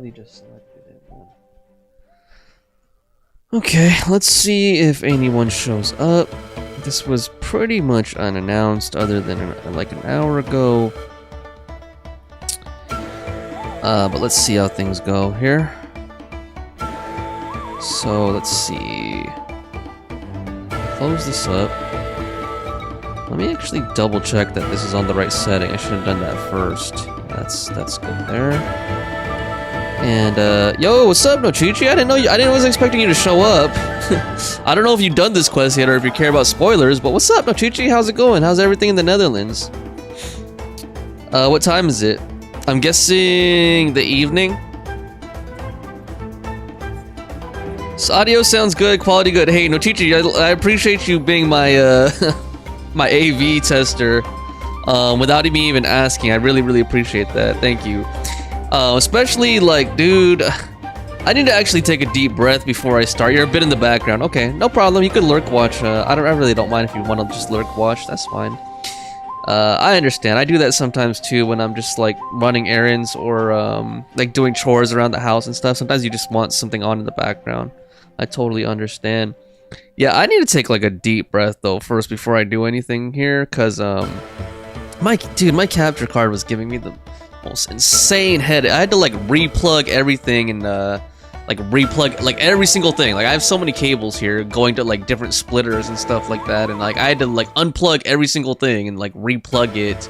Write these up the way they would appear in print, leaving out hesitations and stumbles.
literally just selected it. Okay, let's see if anyone shows up. This was pretty much unannounced other than like an hour ago. But let's see how things go here. So let's see. Close this up. Let me actually double check that this is on the right setting. I should have done that first. That's good there. And yo, what's up, Nochichi? I wasn't expecting you to show up. I don't know if you've done this quest yet or if you care about spoilers, but what's up, Nochichi? How's it going? How's everything in the Netherlands? What time is it? I'm guessing the evening. So audio sounds good, quality good. Hey, Nochichi, I appreciate you being my my AV tester without me even asking. I really appreciate that. Thank you. Especially like, dude, I need to actually take a deep breath before I start. You're a bit in the background. Okay, no problem. You could lurk watch. I really don't mind if you want to just lurk watch. That's fine. I understand. I do that sometimes too when I'm just like running errands or like doing chores around the house and stuff. Sometimes you just want something on in the background. I totally understand. Yeah, I need to take like a deep breath though first before I do anything here, cause my capture card was giving me the most insane headache. I had to like replug everything and like replug like every single thing. Like I have so many cables here going to like different splitters and stuff like that, and like I had to like unplug every single thing and like replug it.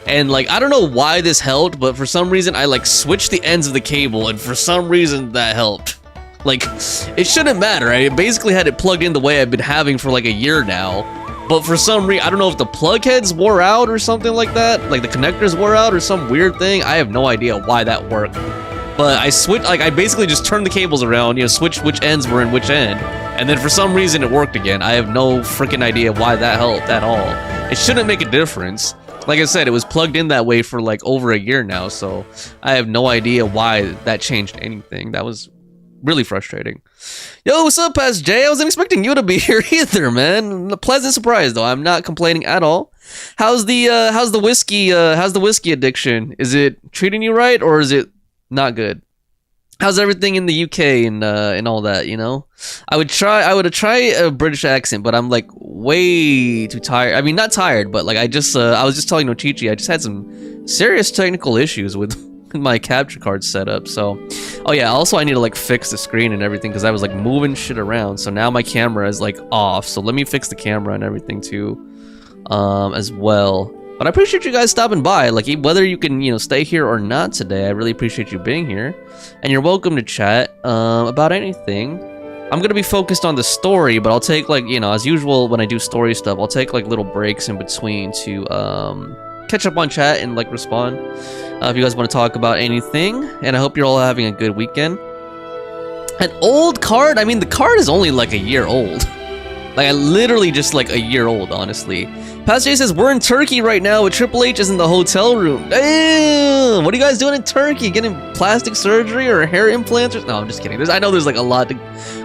And like I don't know why this helped, but for some reason I like switched the ends of the cable, and for some reason that helped. Like, it shouldn't matter. I basically had it plugged in the way I've been having for like a year now. But for some reason, I don't know if the plug heads wore out or something like that. Like the connectors wore out or some weird thing. I have no idea why that worked. But I switched, like I basically just turned the cables around, you know, switched which ends were in which end. And then for some reason it worked again. I have no freaking idea why that helped at all. It shouldn't make a difference. Like I said, it was plugged in that way for like over a year now. So I have no idea why that changed anything. That was really frustrating. Yo, what's up, Past Jay? I wasn't expecting you to be here either, man. A pleasant surprise, though. I'm not complaining at all. How's the whiskey addiction? Is it treating you right, or is it not good? How's everything in the UK and all that? You know, I would try a British accent, but I'm like way too tired. I mean, not tired, but like I was just telling Nochichi, I just had some serious technical issues with my capture card setup. So oh yeah, also I need to like fix the screen and everything because I was like moving shit around. So now my camera is like off, so let me fix the camera and everything too as well. But I appreciate you guys stopping by. Like whether you can, you know, stay here or not today, I really appreciate you being here, and you're welcome to chat about anything. I'm gonna be focused on the story, but I'll take like, you know, as usual when I do story stuff, I'll take like little breaks in between to catch up on chat and like respond if you guys want to talk about anything. And I hope you're all having a good weekend. An old card? I mean, the card is only like a year old. Like I literally just like a year old, honestly. Past Jay says we're in Turkey right now with Triple H is in the hotel room. Damn! What are you guys doing in Turkey? Getting plastic surgery or hair implants? No, I'm just kidding. I know there's like a lot of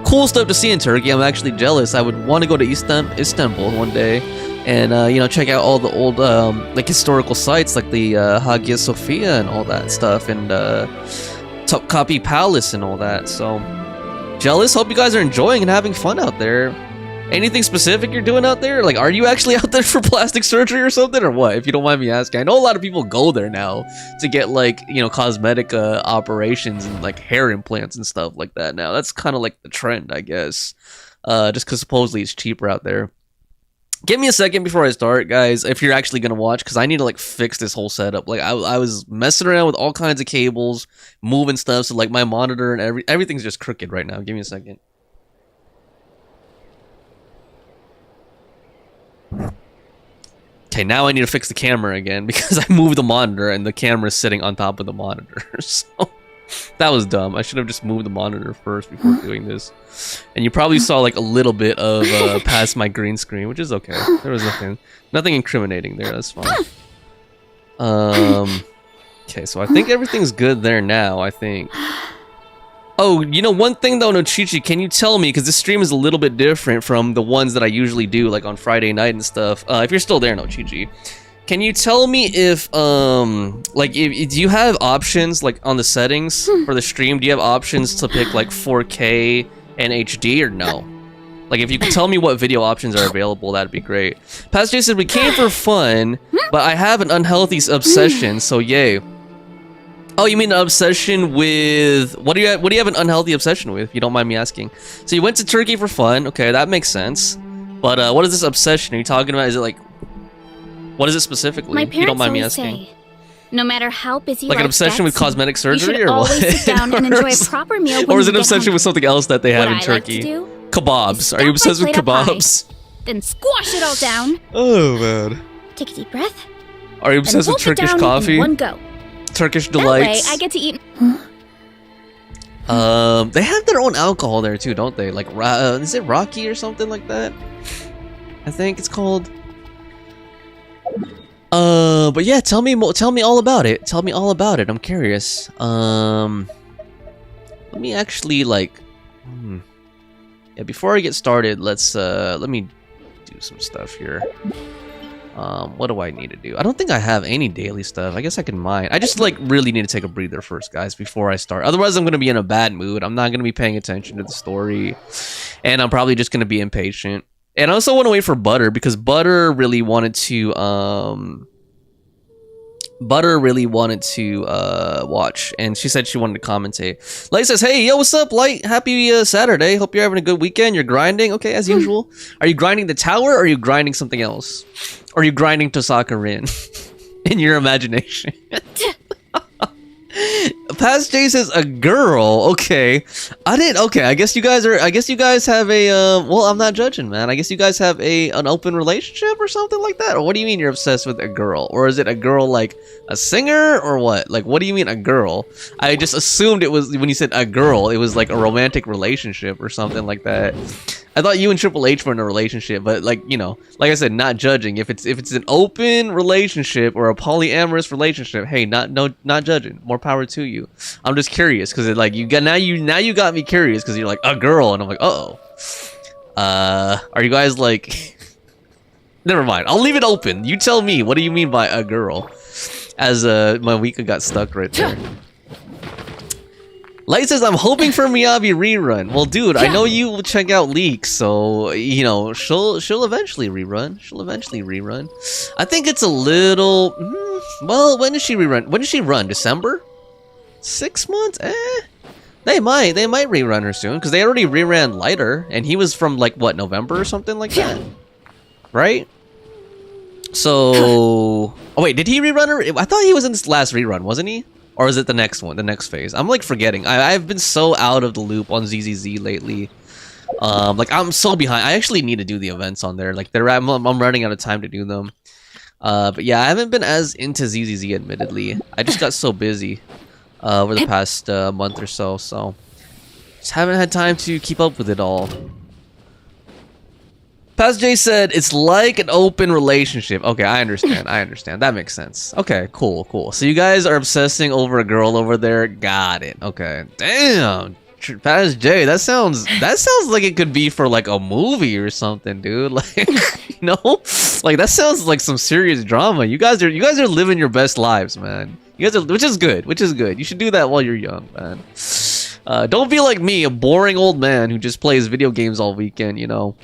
cool stuff to see in Turkey. I'm actually jealous. I would want to go to Istanbul one day and you know, check out all the old like historical sites like the Hagia Sophia and all that stuff, and Topkapi Palace and all that. So jealous. Hope you guys are enjoying and having fun out there. Anything specific you're doing out there? Like, are you actually out there for plastic surgery or something, or what? If you don't mind me asking. I know a lot of people go there now to get like, you know, cosmetic operations and like hair implants and stuff like that now. That's kind of like the trend, I guess. Just because supposedly it's cheaper out there. Give me a second before I start, guys, if you're actually going to watch, because I need to, like, fix this whole setup. Like, I was messing around with all kinds of cables, moving stuff, so, like, my monitor and everything's just crooked right now. Give me a second. Okay, now I need to fix the camera again, because I moved the monitor, and the camera's sitting on top of the monitor, so that was dumb. I should have just moved the monitor first before doing this. And you probably saw like a little bit of past my green screen, which is okay. There was nothing incriminating there. That's fine. Okay, so I think everything's good there now, I think. Oh, you know, one thing though, Nochichi, can you tell me, because this stream is a little bit different from the ones that I usually do, like on Friday night and stuff. If you're still there, Nochichi, Can you tell me if like do you have options like on the settings for the stream? Do you have options to pick like 4K and HD or no? Like if you could tell me what video options are available, that'd be great. Past Jay said we came for fun, but I have an unhealthy obsession, so yay. Oh, you mean an obsession with what do you have an unhealthy obsession with, if you don't mind me asking? So you went to Turkey for fun, okay, that makes sense. But what is this obsession? Are you talking about? Is it like, what is it specifically? My parents you don't mind me always asking. say, no matter how busy Like an obsession with cosmetic surgery, or what? You should always sit down and enjoy a proper meal when or is you it an get obsession hungry. with something else that they have in What I Turkey? like to do Kebabs. is Are you stack my obsessed with plate up high, kebabs? then squash it all down. Oh man. Take a deep breath. Are you obsessed with and wolf it Turkish down coffee? in one go. Turkish That delights. way, I get to eat. They have their own alcohol there too, don't they? Like, is it Rocky or something like that? I think it's called. But yeah, tell me all about it. Tell me all about it. I'm curious. Let me actually like. Yeah, before I get started, let me do some stuff here. What do I need to do? I don't think I have any daily stuff. I guess I can mine. I just like really need to take a breather first, guys, before I start. Otherwise, I'm gonna be in a bad mood. I'm not gonna be paying attention to the story, and I'm probably just gonna be impatient. And I also want to wait for Butter because Butter really wanted to watch, and she said she wanted to commentate. Light says, "Hey, yo, what's up, Light? Happy Saturday. Hope you're having a good weekend. You're grinding, okay, as usual. Are you grinding the tower, or are you grinding something else? Or are you grinding Tosaka Rin in your imagination?" Past Jay says a girl. Okay, okay, I guess you guys have a well, I'm not judging, man. I guess you guys have an open relationship or something like that. Or what do you mean you're obsessed with a girl? Or is it a girl like a singer or what? Like, what do you mean a girl? I just assumed it was, when you said a girl, it was like a romantic relationship or something like that. I thought you and Triple H were in a relationship, but like, you know, like I said, not judging. If it's an open relationship or a polyamorous relationship, hey, not judging. More power to you. I'm just curious because it like now you got me curious because you're like a girl, and I'm like, uh-oh. Are you guys like? Never mind. I'll leave it open. You tell me. What do you mean by a girl? As my Wika got stuck right there. Light says, I'm hoping for Miyabi rerun. Well, dude, I know you will check out leaks, so, you know, she'll eventually rerun. I think it's a little... well, when does she rerun? When does she run? December? 6 months? They might rerun her soon, because they already reran Lighter, and he was from, like, what, November or something like that? Right? So... oh, wait, did he rerun her? I thought he was in this last rerun, wasn't he? Or is it the next one, the next phase? I'm like forgetting. I've been so out of the loop on ZZZ lately. Like I'm so behind. I actually need to do the events on there. Like I'm running out of time to do them. But yeah, I haven't been as into ZZZ, admittedly. I just got so busy over the past month or so. So just haven't had time to keep up with it all. Past Jay said, it's like an open relationship. Okay, I understand. That makes sense. Okay, cool. So you guys are obsessing over a girl over there. Got it. Okay. Damn. Past Jay, that sounds like it could be for like a movie or something, dude. Like, you know? Like that sounds like some serious drama. You guys are living your best lives, man. You guys are, which is good. You should do that while you're young, man. Don't be like me, a boring old man who just plays video games all weekend, you know.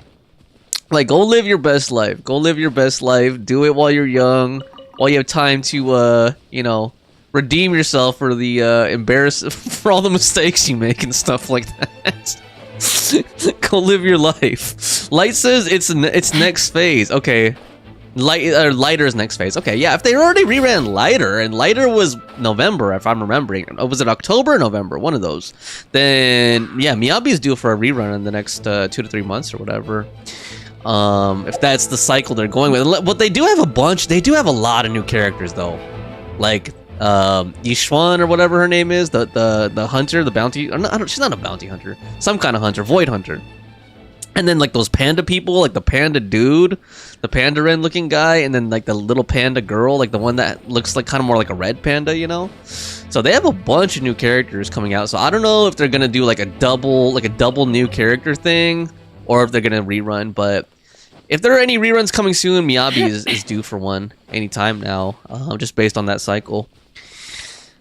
Like, go live your best life. Do it while you're young. While you have time to, you know, redeem yourself for the, for all the mistakes you make and stuff like that. Go live your life. Light says it's next phase. Okay. Lighter's next phase. Okay, yeah, if they already reran Lighter, and Lighter was November, if I'm remembering. Was it October or November? One of those. Then, yeah, Miyabi's due for a rerun in the next 2 to 3 months or whatever. If that's the cycle they're going with. But they do have a lot of new characters though, like Yishuan or whatever her name is, the hunter, the bounty, or no, she's not a bounty hunter, some kind of hunter, void hunter. And then like those panda people, like the panda dude, the panda ren looking guy, and then like the little panda girl, like the one that looks like kind of more like a red panda, you know. So they have a bunch of new characters coming out, so I don't know if they're gonna do like a double new character thing, or if they're gonna rerun, but If there are any reruns coming soon, Miyabi is due for one anytime now, just based on that cycle.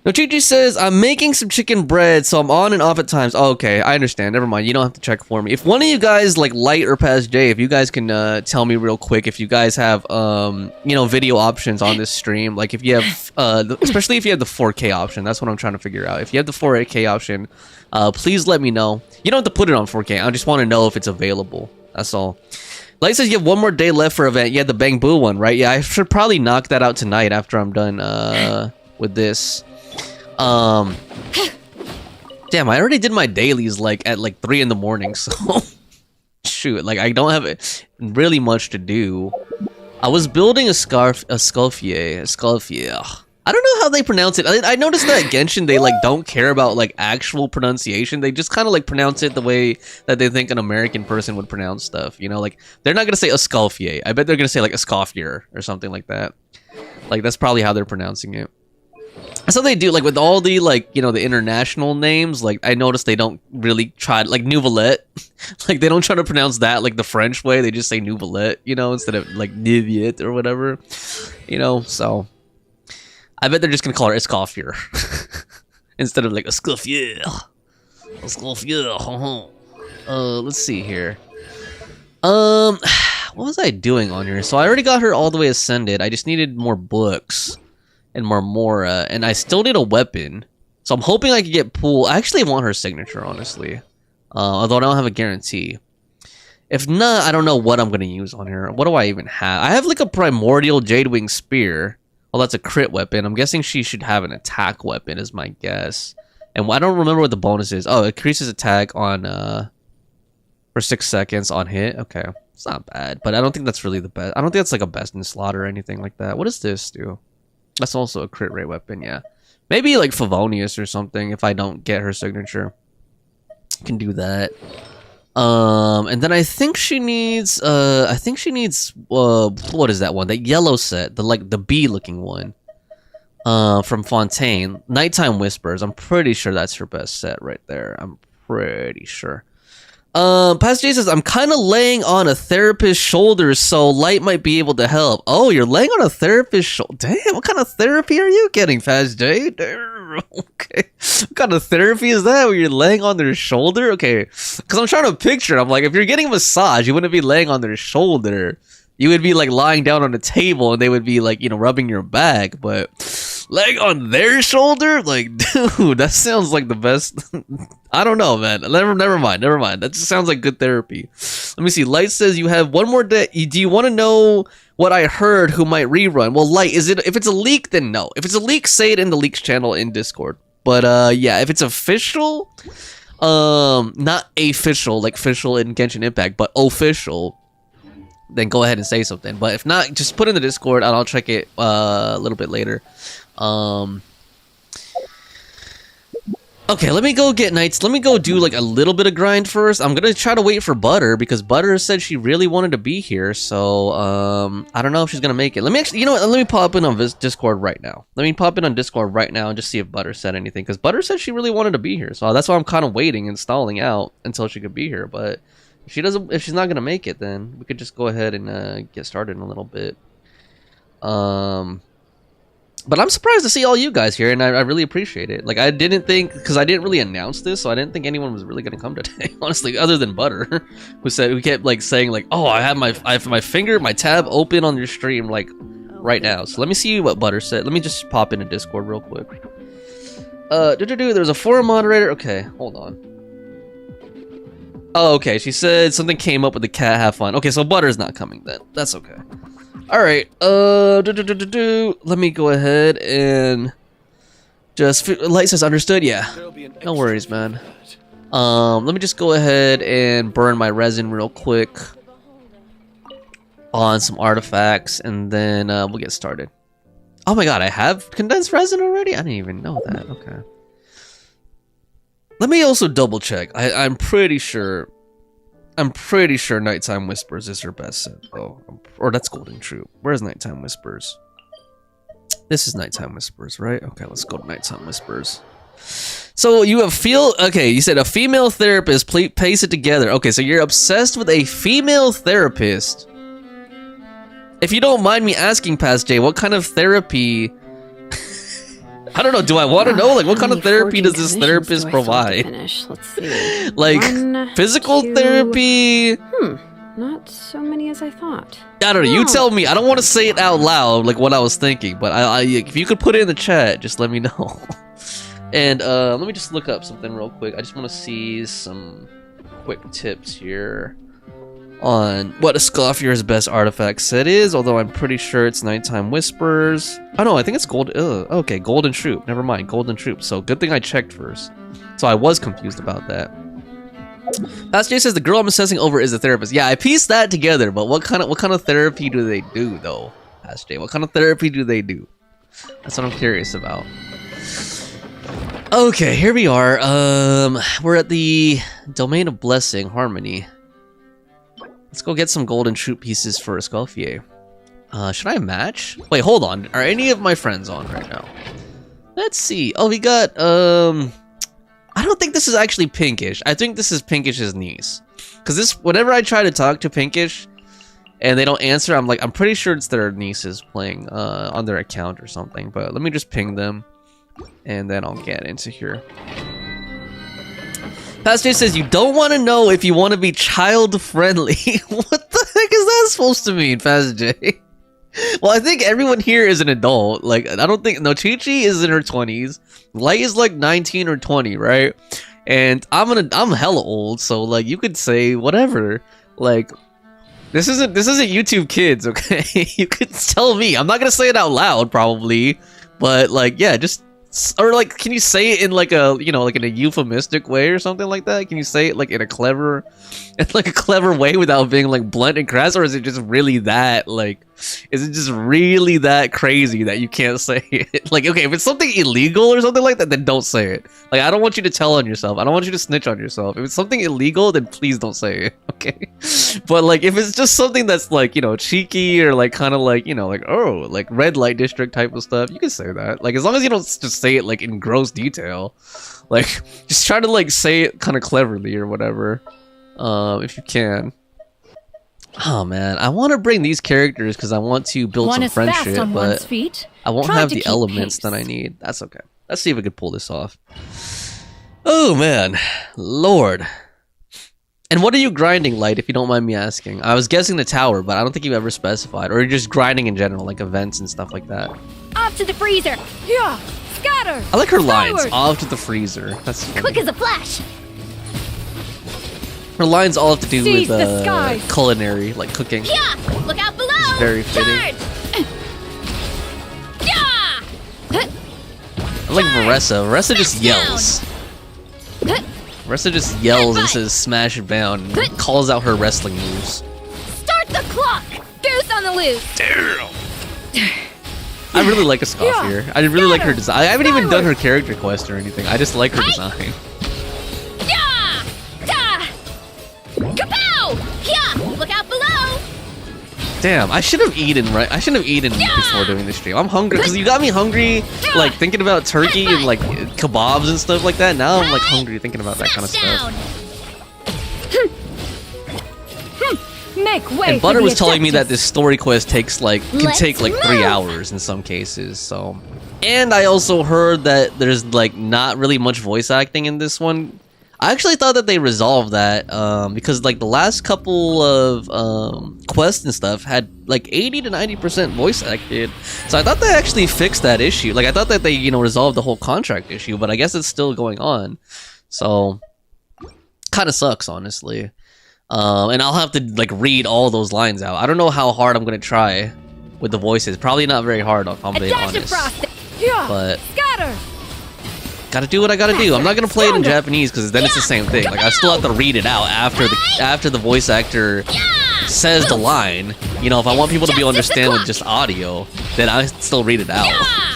Nochichi says, I'm making some chicken bread, so I'm on and off at times. Oh, okay, I understand. Never mind. You don't have to check for me. If one of you guys, like Light or Past J, if you guys can tell me real quick, if you guys have, you know, video options on this stream, like if you have, especially if you have the 4K option, that's what I'm trying to figure out. If you have the 4K option, please let me know. You don't have to put it on 4K. I just want to know if it's available. That's all. Light says you have one more day left for event. You had the Bang Boo one, right? Yeah, I should probably knock that out tonight after I'm done with this. Damn, I already did my dailies like at like 3 in the morning, so shoot, like I don't have really much to do. I was building a Sculfier. I don't know how they pronounce it. I noticed that Genshin, they like don't care about like actual pronunciation. They just kind of like pronounce it the way that they think an American person would pronounce stuff. You know, like they're not gonna say a Sculfier. I bet they're gonna say like a Scoffier or something like that. Like that's probably how they're pronouncing it. So they do, like, with all the, like, you know, the international names, like, I noticed they don't really try, like, Nouvelette. Like, they don't try to pronounce that, like, the French way. They just say Nouvelette, you know, instead of, like, Niviet or whatever. You know, so. I bet they're just gonna call her Escoffier. Instead of, like, Escoffier. Escoffier. Let's see here. What was I doing on here? So I already got her all the way ascended. I just needed more books. And Marmora, and I still need a weapon, so I'm hoping I can get Pool. I actually want her signature, honestly, although I don't have a guarantee. If not, I don't know what I'm gonna use on her. What do I even have? I have like a Primordial Jadewing Spear. Well, that's a crit weapon. I'm guessing she should have an attack weapon, is my guess. And I don't remember what the bonus is. Oh, it increases attack on for 6 seconds on hit. Okay, it's not bad, but I don't think that's really the best. I don't think that's like a best in slot or anything like that. What does this do? That's also a crit rate weapon, yeah. Maybe like Favonius or something if I don't get her signature. Can do that. And then I think she needs what is that one? That yellow set, the bee looking one. From Fontaine. Nighttime Whispers. I'm pretty sure that's her best set right there. I'm pretty sure. Past J says, I'm kind of laying on a therapist's shoulders, so Light might be able to help. Oh, you're laying on a therapist's shoulder. Damn, what kind of therapy are you getting, Past J? Damn, okay. What kind of therapy is that where you're laying on their shoulder? Okay, because I'm trying to picture it. I'm like, if you're getting a massage, you wouldn't be laying on their shoulder. You would be like lying down on a table and they would be like, you know, rubbing your back, but laying on their shoulder? Like, dude, that sounds like the best. I don't know, man. Never mind. That just sounds like good therapy. Let me see. Light says you have one more day. Do you want to know what I heard who might rerun? Well, Light, if it's a leak, then no. If it's a leak, say it in the leaks channel in Discord. But yeah, if it's official, not official, like official in Genshin Impact, but official, then go ahead and say something. But if not, just put in the Discord and I'll check it a little bit later. Okay, let me go get Knights. Let me go do like a little bit of grind first. I'm gonna try to wait for Butter because Butter said she really wanted to be here. So I don't know if she's gonna make it. Let me actually, you know what? Let me pop in on this Discord right now. Let me pop in on Discord right now and just see if Butter said anything, because Butter said she really wanted to be here. So that's why I'm kind of waiting and stalling out until she could be here. But if she's not gonna make it, then we could just go ahead and get started in a little bit. But I'm surprised to see all you guys here, and I really appreciate it. Like, I didn't think, because I didn't really announce this, so I didn't think anyone was really going to come today, honestly, other than Butter, who kept, like, saying, like, oh, I have my tab open on your stream, like, right now. So let me see what Butter said. Let me just pop into Discord real quick. There's a forum moderator. Okay, hold on. Oh, okay, she said something came up with the cat, have fun. Okay, so Butter's not coming then. That's okay. Alright, let me go ahead and just... Light says understood? Yeah. No worries, man. Let me just go ahead and burn my resin real quick on some artifacts, and then we'll get started. Oh my god, I have condensed resin already? I didn't even know that. Okay. Let me also double check. I'm pretty sure Nighttime Whispers is her best set. Oh, or that's Golden Troop. Where's Nighttime Whispers? This is Nighttime Whispers, right? Okay, let's go to Nighttime Whispers. So you have okay, you said a female therapist, paste it together. Okay, so you're obsessed with a female therapist If you don't mind me asking, Past J, what kind of therapy? I don't know. Do I want to know? Like, what kind of therapy does this therapist provide? Let's see. Like, 1, physical 2. therapy? Not so many as I thought. I don't know. You tell me. I don't want to say it out loud, like what I was thinking. But if you could put it in the chat, just let me know. And let me just look up something real quick. I just want to see some quick tips here on what a Scoffier's best artifact set is, although I'm pretty sure it's Nighttime Whispers. Oh no, I think it's Gold. Okay, Golden Troop. Never mind, Golden Troop. So good thing I checked first. So I was confused about that. Past J says the girl I'm assessing over is a therapist. Yeah, I pieced that together, but what kind of therapy do they do though? Past J, what kind of therapy do they do? That's what I'm curious about. Okay, here we are. We're at the Domain of Blessing, Harmony. Let's go get some golden troop pieces for Escoffier. Should I match? Wait, hold on. Are any of my friends on right now? Let's see. Oh, we got, I don't think this is actually Pinkish. I think this is Pinkish's niece. Because whenever I try to talk to Pinkish and they don't answer, I'm like, I'm pretty sure it's their nieces playing on their account or something. But let me just ping them and then I'll get into here. Past J says, you don't want to know if you want to be child-friendly. What the heck is that supposed to mean, Past J? Well, I think everyone here is an adult. Like, I don't think... No, Chi-Chi is in her 20s. Light is like 19 or 20, right? And I'm hella old, so, like, you could say whatever. Like, this isn't YouTube Kids, okay? You could tell me. I'm not gonna say it out loud, probably. But, like, yeah, just... Or like, can you say it in like a, you know, like in a euphemistic way or something like that? Can you say it like in a clever way without being like blunt and crass? Or is it just really that like, is it just really that crazy that you can't say it? Like, okay, if it's something illegal or something like that, then don't say it. Like, I don't want you to tell on yourself. I don't want you to snitch on yourself. If it's something illegal, then please don't say it, okay? But like, if it's just something that's like, you know, cheeky or like kind of like, you know, like, oh, like red light district type of stuff, you can say that. Like, as long as you don't just say it like in gross detail. Like, just try to like say it kind of cleverly or whatever, if you can. Oh man, I want to bring these characters because I want to build some friendship, but I won't have the elements that I need. That's okay. Let's see if we can pull this off. Oh man, Lord. And what are you grinding, Light, if you don't mind me asking? I was guessing the tower, but I don't think you ever specified. Or you're just grinding in general, like events and stuff like that. Off to the freezer. Yeah, scatter. I like her lines. Off to the freezer. That's funny. Quick as a flash. Her lines all have to do with culinary, like cooking. Yeah, look out below. It's very fitting. Yeah. I like Varessa. Varessa just yells. Varessa just yells and says smash it down and calls out her wrestling moves. Start the clock. Goose on the loose. Damn. I really like a Scoffier. I really like her design. I haven't even done her character quest or anything. I just like her design. Yeah. Kapow! Yeah, look out below. Damn, I should have eaten before doing this stream. I'm hungry because you got me hungry, like thinking about turkey and like kebabs and stuff like that. Now I'm like hungry thinking about that kind of stuff. Make way. And Butter was telling me that this story quest can take like 3 hours in some cases. So, and I also heard that there's like not really much voice acting in this one. I actually thought that they resolved that because like the last couple of quests and stuff had like 80 to 90% voice acted. So I thought they actually fixed that issue. Like I thought that they, you know, resolved the whole contract issue, but I guess it's still going on. So kind of sucks, honestly. And I'll have to like read all those lines out. I don't know how hard I'm gonna try with the voices. Probably not very hard, if I'm being honest. But gotta do what I gotta do. I'm not gonna play it in Japanese because then it's the same thing. Like I still have to read it out after the voice actor says the line. You know, if I want people to be understand with just audio, then I still read it out.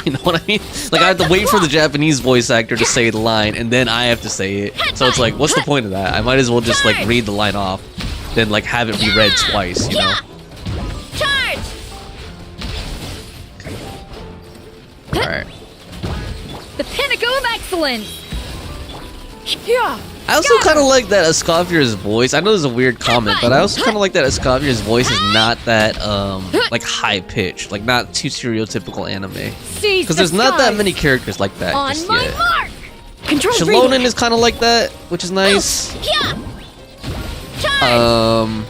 You know what I mean? Like I have to wait for the Japanese voice actor to say the line, and then I have to say it. So it's like, what's the point of that? I might as well just like read the line off, then like have it be read twice. You know? Charge! All right. The pinnacle of excellence. Yeah. I also kind of like that Escoffier's voice. I know this is a weird comment, but I also kind of like that Escoffier's voice is not that like high pitched, like not too stereotypical anime. Because there's not that many characters like that On just my yet. mark. Control Shalonen is kind of like that, which is nice. Yeah. Charge.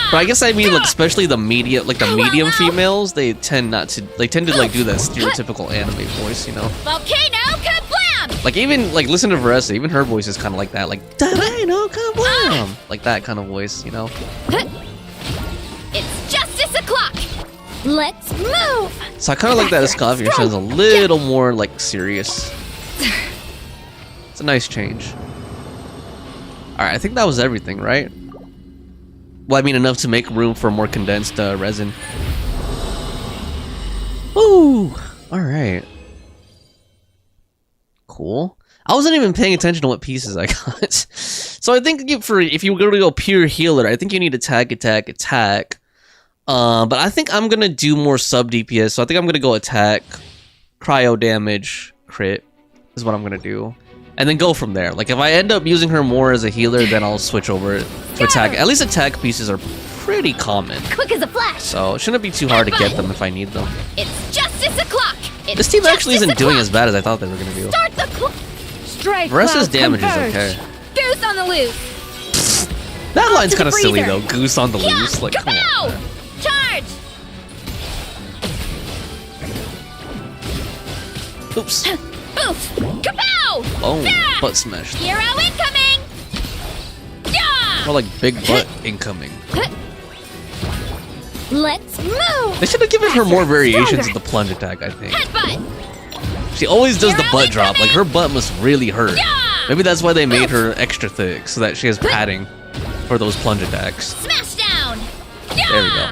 But I guess I mean like especially the medium, like the medium females, they tend to like do that stereotypical anime voice, you know. Volcano kablam. Like even like listen to Vanessa, even her voice is kind of like that, like Dino kablam, like that kind of voice, you know. It's justice o'clock. Let's move. So I kind of like that Escoffier sounds a little more like serious. It's a nice change. All right, I think that was everything, right? Well, I mean enough to make room for more condensed resin. Ooh, all right. Cool. I wasn't even paying attention to what pieces I got. So I think if you were going to go pure healer, I think you need attack, attack, attack. But I think I'm going to do more sub DPS. So I think I'm going to go attack, cryo damage, crit is what I'm going to do. And then go from there. Like if I end up using her more as a healer, then I'll switch over to attack. At least attack pieces are pretty common. Quick as a flash. So it shouldn't be too hard to get them if I need them. It's justice o'clock. This team actually isn't doing as bad as I thought they were going to do. Start the clock. Straight Versa's clouds damage is converge. okay. Goose on the loose. That line's to the kind of silly breather. though. Goose on the Yeah. loose. Like, come on. Kapow! Man. Charge. Oops. Boof. Kapow! Boom. Yeah. Butt smash. Hero incoming. Yeah. More like big butt incoming. Let's move. They should have given her more variations Stronger. of the plunge attack, I think. Headbutt. She always does the Hero butt drop. Like, her butt must really hurt. Yeah. Maybe that's why they made her extra thick, so that she has padding for those plunge attacks. Smash down. Yeah. There we go.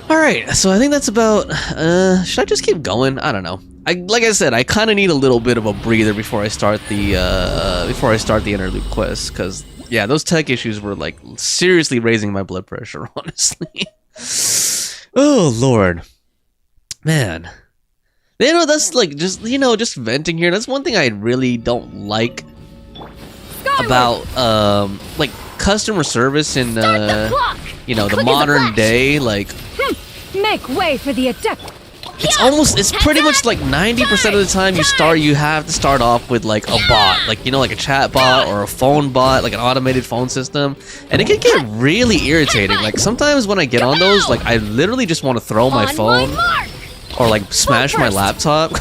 Alright, so I think that's about... should I just keep going? I don't know. Like I said, I kind of need a little bit of a breather before I start the interlude quest, because yeah, those tech issues were like seriously raising my blood pressure, honestly. Oh lord, man. You know, that's like just venting here. That's one thing I really don't like about like customer service in The clock. you know, the Quick as a modern flash. day. Like Make way for the adept. it's pretty much like 90% of the time you have to start off with like a bot, like, you know, like a chat bot or a phone bot, like an automated phone system, and it can get really irritating. Like sometimes when I get on those, like I literally just want to throw my On phone mark. or like smash my first. laptop.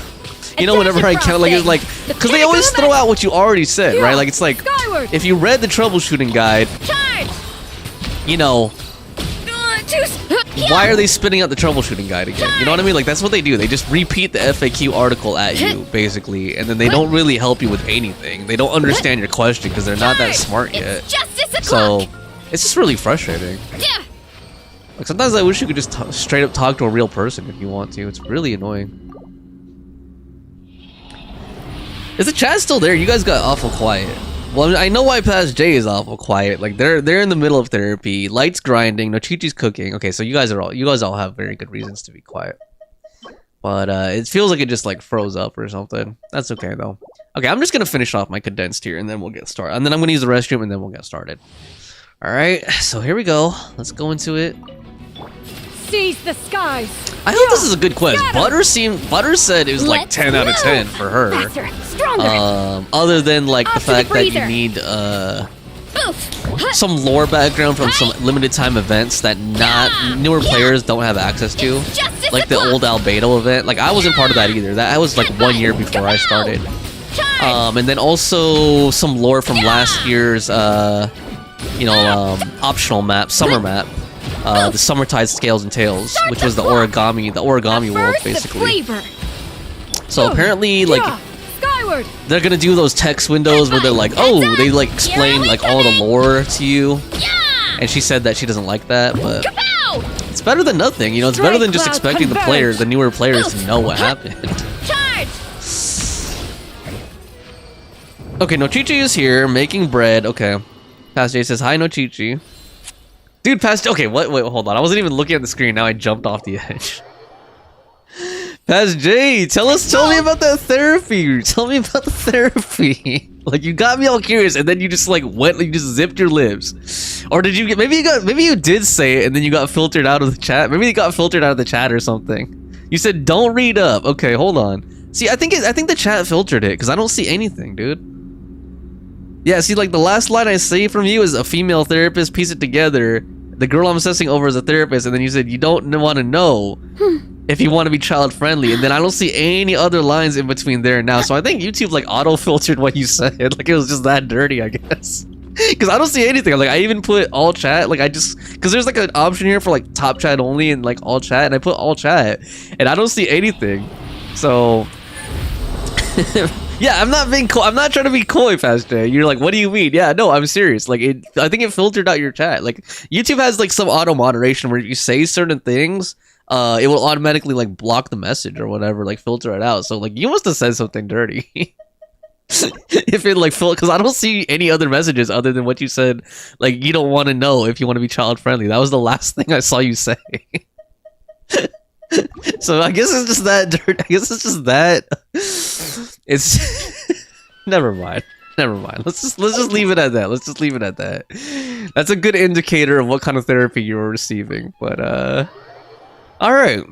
You know, whenever I can, like, it's like, because they always throw out what you already said, right? Like, it's like, Skyward. if you read the troubleshooting guide, Charge. you know, why are they spitting out the troubleshooting guide again? You know what I mean? Like, that's what they do. They just repeat the FAQ article at you, basically, and then they don't really help you with anything. They don't understand your question because they're not that smart yet. It's justice So, o'clock. it's just really frustrating. Yeah. Like, sometimes I wish you could just straight up talk to a real person if you want to. It's really annoying. Is the chat still there? You guys got awful quiet. Well, I know why Past J is awful quiet. Like they're in the middle of therapy. Light's grinding. No Chi-Chi's cooking. Okay, so you guys all have very good reasons to be quiet. But it feels like it just like froze up or something. That's okay though. Okay, I'm just gonna finish off my condensed here and then we'll get started. And then I'm gonna use the restroom and then we'll get started. All right, so here we go. Let's go into it. Seize the skies. I hope this is a good quest. Scatter. Butter said it was like Let's 10 out of move. 10 for her. Faster. Stronger. Other than like the Off to the fact that you breather. need Boof. some lore background from some limited time events that newer players don't have access to, Justice like the o'clock. old Albedo event. Like I wasn't part of that either. That was like 1 year before I started. Charge. And then also some lore from last year's optional map, summer map. The Summertide Scales and Tails, which was the origami world First, the basically. flavor. So apparently like Yeah. Skyward. they're gonna do those text windows where they're like, oh, they like explain like all the lore to you. Yeah. And she said that she doesn't like that, but Kapow. it's better than nothing. You know, it's better than just Straight expecting the clouds players, the converge. newer players, to know what happened. Charge. Okay, no Chi-Chi is here making bread. Okay, Past J says hi, no Chi-Chi. Dude, Past. Okay, wait, hold on. I wasn't even looking at the screen. Now I jumped off the edge. Paz J, tell me about that therapy. Tell me about the therapy. Like, you got me all curious, and then you just like you just zipped your lips, or did you get? Maybe you did say it, and then you got filtered out of the chat. Maybe you got filtered out of the chat or something. You said don't read up. Okay, hold on. See, I think the chat filtered it because I don't see anything, dude. Yeah, see, like the last line I see from you is a female therapist. Piece it together. The girl I'm assessing over is a therapist, and then you said you don't want to know if you want to be child friendly, and then I don't see any other lines in between there and now. So I think YouTube like auto filtered what you said, like it was just that dirty, I guess. Because I don't see anything. Like I even put all chat, like because there's like an option here for like top chat only and like all chat, and I put all chat, and I don't see anything. So yeah, I'm not being coy. I'm not trying to be coy, Fast J. You're like, what do you mean? Yeah, no, I'm serious. Like, I think it filtered out your chat. Like, YouTube has like some auto moderation where if you say certain things, it will automatically like block the message or whatever, like filter it out. So like, you must have said something dirty. If it like because I don't see any other messages other than what you said. Like, you don't want to know if you want to be child friendly. That was the last thing I saw you say. So I guess it's just that dirt. I guess it's just that. It's never mind. Let's just leave it at that. Let's just leave it at that. That's a good indicator of what kind of therapy you were receiving. But all right.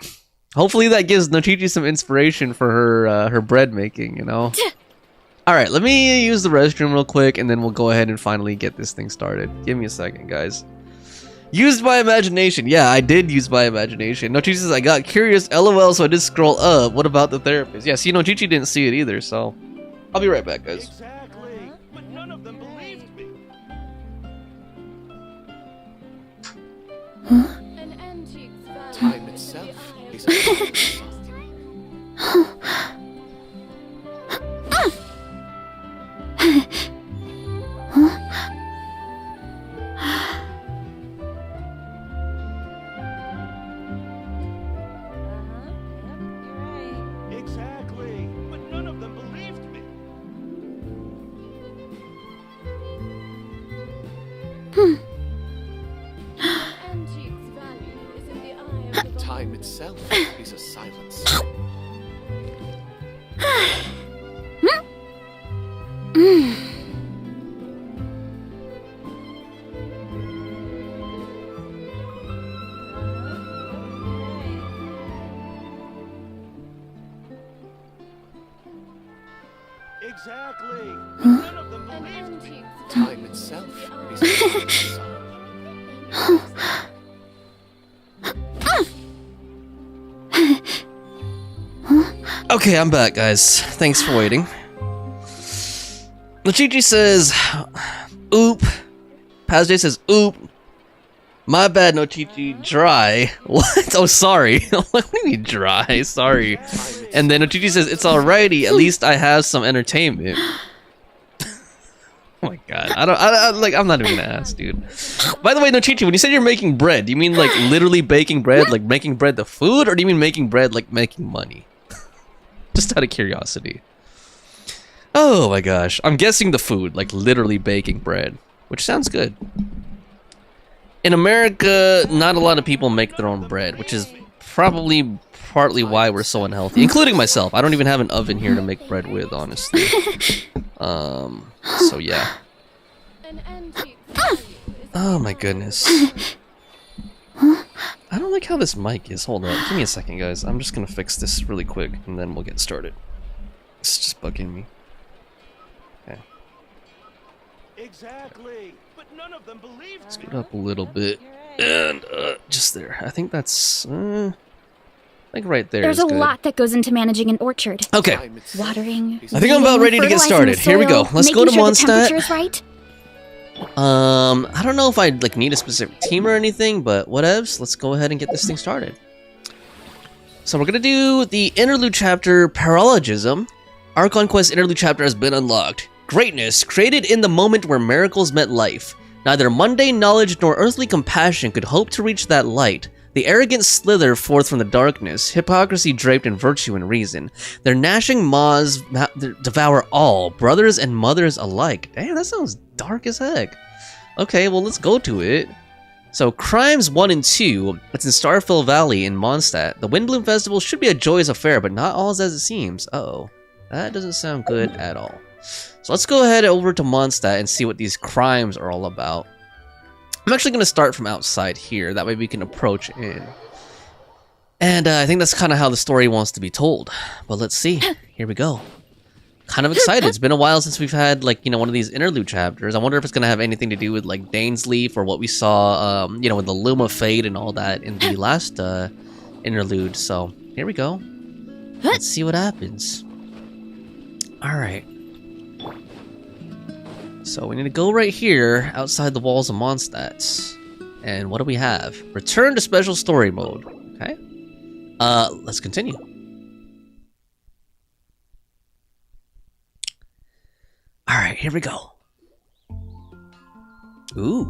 Hopefully that gives Nochichi some inspiration for her bread making. You know. All right. Let me use the restroom real quick, and then we'll go ahead and finally get this thing started. Give me a second, guys. Used my imagination. Yeah, I did use my imagination. Nochichi says, I got curious, LOL, so I did scroll up. What about the therapist? Yeah, see, Nochichi didn't see it either, so I'll be right back, guys. Exactly, but none of them believed me. An antique value. Time itself is a Exactly, but none of them believed me. Antique's value is in the eye of the Time itself is a silence. Exactly, but none of them an believed me. antique's Time itself is a silence. Okay, I'm back, guys. Thanks for waiting. Nochichi says, oop. Paz J says, oop. My bad, Nochichi. Dry. What? Oh, sorry. What do you mean dry? Sorry. And then Nochichi says, it's alrighty. At least I have some entertainment. Oh my god. I'm not even gonna ask, dude. By the way, Nochichi, when you said you're making bread, do you mean like literally baking bread? Like making bread the food? Or do you mean making bread like making money? Just out of curiosity. Oh my gosh. I'm guessing the food, like literally baking bread, which sounds good. In America, not a lot of people make their own bread, which is probably partly why we're so unhealthy, including myself. I don't even have an oven here to make bread with, honestly. So yeah. an antique's value is Oh my goodness. I don't like how this mic is. Hold on. Give me a second, guys. I'm just gonna fix this really quick, and then we'll get started. It's just bugging me. Okay. Exactly, but none of them believed me. Scoot up a little bit. And, just there. I think that's, like right there There's is a good. lot that goes into managing an orchard. Okay. Time itself Watering. is I think I'm about ready to get fertilizing started. the Here we go. soil, Let's go to making sure the Mondstadt. temperature is right. I don't know if I like need a specific team or anything, but whatevs. Let's go ahead and get this thing started. So we're gonna do the Interlude chapter, Paralogism. Our Conquest Interlude chapter has been unlocked. Greatness, created in the moment where miracles met life. Neither mundane knowledge nor earthly compassion could hope to reach that light. The arrogant slither forth from the darkness, hypocrisy draped in virtue and reason. Their gnashing maws devour all, brothers and mothers alike. Damn, that sounds dark as heck. Okay, well, let's go to it. So, Crimes 1 and 2, it's in Starfill Valley in Mondstadt. The Windbloom Festival should be a joyous affair, but not all as it seems. Uh-oh. That doesn't sound good at all. So let's go ahead over to Mondstadt and see what these crimes are all about. I'm actually going to start from outside here. That way we can approach in. And I think that's kind of how the story wants to be told. But let's see. Here we go. Kind of excited. It's been a while since we've had, like, you know, one of these interlude chapters. I wonder if it's going to have anything to do with, like, Dainsleif or what we saw, you know, with the Luma Fade and all that in the last interlude. So, here we go. Let's see what happens. Alright. So, we need to go right here, outside the walls of Mondstadt. And what do we have? Return to special story mode. Okay. Let's continue. Alright, here we go. Ooh.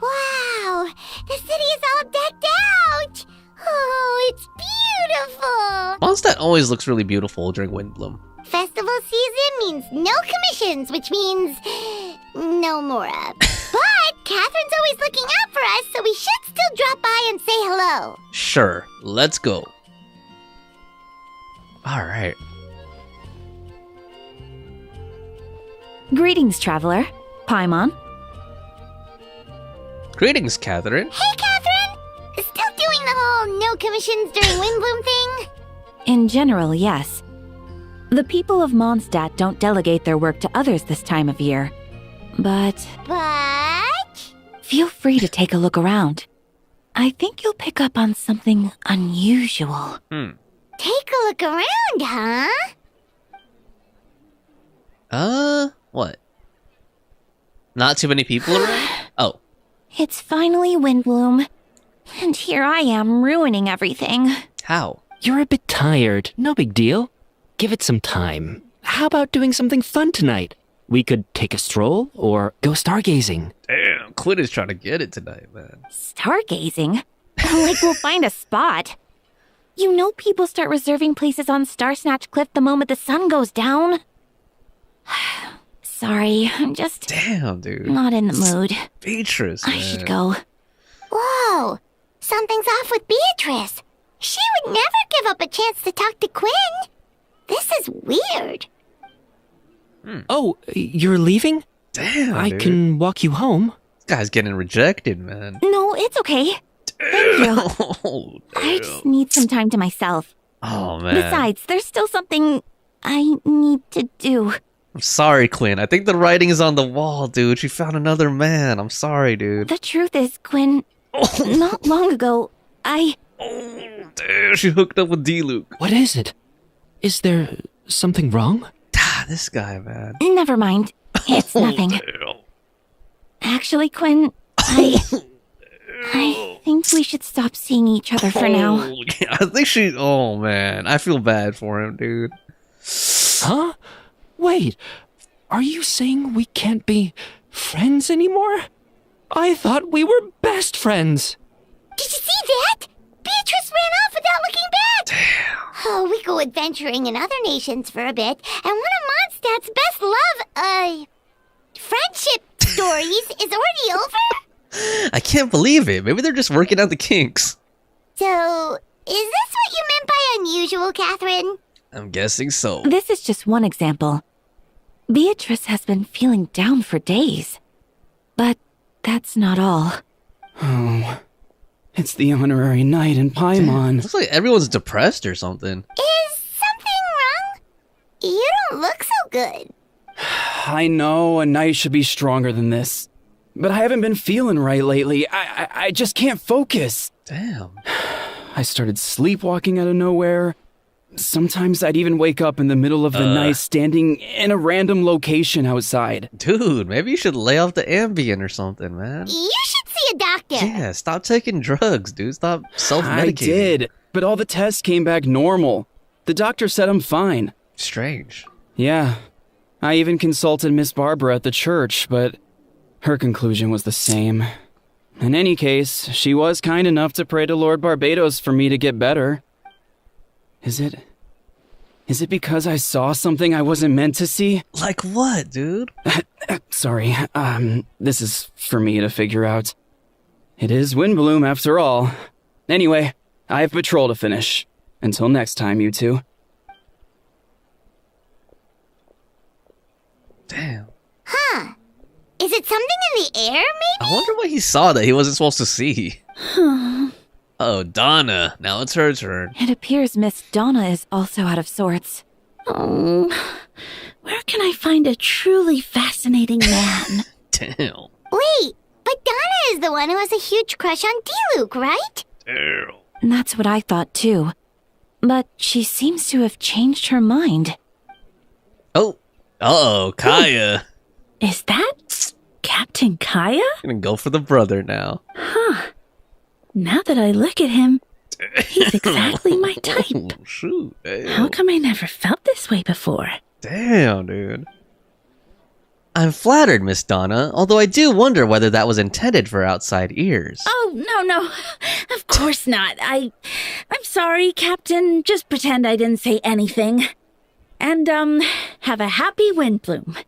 Wow! The city is all decked out! Oh, it's beautiful! Mondstadt always looks really beautiful during Windbloom. Festival season means no commissions, which means no Mora. But Catherine's always looking out for us, so we should still drop by and say hello. Sure, let's go. Alright. Greetings, traveler. Paimon. Greetings, Catherine. Hey, Catherine! Still doing the whole no commissions during Windbloom thing? In general, yes. The people of Mondstadt don't delegate their work to others this time of year. But feel free to take a look around. I think you'll pick up on something unusual. Take a look around, huh? What? Not too many people around? Oh. It's finally Windbloom. And here I am ruining everything. How? You're a bit tired. No big deal. Give it some time. How about doing something fun tonight? We could take a stroll or go stargazing. Damn, Quinn is trying to get it tonight, man. Stargazing? Like we'll find a spot. You know people start reserving places on Star Snatch Cliff the moment the sun goes down. Sorry, I'm just Damn, dude. not in the mood. Beatrice, I should go. Whoa! Something's off with Beatrice. She would never give up a chance to talk to Quinn. This is weird. Oh, you're leaving? Damn, I dude. can walk you home. This guy's getting rejected, man. No, it's okay. Thank you. Oh, I just need some time to myself. oh, man. Besides, there's still something I need to do. I'm sorry, Quinn. I think the writing is on the wall, dude. She found another man. I'm sorry, dude. The truth is, Quinn, not long ago, Oh, damn. She hooked up with D-Luke. What is it? Is there something wrong? Ah, this guy, man. Never mind. It's nothing. Damn. Actually, Quinn, I think we should stop seeing each other for now. Oh, yeah, I think she... Oh, man. I feel bad for him, dude. Huh? Wait, are you saying we can't be friends anymore? I thought we were best friends. Did you see that? Beatrice ran off without looking back. Damn. Oh, we go adventuring in other nations for a bit, and one of Mondstadt's best love, friendship stories is already over? I can't believe it. Maybe they're just working out the kinks. So, is this what you meant by unusual, Catherine? I'm guessing so. This is just one example. Beatrice has been feeling down for days. But that's not all. Oh, it's the honorary knight in Paimon. Looks like everyone's depressed or something. Is something wrong? You don't look so good. I know a knight should be stronger than this, but I haven't been feeling right lately. I just can't focus. Damn. I started sleepwalking out of nowhere. Sometimes I'd even wake up in the middle of the night standing in a random location outside. Dude, maybe you should lay off the Ambien or something, man. You should see a doctor. Yeah, stop taking drugs, dude. Stop self-medicating. I did, but all the tests came back normal. The doctor said I'm fine. Strange. Yeah, I even consulted Miss Barbara at the church, but her conclusion was the same. In any case, she was kind enough to pray to Lord Barbados for me to get better. Is Is it because I saw something I wasn't meant to see? Like what, dude? Sorry, this is for me to figure out. It is Windbloom after all. Anyway, I have patrol to finish. Until next time, you two. Damn. Huh. Is it something in the air, maybe? I wonder what he saw that he wasn't supposed to see. Oh, Donna. Now it's her turn. It appears Miss Donna is also out of sorts. Oh, where can I find a truly fascinating man? Damn. Wait, but Donna is the one who has a huge crush on Diluc, right? Damn. That's what I thought too. But she seems to have changed her mind. Oh. Uh-oh, Kaya. Is that Captain Kaya? Gonna go for the brother now. Huh. Now that I look at him, he's exactly my type. Oh, shoot. Damn. How come I never felt this way before? Damn, dude. I'm flattered, Miss Donna, although I do wonder whether that was intended for outside ears. Oh, no. Of course not. I'm sorry, Captain. Just pretend I didn't say anything. And, have a happy Windbloom.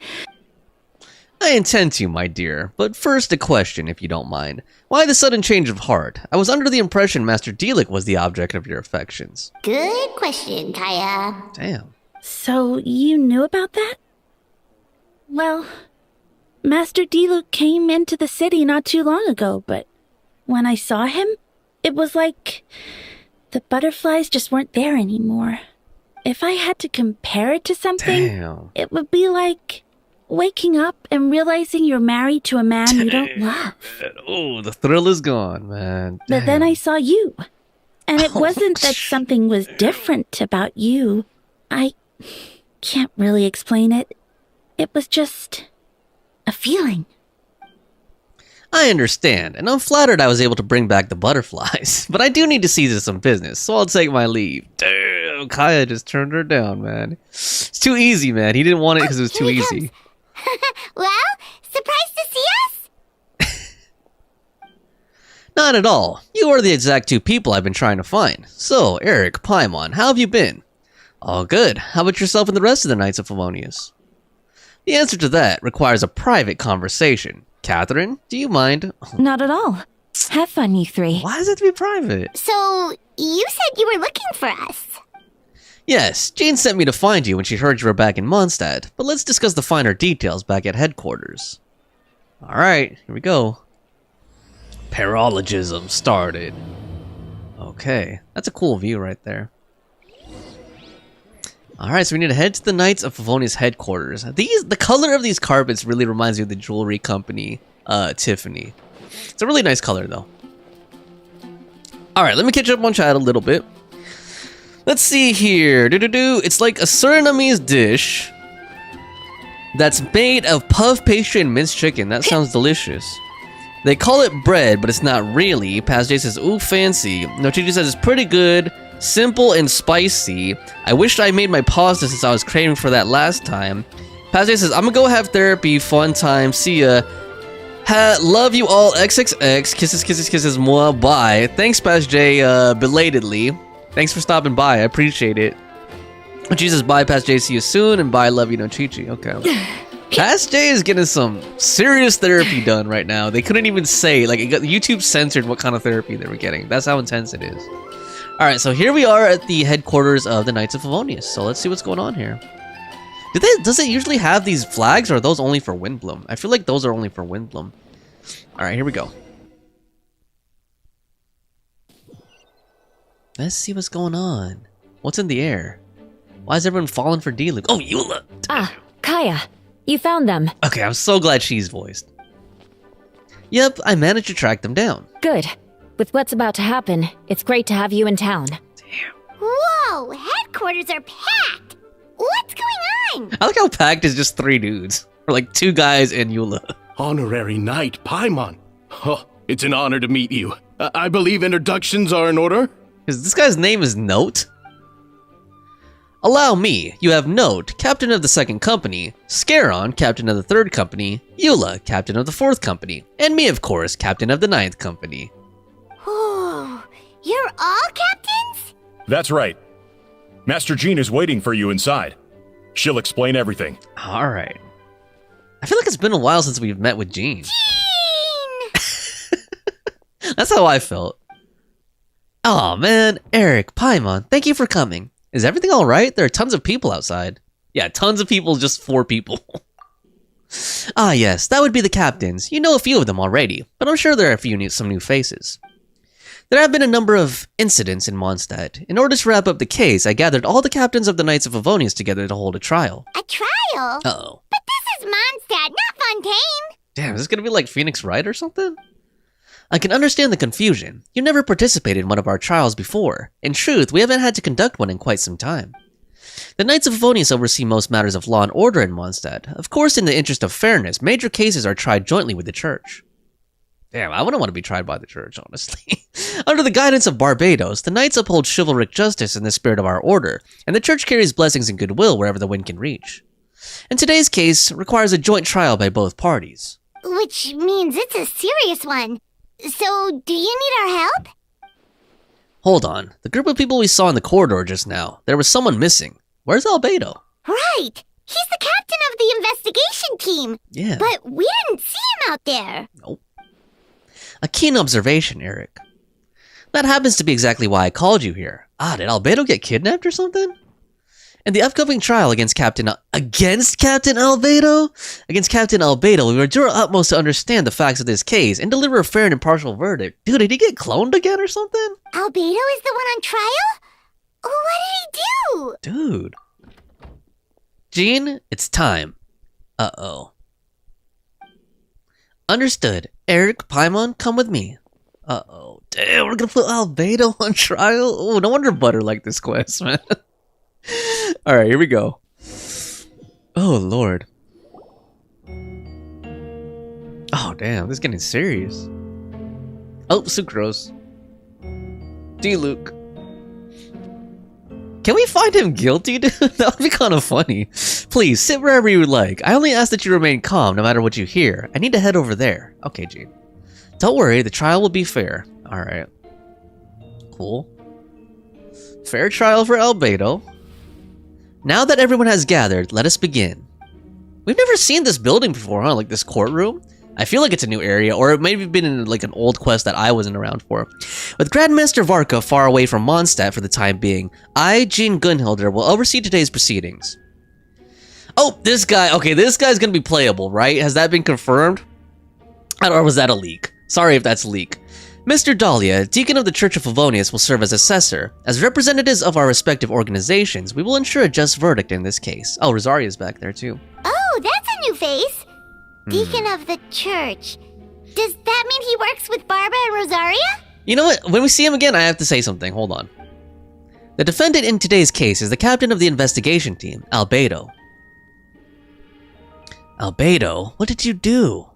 I intend to, my dear, but first a question, if you don't mind. Why the sudden change of heart? I was under the impression Master Diluc was the object of your affections. Good question, Kaya. Damn. So, you knew about that? Well, Master Diluc came into the city not too long ago, but when I saw him, it was like the butterflies just weren't there anymore. If I had to compare it to something, Damn. it would be like waking up and realizing you're married to a man you don't love. Oh, the thrill is gone, man. But then Damn. I saw you. And it Oh, wasn't that something was different about you. I can't really explain it. It was just a feeling. I understand, and I'm flattered I was able to bring back the butterflies, but I do need to see to some business, so I'll take my leave. Damn, Kaya just turned her down, man. It's too easy, man. He didn't want it because it was too Here he easy. Well, surprised to see us? Not at all. You are the exact two people I've been trying to find. So, Eric, Paimon, how have you been? All good. How about yourself and the rest of the Knights of Favonius? The answer to that requires a private conversation. Catherine, do you mind? Not at all. Have fun, you three. Why does it have to be private? So, you said you were looking for us. Yes, Jane sent me to find you when she heard you were back in Mondstadt, but let's discuss the finer details back at headquarters. Alright, here we go. Paralogism started. Okay, that's a cool view right there. Alright, so we need to head to the Knights of Favonius headquarters. The color of these carpets really reminds me of the jewelry company, Tiffany. It's a really nice color, though. Alright, let me catch up on chat a little bit. Let's see here. It's like a Surinamese dish that's made of puff pastry and minced chicken. That sounds delicious. They call it bread, but it's not really. Paz J says, ooh, fancy. Nochichi says it's pretty good, simple and spicy. I wished I made my pasta since I was craving for that last time. Paz J says, I'm gonna go have therapy. Fun time. See ya. Love you all. XXX. Kisses, kisses, kisses. Moi. Bye. Thanks, Paz J. Belatedly. Thanks for stopping by. I appreciate it. Jesus, bye, Paz J. See you soon. And bye, love you, no Chi-Chi. Okay. Paz J is getting some serious therapy done right now. They couldn't even say, like, YouTube censored what kind of therapy they were getting. That's how intense it is. Alright, so here we are at the headquarters of the Knights of Favonius. So let's see what's going on here. Does it usually have these flags, or are those only for Windbloom? I feel like those are only for Windbloom. Alright, here we go. Let's see what's going on. What's in the air? Why is everyone falling for Diluc? Oh, Eula! Ah, Kaya. You found them. Okay, I'm so glad she's voiced. Yep, I managed to track them down. Good. With what's about to happen, it's great to have you in town. Whoa, headquarters are packed. What's going on? I like how packed is just 3 dudes. Or like 2 guys and Eula. Honorary Knight Paimon. Oh, it's an honor to meet you. I believe introductions are in order. Because this guy's name is Note? Allow me. You have Note, Captain of the 2nd Company, Scaron, Captain of the 3rd Company, Eula, Captain of the 4th Company, and me, of course, Captain of the 9th Company. Oh, you're all captains? That's right. Master Jean is waiting for you inside. She'll explain everything. All right. I feel like it's been a while since we've met with Jean. That's how I felt. Oh man, Eric, Paimon, thank you for coming. Is everything all right? There are tons of people outside. Yeah, tons of people, just 4 people. Ah yes, that would be the captains. You know a few of them already, but I'm sure there are some new faces. There have been a number of incidents in Mondstadt. In order to wrap up the case, I gathered all the captains of the Knights of Favonius together to hold a trial. A trial? Uh-oh. But this is Mondstadt, not Fontaine. Damn, is this gonna be like Phoenix Wright or something? I can understand the confusion. You never participated in one of our trials before. In truth, we haven't had to conduct one in quite some time. The Knights of Favonius oversee most matters of law and order in Mondstadt. Of course, in the interest of fairness, major cases are tried jointly with the Church. Damn, I wouldn't want to be tried by the Church, honestly. Under the guidance of Barbados, the Knights uphold chivalric justice in the spirit of our order, and the Church carries blessings and goodwill wherever the wind can reach. And today's case requires a joint trial by both parties. Which means it's a serious one. So, do you need our help? Hold on. The group of people we saw in the corridor just now, there was someone missing. Where's Albedo? Right! He's the captain of the investigation team! Yeah. But we didn't see him out there! Nope. A keen observation, Eric. That happens to be exactly why I called you here. Ah, did Albedo get kidnapped or something? In the upcoming trial against Captain Albedo? Against Captain Albedo, we will do our utmost to understand the facts of this case and deliver a fair and impartial verdict. Dude, did he get cloned again or something? Albedo is the one on trial? What did he do? Dude. Jean, it's time. Uh-oh. Understood. Eric, Paimon, come with me. Uh-oh. Damn, we're gonna put Albedo on trial? Oh, no wonder Butter liked this quest, man. Alright, here we go. Oh, Lord. Oh, damn, this is getting serious. Oh, Sucrose. D-Luke. Can we find him guilty, dude? That would be kind of funny. Please, sit wherever you would like. I only ask that you remain calm no matter what you hear. I need to head over there. Okay, Jean. Don't worry, the trial will be fair. Alright. Cool. Fair trial for Albedo. Now that everyone has gathered, let us begin. We've never seen this building before, huh? Like this courtroom? I feel like it's a new area, or it may have been in like an old quest that I wasn't around for. With Grandmaster Varka far away from Mondstadt for the time being, I, Jean Gunhilder, will oversee today's proceedings. Oh, this guy. Okay, this guy's gonna be playable, right? Has that been confirmed? Or was that a leak? Sorry if that's a leak. Mr. Dahlia, Deacon of the Church of Favonius, will serve as assessor. As representatives of our respective organizations, we will ensure a just verdict in this case. Oh, Rosaria's back there too. Oh, that's a new face! Deacon of the Church. Does that mean he works with Barba and Rosaria? You know what? When we see him again, I have to say something. Hold on. The defendant in today's case is the captain of the investigation team, Albedo. Albedo, what did you do?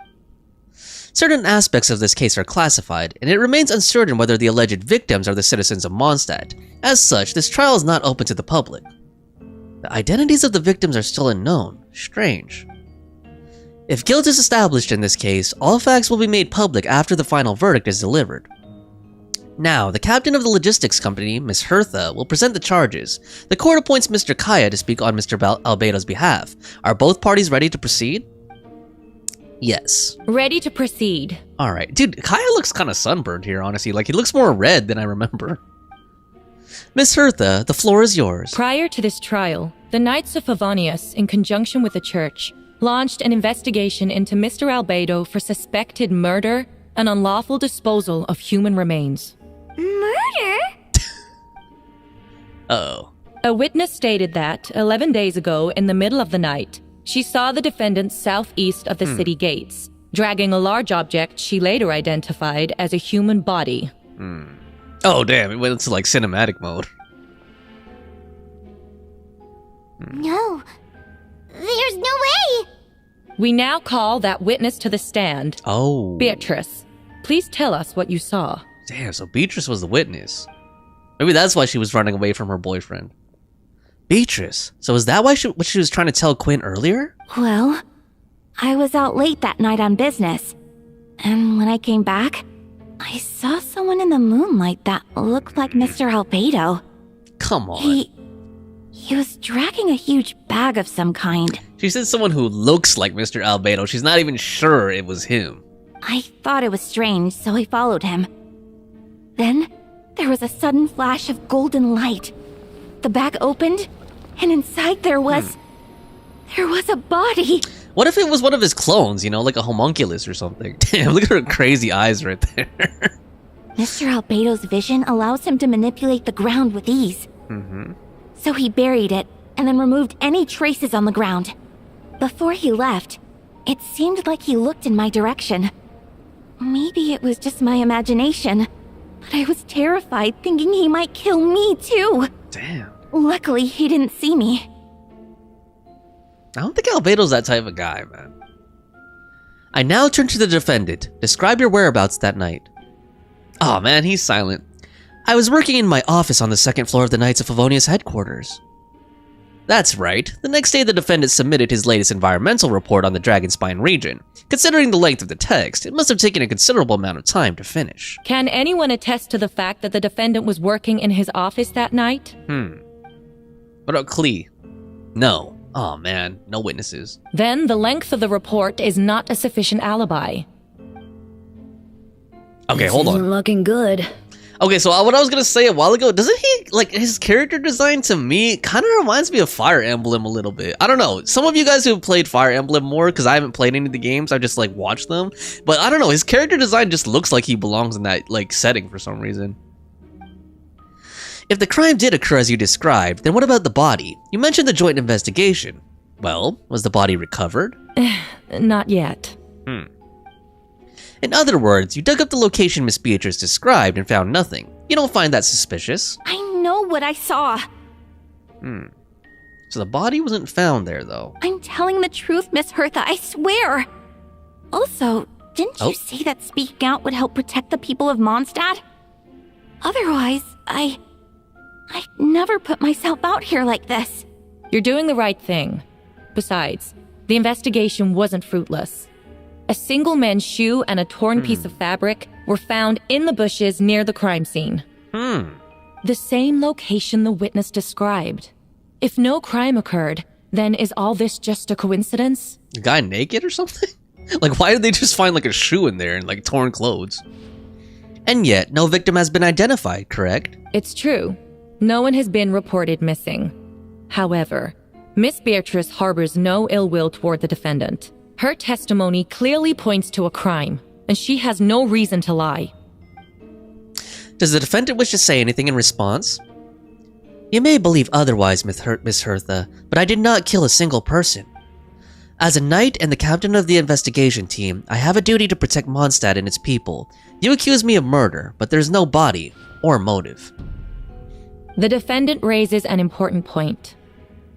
Certain aspects of this case are classified, and it remains uncertain whether the alleged victims are the citizens of Mondstadt. As such, this trial is not open to the public. The identities of the victims are still unknown. Strange. If guilt is established in this case, all facts will be made public after the final verdict is delivered. Now, the captain of the logistics company, Miss Hertha, will present the charges. The court appoints Mr. Kaya to speak on Mr. Albedo's behalf. Are both parties ready to proceed? Yes. Ready to proceed. Alright. Dude, Kaya looks kind of sunburned here, honestly. Like, he looks more red than I remember. Miss Hertha, the floor is yours. Prior to this trial, the Knights of Favonius, in conjunction with the Church, launched an investigation into Mr. Albedo for suspected murder and unlawful disposal of human remains. Murder? Uh-oh. A witness stated that, 11 days ago, in the middle of the night, she saw the defendant southeast of the city gates, dragging a large object she later identified as a human body. Oh, damn. It went into, like, cinematic mode. No. There's no way! We now call that witness to the stand. Oh. Beatrice, please tell us what you saw. Damn, so Beatrice was the witness. Maybe that's why she was running away from her boyfriend. Beatrice, so is that why what she was trying to tell Quinn earlier? Well, I was out late that night on business. And when I came back, I saw someone in the moonlight that looked like Mr. Albedo. Come on. He was dragging a huge bag of some kind. She said someone who looks like Mr. Albedo. She's not even sure it was him. I thought it was strange, so I followed him. Then, there was a sudden flash of golden light. The bag opened, and inside there was a body. What if it was one of his clones, you know, like a homunculus or something? Damn, look at her crazy eyes right there. Mr. Albedo's vision allows him to manipulate the ground with ease. So he buried it, and then removed any traces on the ground. Before he left, it seemed like he looked in my direction. Maybe it was just my imagination, but I was terrified thinking he might kill me too. Damn. Luckily, he didn't see me. I don't think Albedo's that type of guy, man. I now turn to the defendant. Describe your whereabouts that night. Oh man, he's silent. I was working in my office on the second floor of the Knights of Favonia's headquarters. That's right. The next day the defendant submitted his latest environmental report on the Dragonspine region. Considering the length of the text, it must have taken a considerable amount of time to finish. Can anyone attest to the fact that the defendant was working in his office that night? What about Klee? No. Oh man, no witnesses. Then the length of the report is not a sufficient alibi. Okay, hold on. Isn't looking good. Okay, so what I was gonna say a while ago, doesn't he, like, his character design to me kind of reminds me of Fire Emblem a little bit. I don't know, some of you guys who have played Fire Emblem more, because I haven't played any of the games, I just, like, watched them. But I don't know, his character design just looks like he belongs in that, like, setting for some reason. If the crime did occur as you described, then what about the body? You mentioned the joint investigation. Well, was the body recovered? Not yet. In other words, you dug up the location Miss Beatrice described and found nothing. You don't find that suspicious? I know what I saw. So the body wasn't found there, though. I'm telling the truth, Miss Hertha, I swear. Also, didn't you say that speaking out would help protect the people of Mondstadt? Otherwise, I'd never put myself out here like this. You're doing the right thing. Besides, the investigation wasn't fruitless. A single men's shoe and a torn piece of fabric were found in the bushes near the crime scene. The same location the witness described. If no crime occurred, then is all this just a coincidence? A guy naked or something? Like, why did they just find, like, a shoe in there and, like, torn clothes? And yet, no victim has been identified, correct? It's true. No one has been reported missing. However, Miss Beatrice harbors no ill will toward the defendant. Her testimony clearly points to a crime, and she has no reason to lie. Does the defendant wish to say anything in response? You may believe otherwise, Miss Hertha, but I did not kill a single person. As a knight and the captain of the investigation team, I have a duty to protect Mondstadt and its people. You accuse me of murder, but there's no body or motive. The defendant raises an important point.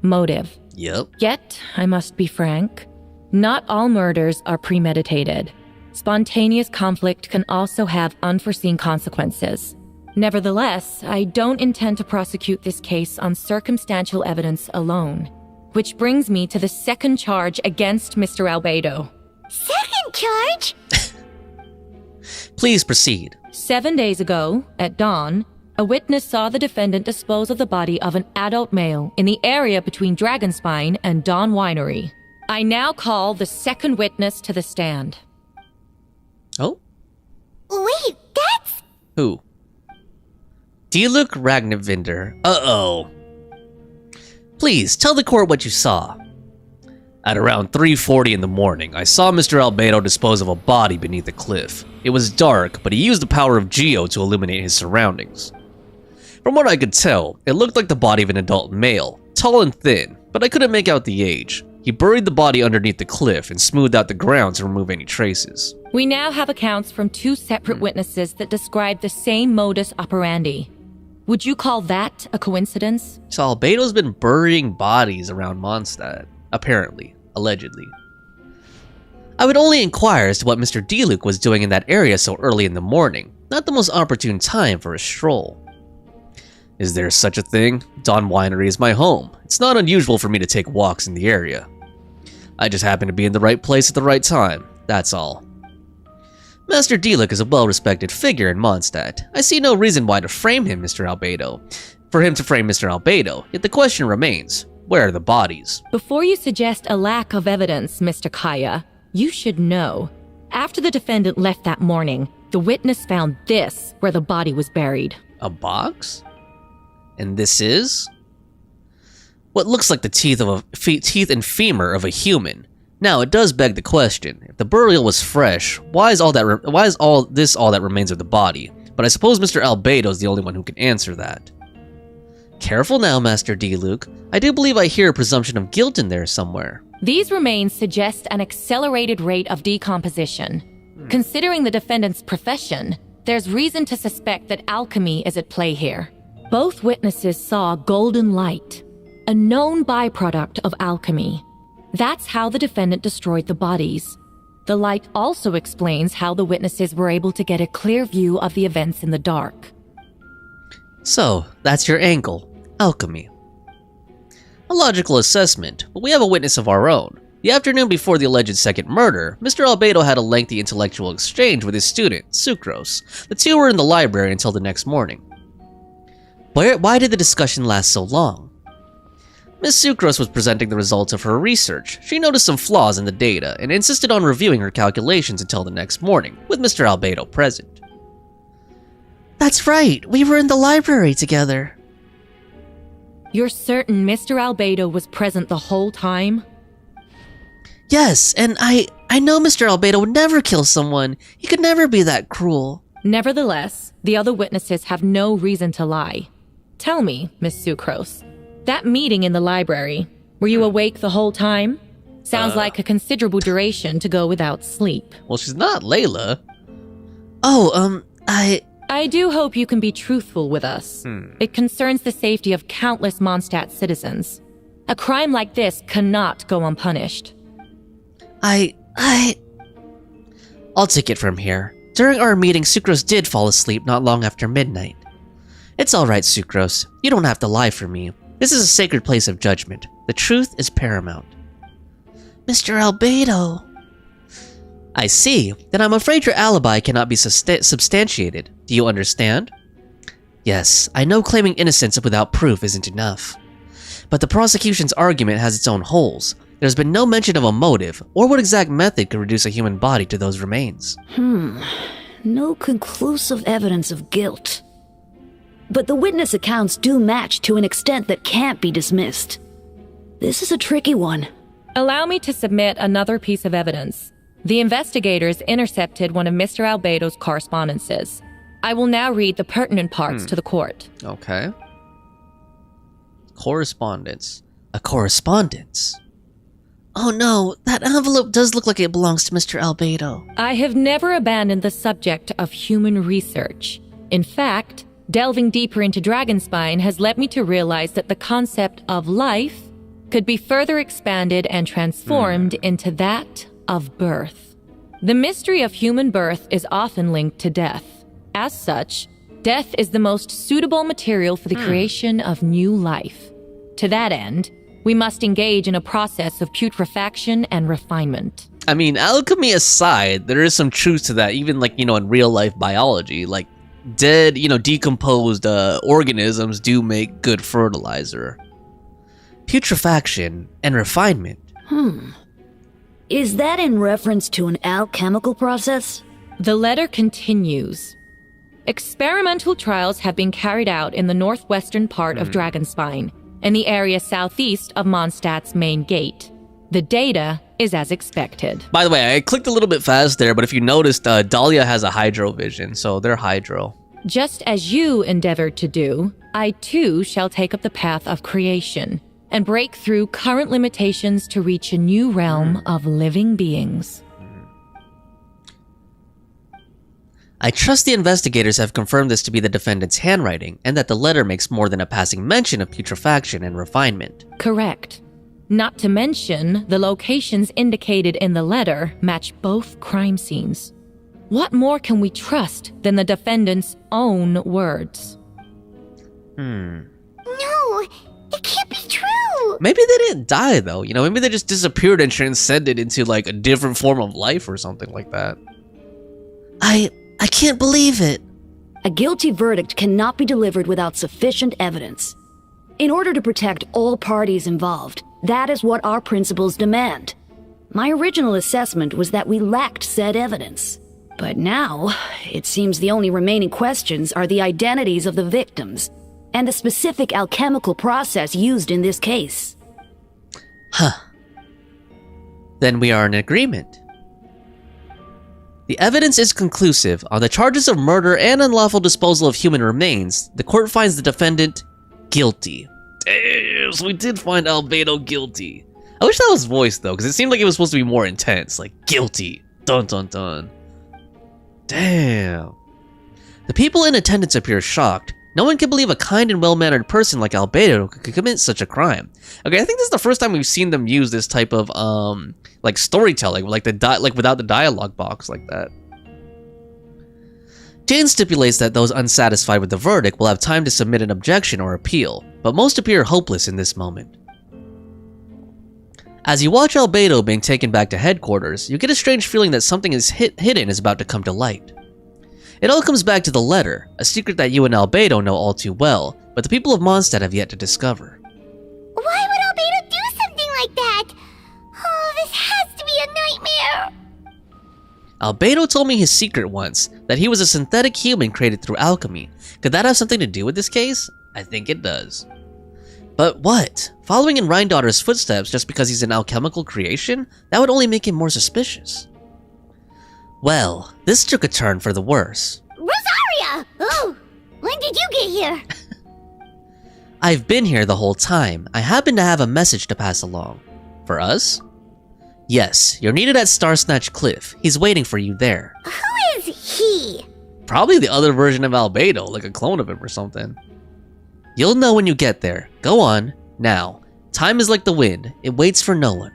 Motive. Yep. Yet, I must be frank, not all murders are premeditated. Spontaneous conflict can also have unforeseen consequences. Nevertheless, I don't intend to prosecute this case on circumstantial evidence alone. Which brings me to the second charge against Mr. Albedo. Second charge? Please proceed. 7 days ago, at dawn, a witness saw the defendant dispose of the body of an adult male in the area between Dragonspine and Dawn Winery. I now call the second witness to the stand. Oh? Wait, that's... Who? Diluc Ragnarvinder. Uh-oh. Please, tell the court what you saw. At around 3:40 in the morning, I saw Mr. Albedo dispose of a body beneath a cliff. It was dark, but he used the power of Geo to illuminate his surroundings. From what I could tell, it looked like the body of an adult male, tall and thin, but I couldn't make out the age. He buried the body underneath the cliff and smoothed out the ground to remove any traces. We now have accounts from two separate witnesses that describe the same modus operandi. Would you call that a coincidence? So Albedo's been burying bodies around Mondstadt, apparently, allegedly. I would only inquire as to what Mr. Diluc was doing in that area so early in the morning, not the most opportune time for a stroll. Is there such a thing? Dawn Winery is my home. It's not unusual for me to take walks in the area. I just happen to be in the right place at the right time, that's all. Master Diluc is a well-respected figure in Mondstadt. I see no reason why to frame him, Mr. Albedo. for him to frame Mr. Albedo, yet the question remains, where are the bodies? Before you suggest a lack of evidence, Mr. Kaya, you should know. After the defendant left that morning, the witness found this where the body was buried. A box? And this is? What looks like the teeth and femur of a human. Now, it does beg the question, if the burial was fresh, why is all that remains of the body? But I suppose Mr. Albedo is the only one who can answer that. Careful now, Master Diluc. I do believe I hear a presumption of guilt in there somewhere. These remains suggest an accelerated rate of decomposition. Considering the defendant's profession, there's reason to suspect that alchemy is at play here. Both witnesses saw golden light, a known byproduct of alchemy. That's how the defendant destroyed the bodies. The light also explains how the witnesses were able to get a clear view of the events in the dark. So, that's your angle. Alchemy. A logical assessment, but we have a witness of our own. The afternoon before the alleged second murder, Mr. Albedo had a lengthy intellectual exchange with his student, Sucrose. The two were in the library until the next morning. Why did the discussion last so long? Miss Sucrose was presenting the results of her research. She noticed some flaws in the data and insisted on reviewing her calculations until the next morning, with Mr. Albedo present. That's right, we were in the library together. You're certain Mr. Albedo was present the whole time? Yes, and I know Mr. Albedo would never kill someone. He could never be that cruel. Nevertheless, the other witnesses have no reason to lie. Tell me, Miss Sucrose, that meeting in the library, were you awake the whole time? Sounds like a considerable duration to go without sleep. Well, she's not Layla. I do hope you can be truthful with us. It concerns the safety of countless Mondstadt citizens. A crime like this cannot go unpunished. I'll take it from here. During our meeting, Sucrose did fall asleep not long after midnight. It's alright, Sucrose. You don't have to lie for me. This is a sacred place of judgment. The truth is paramount. Mr. Albedo. I see. Then I'm afraid your alibi cannot be substantiated. Do you understand? Yes, I know claiming innocence without proof isn't enough. But the prosecution's argument has its own holes. There's been no mention of a motive, or what exact method could reduce a human body to those remains. No conclusive evidence of guilt. But the witness accounts do match to an extent that can't be dismissed. This is a tricky one. Allow me to submit another piece of evidence. The investigators intercepted one of Mr. Albedo's correspondences. I will now read the pertinent parts to the court. Okay. Correspondence. A correspondence? Oh no, that envelope does look like it belongs to Mr. Albedo. I have never abandoned the subject of human research. In fact, delving deeper into Dragonspine has led me to realize that the concept of life could be further expanded and transformed into that of birth. The mystery of human birth is often linked to death. As such, death is the most suitable material for the creation of new life. To that end, we must engage in a process of putrefaction and refinement. I mean, alchemy aside, there is some truth to that, even like, in real life biology. Like, dead, decomposed organisms do make good fertilizer. Putrefaction and refinement. Is that in reference to an alchemical process? The letter continues. Experimental trials have been carried out in the northwestern part of Dragonspine, in the area southeast of Mondstadt's main gate. The data is as expected. By the way, I clicked a little bit fast there, but if you noticed, Dahlia has a hydro vision, so they're hydro. Just as you endeavored to do, I too shall take up the path of creation and break through current limitations to reach a new realm of living beings. I trust the investigators have confirmed this to be the defendant's handwriting, and that the letter makes more than a passing mention of putrefaction and refinement. Correct. Not to mention, the locations indicated in the letter match both crime scenes. What more can we trust than the defendant's own words? No, it can't be true. Maybe they didn't die, though. Maybe they just disappeared and transcended into, like, a different form of life or something like that. I can't believe it. A guilty verdict cannot be delivered without sufficient evidence. In order to protect all parties involved, that is what our principles demand. My original assessment was that we lacked said evidence. But now, it seems the only remaining questions are the identities of the victims and the specific alchemical process used in this case. Huh. Then we are in agreement. The evidence is conclusive. On the charges of murder and unlawful disposal of human remains, the court finds the defendant guilty. Damn, so we did find Albedo guilty. I wish that was voiced though, because it seemed like it was supposed to be more intense. Like, guilty. Dun dun dun. Damn. The people in attendance appear shocked. No one can believe a kind and well-mannered person like Albedo could commit such a crime. Okay, I think this is the first time we've seen them use this type of like storytelling, like without the dialogue box like that. Jane stipulates that those unsatisfied with the verdict will have time to submit an objection or appeal, but most appear hopeless in this moment. As you watch Albedo being taken back to headquarters, you get a strange feeling that something hidden is about to come to light. It all comes back to the letter, a secret that you and Albedo know all too well, but the people of Mondstadt have yet to discover. Why would Albedo do something like that? Oh, this has to be a nightmare. Albedo told me his secret once, that he was a synthetic human created through alchemy. Could that have something to do with this case? I think it does. But what? Following in Rhindaughter's footsteps just because he's an alchemical creation? That would only make him more suspicious. Well, this took a turn for the worse. Rosaria! Oh, when did you get here? I've been here the whole time. I happen to have a message to pass along. For us? Yes, you're needed at Starsnatch Cliff. He's waiting for you there. Who is he? Probably the other version of Albedo, like a clone of him or something. You'll know when you get there. Go on, now. Time is like the wind. It waits for no one.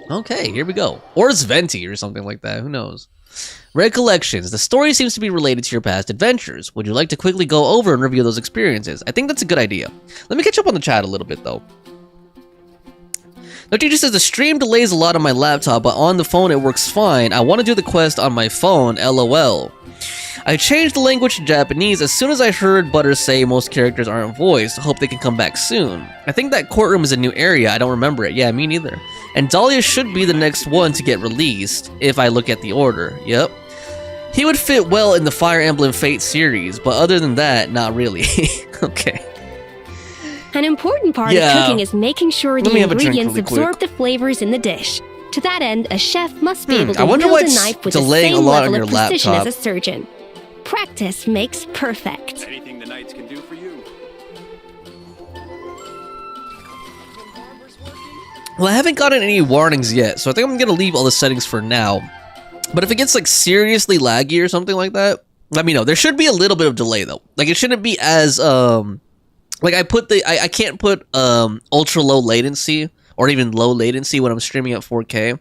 Okay, here we go. Or it's Venti or something like that, who knows. Recollections. The story seems to be related to your past adventures. Would you like to quickly go over and review those experiences? I think that's a good idea. Let me catch up on the chat a little bit though. The teacher says the stream delays a lot on my laptop, but on the phone it works fine. I want to do the quest on my phone, lol. I changed the language to Japanese as soon as I heard Butter say most characters aren't voiced. Hope they can come back soon. I think that courtroom is a new area. I don't remember it. Yeah, me neither. And Dahlia should be the next one to get released, if I look at the order. Yep. He would fit well in the Fire Emblem Fate series, but other than that, not really. Okay. An important part of cooking is making sure the ingredients absorb the flavors in the dish. To that end, a chef must be able to wield a knife with the same level of precision as a surgeon. Practice makes perfect. Anything the knights can do for you. Well, I haven't gotten any warnings yet, so I think I'm gonna leave all the settings for now. But if it gets like seriously laggy or something like that, let me know. There should be a little bit of delay though. Like it shouldn't be as like I can't put ultra low latency or even low latency when I'm streaming at 4K.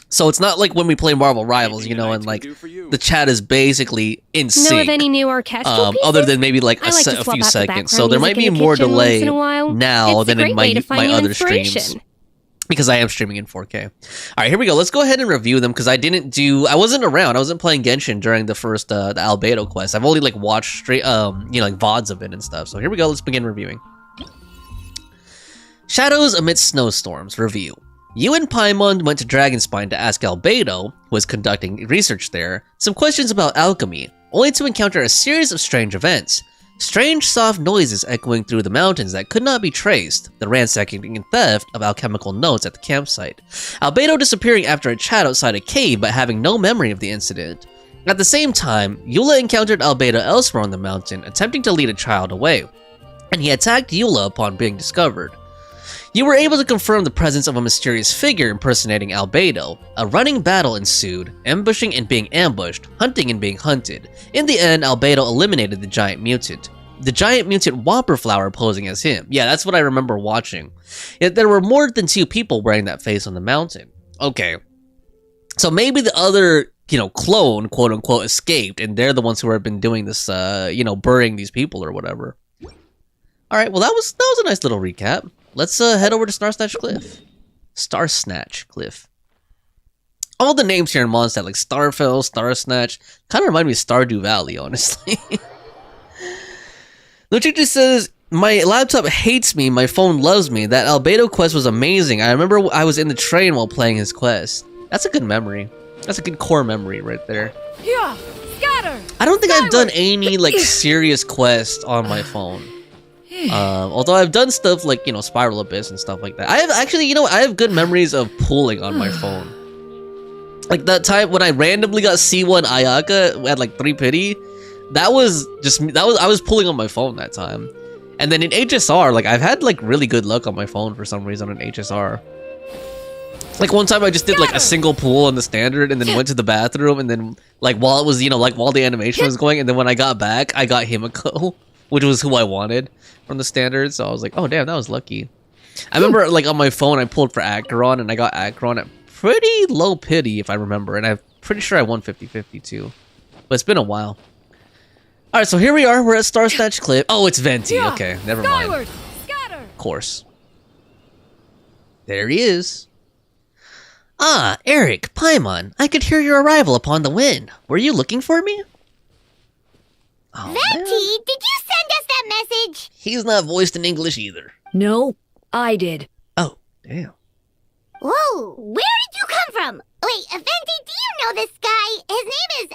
So it's not like when we play Marvel Rivals, you know, and like the chat is basically in sync. Know of any new orchestral pieces? Other than maybe like a few seconds. So there might be more delay now than in my other streams. Because I am streaming in 4K. All right, here we go. Let's go ahead and review them because I wasn't around. I wasn't playing Genshin during the first the Albedo quest. I've only like watched straight like VODs of it and stuff. So here we go. Let's begin reviewing. Shadows Amidst Snowstorms review. You and Paimon went to Dragonspine to ask Albedo, who was conducting research there, some questions about alchemy, only to encounter a series of strange events. Strange, soft noises echoing through the mountains that could not be traced, the ransacking and theft of alchemical notes at the campsite, Albedo disappearing after a chat outside a cave but having no memory of the incident. At the same time, Eula encountered Albedo elsewhere on the mountain, attempting to lead a child away, and he attacked Eula upon being discovered. You were able to confirm the presence of a mysterious figure impersonating Albedo. A running battle ensued, ambushing and being ambushed, hunting and being hunted. In the end, Albedo eliminated the giant mutant. The giant mutant Whopperflower posing as him. Yeah, that's what I remember watching. Yet there were more than 2 people wearing that face on the mountain. Okay. So maybe the other, clone, quote unquote, escaped, and they're the ones who have been doing this, burying these people or whatever. Alright, well that was a nice little recap. Let's head over to Starsnatch Cliff. All the names here in Mondstadt, like Starfell, Star Snatch, kind of remind me of Stardew Valley, honestly. Luchichi says, my laptop hates me, my phone loves me. That Albedo quest was amazing. I remember I was in the train while playing his quest. That's a good memory. That's a good core memory right there. Yeah, scatter. I don't think I've done any like serious quest on my phone. Although I've done stuff like, you know, Spiral Abyss and stuff like that. I have actually, you know, I have good memories of pooling on my phone. Like that time when I randomly got C1 Ayaka at like 3 pity. I was pulling on my phone that time. And then in HSR, like I've had like really good luck on my phone for some reason in HSR. Like one time I just did like a single pull on the standard and then went to the bathroom and then like while it was, you know, like while the animation was going, and then when I got back, I got Himiko, which was who I wanted from the standard. So I was like, oh damn, that was lucky. I remember like on my phone I pulled for Acheron and I got Acheron at pretty low pity if I remember, and I'm pretty sure I won 50-50 too. But it's been a while. Alright, so here we are, we're at Star Snatch Clip. Oh, it's Venti, okay, never mind. Scatter. Of course. There he is. Ah, Eric, Paimon, I could hear your arrival upon the wind. Were you looking for me? Oh, Venti, did you send us that message? He's not voiced in English either. No, I did. Oh, damn. Whoa, where did you come from? Wait, Venti, do you know this guy? His name is,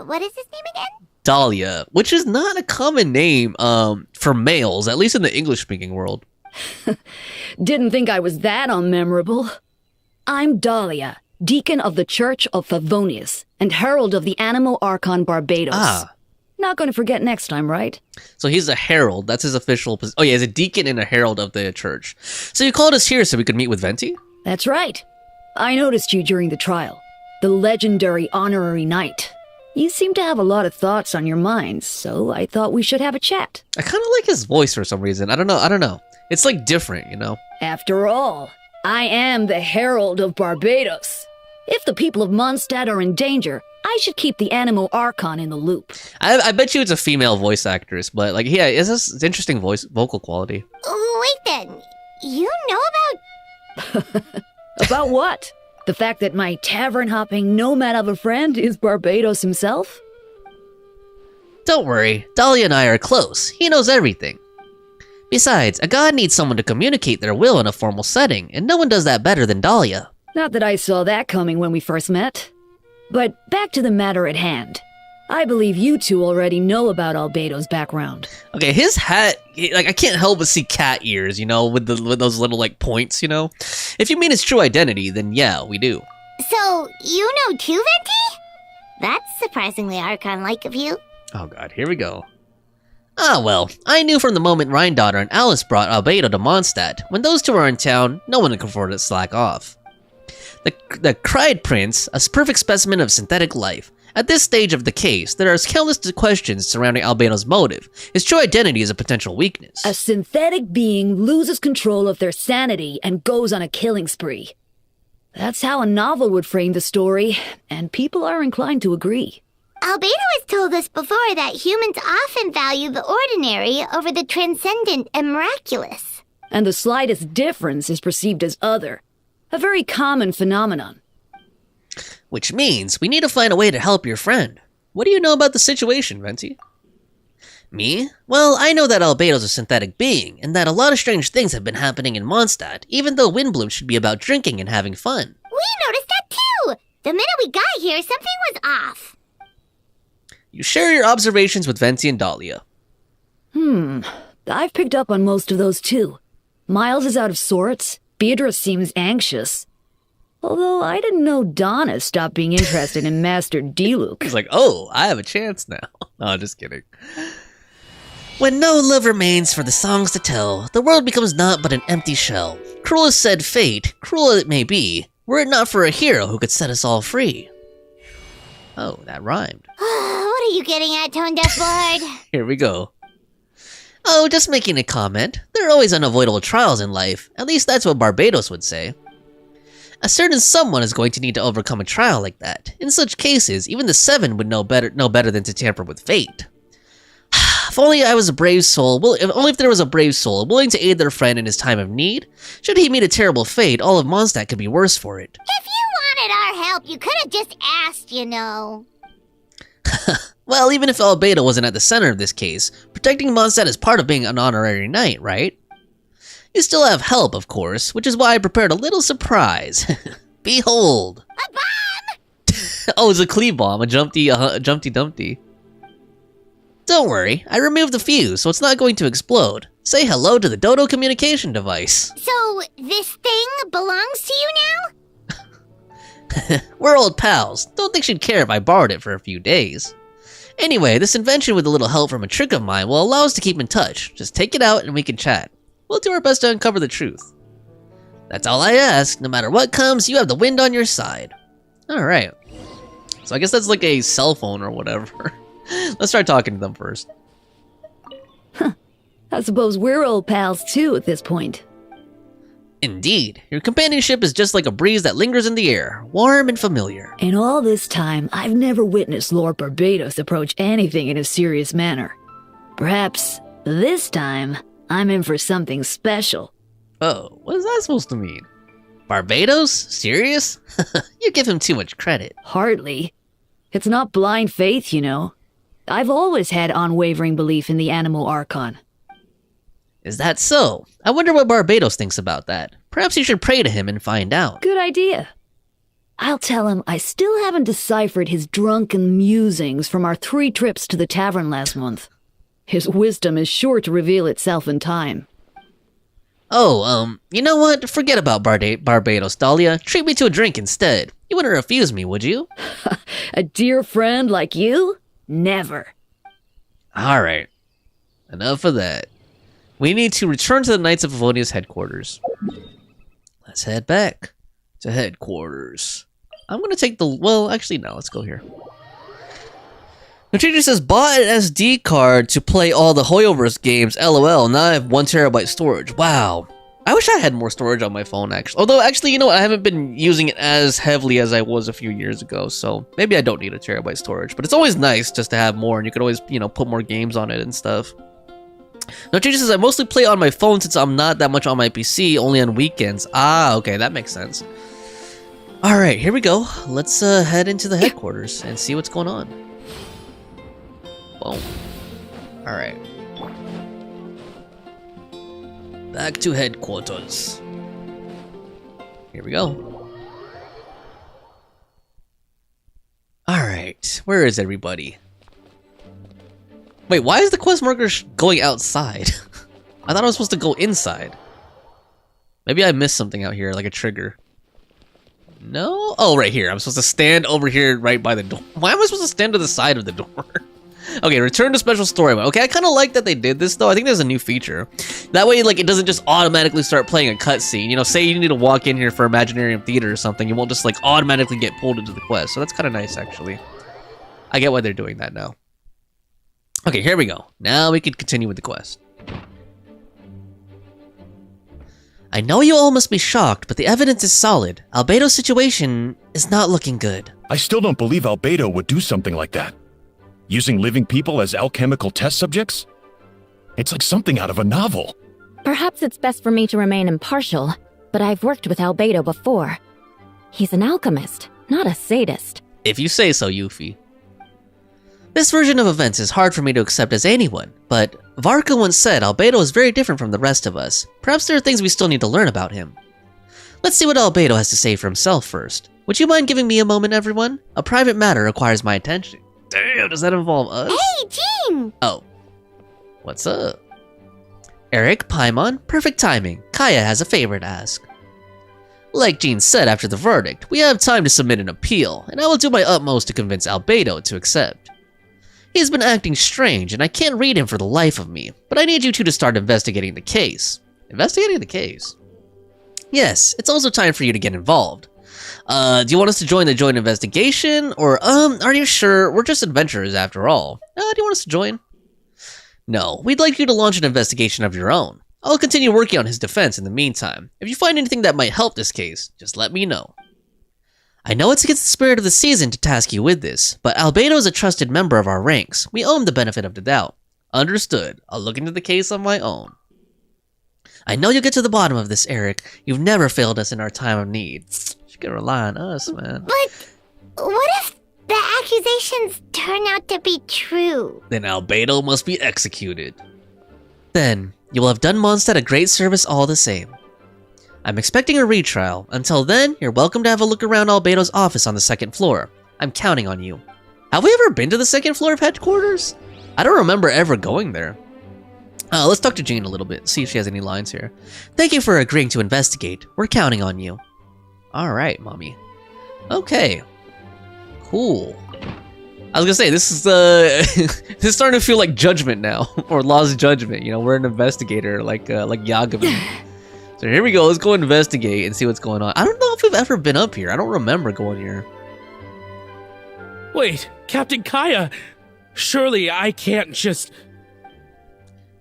what is his name again? Dahlia, which is not a common name, for males, at least in the English-speaking world. Didn't think I was that unmemorable. I'm Dahlia, Deacon of the Church of Favonius, and Herald of the Animo Archon Barbados. Ah. Not gonna forget next time, right? So he's a herald, that's his official position. Oh yeah, he's a deacon and a herald of the church. So you called us here so we could meet with Venti? That's right. I noticed you during the trial. The legendary honorary knight. You seem to have a lot of thoughts on your mind, so I thought we should have a chat. I kind of like his voice for some reason. I don't know. It's like different, you know? After all, I am the Herald of Barbados. If the people of Mondstadt are in danger, I should keep the Animo Archon in the loop. I bet you it's a female voice actress, but like, yeah, it's this interesting vocal quality. Wait then, you know about... About what? The fact that my tavern-hopping nomad of a friend is Barbados himself? Don't worry, Dahlia and I are close. He knows everything. Besides, a god needs someone to communicate their will in a formal setting, and no one does that better than Dahlia. Not that I saw that coming when we first met. But back to the matter at hand. I believe you two already know about Albedo's background. Okay, his hat, like, I can't help but see cat ears, you know, with those little, like, points, you know? If you mean his true identity, then yeah, we do. So, you know too, Venti? That's surprisingly Archon-like of you. Oh god, here we go. Ah, well, I knew from the moment Rhine-Daughter and Alice brought Albedo to Mondstadt. When those two are in town, no one can afford to slack off. The Cried Prince, a perfect specimen of synthetic life. At this stage of the case, there are countless questions surrounding Albedo's motive. His true identity is a potential weakness. A synthetic being loses control of their sanity and goes on a killing spree. That's how a novel would frame the story, and people are inclined to agree. Albedo has told us before that humans often value the ordinary over the transcendent and miraculous. And the slightest difference is perceived as other. A very common phenomenon. Which means we need to find a way to help your friend. What do you know about the situation, Venti? Me? Well, I know that Albedo's a synthetic being, and that a lot of strange things have been happening in Mondstadt, even though Windbloom should be about drinking and having fun. We noticed that too! The minute we got here, something was off. You share your observations with Venti and Dahlia. I've picked up on most of those too. Miles is out of sorts. Beatrice seems anxious. Although I didn't know Donna stopped being interested in Master Diluc. He's like, oh, I have a chance now. No, just kidding. When no love remains for the songs to tell, the world becomes naught but an empty shell. Cruel is said fate, cruel it may be, were it not for a hero who could set us all free. Oh, that rhymed. What are you getting at, Tone Deaf Lord? Here we go. Oh, just making a comment. There are always unavoidable trials in life. At least that's what Barbados would say. A certain someone is going to need to overcome a trial like that. In such cases, even the Seven would know better than to tamper with fate. If only I was a brave soul, if there was a brave soul willing to aid their friend in his time of need, should he meet a terrible fate, all of Mondstadt could be worse for it. If you wanted our help, you could have just asked, you know. Well, even if Albedo wasn't at the center of this case, protecting Mondstadt is part of being an honorary knight, right? You still have help, of course, which is why I prepared a little surprise. Behold! A bomb! Oh, it's a cleave bomb, a Jumpty Dumpty. Don't worry, I removed the fuse, so it's not going to explode. Say hello to the Dodo communication device. So, this thing belongs to you now? We're old pals. Don't think she'd care if I borrowed it for a few days. Anyway, this invention with a little help from a trick of mine will allow us to keep in touch. Just take it out and we can chat. We'll do our best to uncover the truth. That's all I ask. No matter what comes, you have the wind on your side. Alright. So I guess that's like a cell phone or whatever. Let's try talking to them first. I suppose we're old pals too at this point. Indeed. Your companionship is just like a breeze that lingers in the air, warm and familiar. In all this time, I've never witnessed Lord Barbados approach anything in a serious manner. Perhaps this time, I'm in for something special. Oh, what is that supposed to mean? Barbados? Serious? You give him too much credit. Hardly. It's not blind faith, you know. I've always had unwavering belief in the animal archon. Is that so? I wonder what Barbados thinks about that. Perhaps you should pray to him and find out. Good idea. I'll tell him I still haven't deciphered his drunken musings from our 3 trips to the tavern last month. His wisdom is sure to reveal itself in time. Oh, you know what? Forget about Barbados, Dahlia. Treat me to a drink instead. You wouldn't refuse me, would you? A dear friend like you? Never. Alright. Enough of that. We need to return to the Knights of Favonia's headquarters. Let's head back to headquarters. I'm gonna take the... Well, actually, no. Let's go here. The teacher says, bought an SD card to play all the Hoyoverse games. LOL. Now I have 1 terabyte storage. Wow. I wish I had more storage on my phone, actually. Although, actually, you know what? I haven't been using it as heavily as I was a few years ago, so maybe I don't need a terabyte storage. But it's always nice just to have more, and you can always, you know, put more games on it and stuff. Now, teacher says, I mostly play on my phone since I'm not that much on my PC, only on weekends. Ah, okay, that makes sense. Alright, here we go. Let's head into the headquarters and see what's going on. Boom. Alright. Back to headquarters. Here we go. Alright, where is everybody? Wait, why is the quest marker going outside? I thought I was supposed to go inside. Maybe I missed something out here, like a trigger. No? Oh, right here. I'm supposed to stand over here right by the door. Why am I supposed to stand to the side of the door? Okay, return to special story mode. Okay, I kind of like that they did this, though. I think there's a new feature. That way, like, it doesn't just automatically start playing a cutscene. You know, say you need to walk in here for Imaginarium Theater or something, you won't just, like, automatically get pulled into the quest. So that's kind of nice, actually. I get why they're doing that now. Okay, here we go. Now we can continue with the quest. I know you all must be shocked, but the evidence is solid. Albedo's situation is not looking good. I still don't believe Albedo would do something like that. Using living people as alchemical test subjects? It's like something out of a novel. Perhaps it's best for me to remain impartial, but I've worked with Albedo before. He's an alchemist, not a sadist. If you say so, Yuffie. This version of events is hard for me to accept as anyone, but Varka once said Albedo is very different from the rest of us. Perhaps there are things we still need to learn about him. Let's see what Albedo has to say for himself first. Would you mind giving me a moment, everyone? A private matter requires my attention. Damn, does that involve us? Hey, Jean! Oh. What's up? Eric, Paimon, perfect timing. Kaya has a favor to ask. Like Jean said after the verdict, we have time to submit an appeal, and I will do my utmost to convince Albedo to accept. He's been acting strange, and I can't read him for the life of me, but I need you two to start investigating the case. Investigating the case? Yes, it's also time for you to get involved. Do you want us to join the joint investigation? Or, are you sure? We're just adventurers after all. Do you want us to join? No, we'd like you to launch an investigation of your own. I'll continue working on his defense in the meantime. If you find anything that might help this case, just let me know. I know it's against the spirit of the season to task you with this, but Albedo is a trusted member of our ranks. We owe him the benefit of the doubt. Understood. I'll look into the case on my own. I know you'll get to the bottom of this, Eric. You've never failed us in our time of need. You can rely on us, man. But what if the accusations turn out to be true? Then Albedo must be executed. Then, you will have done Mondstadt a great service all the same. I'm expecting a retrial. Until then, you're welcome to have a look around Albedo's office on the 2nd floor. I'm counting on you. Have we ever been to the 2nd floor of headquarters? I don't remember ever going there. Let's talk to Jean a little bit, see if she has any lines here. Thank you for agreeing to investigate. We're counting on you. Alright, mommy. Okay. Cool. I was gonna say, this is this is starting to feel like Judgment now, or Law's Judgment. You know, we're an investigator, like Yagami. So here we go. Let's go investigate and see what's going on. I don't know if we've ever been up here. I don't remember going here. Wait, Captain Kaya. Surely I can't just.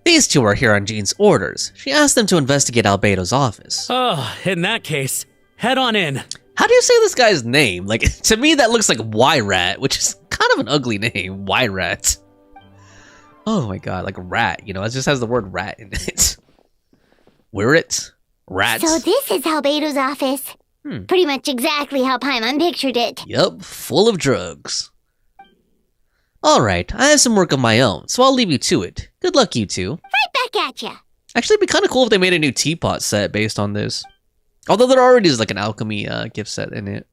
These two are here on Jean's orders. She asked them to investigate Albedo's office. Oh, in that case, head on in. How do you say this guy's name? Like, to me, that looks like Y-Rat, which is kind of an ugly name. Y-Rat. Oh my god, like a rat, you know? It just has the word rat in it. Wirit? Rats? So this is Albedo's office. Pretty much exactly how Paimon pictured it. Yup, full of drugs. Alright, I have some work of my own, so I'll leave you to it. Good luck, you two. Right back at ya. Actually, it'd be kind of cool if they made a new teapot set based on this. Although there already is like an alchemy gift set in it.